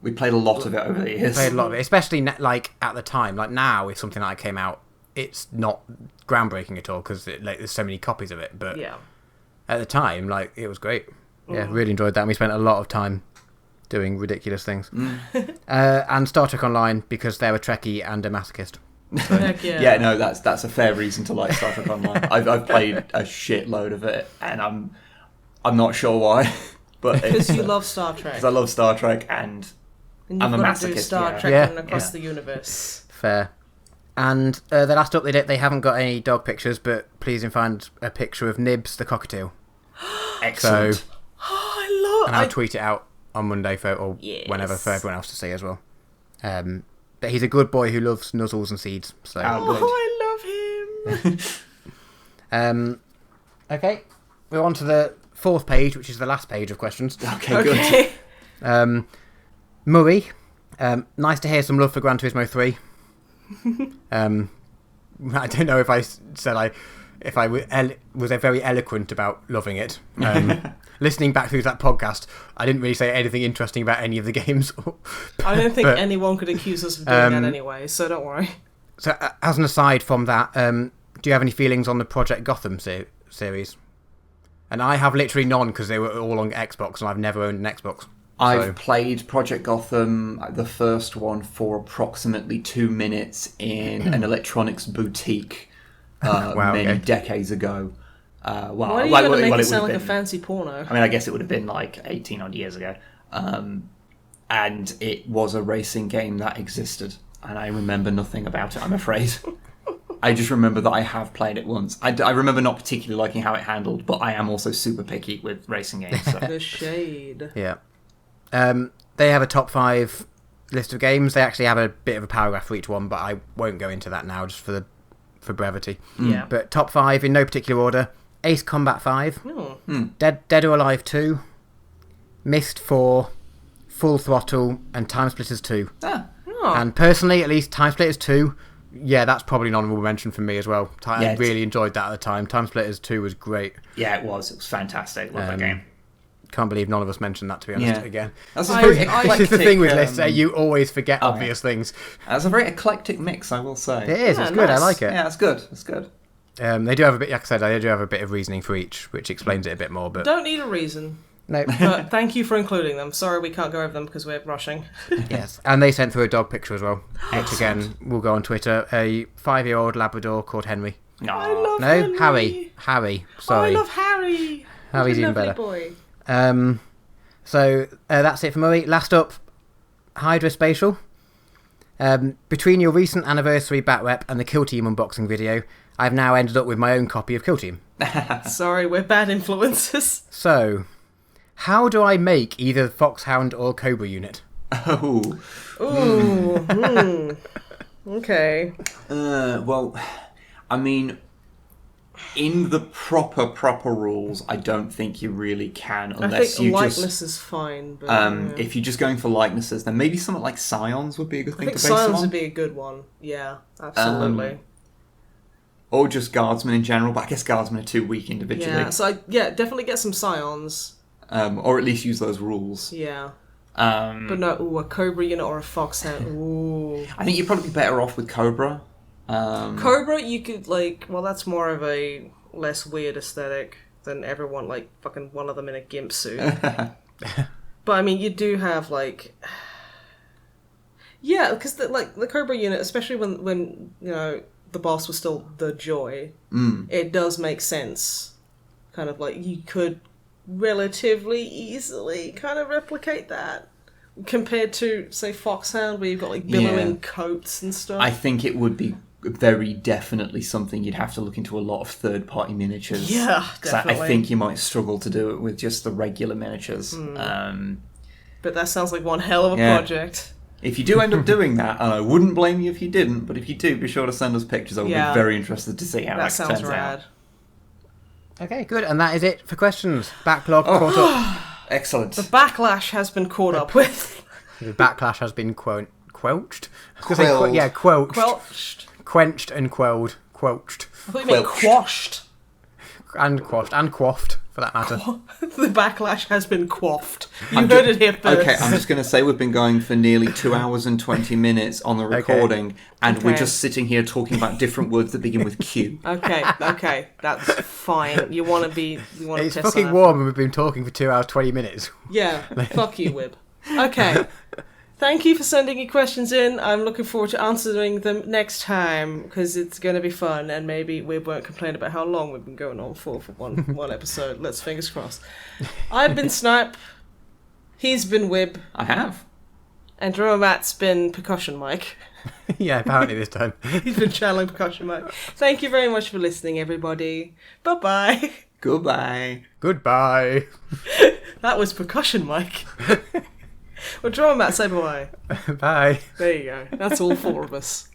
We played a lot of it over the years. Played a lot of it, especially like at the time. Like now, if something like that came out, it's not groundbreaking at all because like there's so many copies of it. But Yeah. at the time, like it was great. Yeah, really enjoyed that. And we spent a lot of time doing ridiculous things. And Star Trek Online because they're a Trekkie and a masochist. Heck yeah. Yeah, no, that's a fair reason to like Star Trek Online. I've played a shitload of it, and I'm not sure why, but Because you love Star Trek. because I love Star Trek, and And I'm a you've got to do masochist, Star yeah. Trek Yeah. across the universe. Fair. And the last update, they haven't got any dog pictures, but please find a picture of Nibs the cockatiel. excellent. So, Oh, and I'll tweet it out on Monday or Yes. whenever for everyone else to see as well. But he's a good boy who loves nuzzles and seeds. So, Oh, good. I love him. Okay, we're on to the fourth page, which is the last page of questions. Okay, good. Murray, nice to hear some love for Gran Turismo 3. I don't know if I said if I was very eloquent about loving it. Listening back through that podcast, I didn't really say anything interesting about any of the games. I don't think But, anyone could accuse us of doing that anyway, so don't worry. So, as an aside from that, do you have any feelings on the Project Gotham series? And I have literally none because they were all on Xbox, and I've never owned an Xbox. I've played Project Gotham, the first one, for approximately 2 minutes in an electronics boutique many decades ago. Why are you going to make it sound like a fancy porno? I mean, I guess it would have been like 18 odd years ago. And it was a racing game that existed. And I remember nothing about it, I'm afraid. I just remember that I have played it once. I remember not particularly liking how it handled, but I am also super picky with racing games. So. The shade. Yeah. They have a top 5 list of games. They actually have a bit of a paragraph for each one, but I won't go into that now just for brevity. Yeah. But top 5 in no particular order: Ace Combat 5, Dead or Alive 2, Myst 4, Full Throttle, and Time Splitters 2. And personally, at least Time Splitters 2, yeah, that's probably an honourable mention for me as well. I really enjoyed that at the time. Time Splitters 2 was great. Yeah, it was. It was fantastic. Love that game. Can't believe none of us mentioned that, to be honest, again. That's a very This is the thing with lists, you always forget obvious things. That's a very eclectic mix, I will say. It is, it's good, I like it. Yeah, it's good. It's good. They do have a bit, like I said, they do have a bit of reasoning for each, which explains it a bit more. But Don't need a reason. no, But thank you for including them. Sorry we can't go over them because we're rushing. yes, and they sent through a dog picture as well, which again will go on Twitter. A 5-year-old Labrador called Henry. I love No, Henry. Harry. Sorry, I love Harry. Harry's He's a even better. lovely boy. So that's it for Murray. Last up, Hydra Spatial. Between your recent anniversary bat rep and the Kill Team unboxing video, I've now ended up with my own copy of Kill Team. Sorry, we're bad influences. So, how do I make either Foxhound or Cobra unit? Oh. Ooh. Okay. Well, I mean, in the proper rules, I don't think you really can, I unless think you likeness just... is fine, but If you're just going for likenesses, then maybe something like Scions would be a good I thing think to base them Scions on. would be a good one. Yeah, absolutely. Or just Guardsmen in general, but I guess Guardsmen are too weak individually. Yeah, so definitely get some Scions. Or at least use those rules. Yeah. But no, a Cobra unit or a Foxhound. Ooh. I think you'd probably be better off with Cobra. Cobra, you could, that's more of a less weird aesthetic than everyone, fucking one of them in a gimp suit. But, I mean, you do have, yeah, because, the Cobra unit, especially when the boss was still the Joy, it does make sense. Kind of you could relatively easily kind of replicate that compared to, say, Foxhound, where you've got like billowing coats and stuff. I think it would be very definitely something you'd have to look into a lot of third-party miniatures. Yeah, definitely. I think you might struggle to do it with just the regular miniatures. But that sounds like one hell of a project. If you do end up doing that, and I wouldn't blame you if you didn't, but if you do, be sure to send us pictures. I would be very interested to see how that sounds turns rad. out. Okay, good. And that is it for questions. Backlog caught up. Excellent. The backlash has been caught up with. The backlash has been quelched. Quelled. Quelched. Quenched and quelled. Quelched. I thought you meant quashed. And quaffed. And quaffed, for that matter. The backlash has been quaffed. You heard it here first. Okay, I'm just going to say we've been going for nearly 2 hours and 20 minutes on the recording, and we're just sitting here talking about different words that begin with Q. Okay, that's fine. You want to be... It's fucking warm and we've been talking for 2 hours, 20 minutes. Yeah, fuck you, Wib. Okay. Thank you for sending your questions in. I'm looking forward to answering them next time, because it's going to be fun, and maybe we won't complain about how long we've been going on for one episode. Let's fingers crossed. I've been Snipe. He's been Wib. I have. And Drummer Matt's been Percussion Mike. Yeah, apparently this time. He's been channeling Percussion Mike. Thank you very much for listening, everybody. Bye-bye. Goodbye. Goodbye. That was Percussion Mike. Well, Drummer Matt, say bye. Bye. There you go. That's all 4 of us.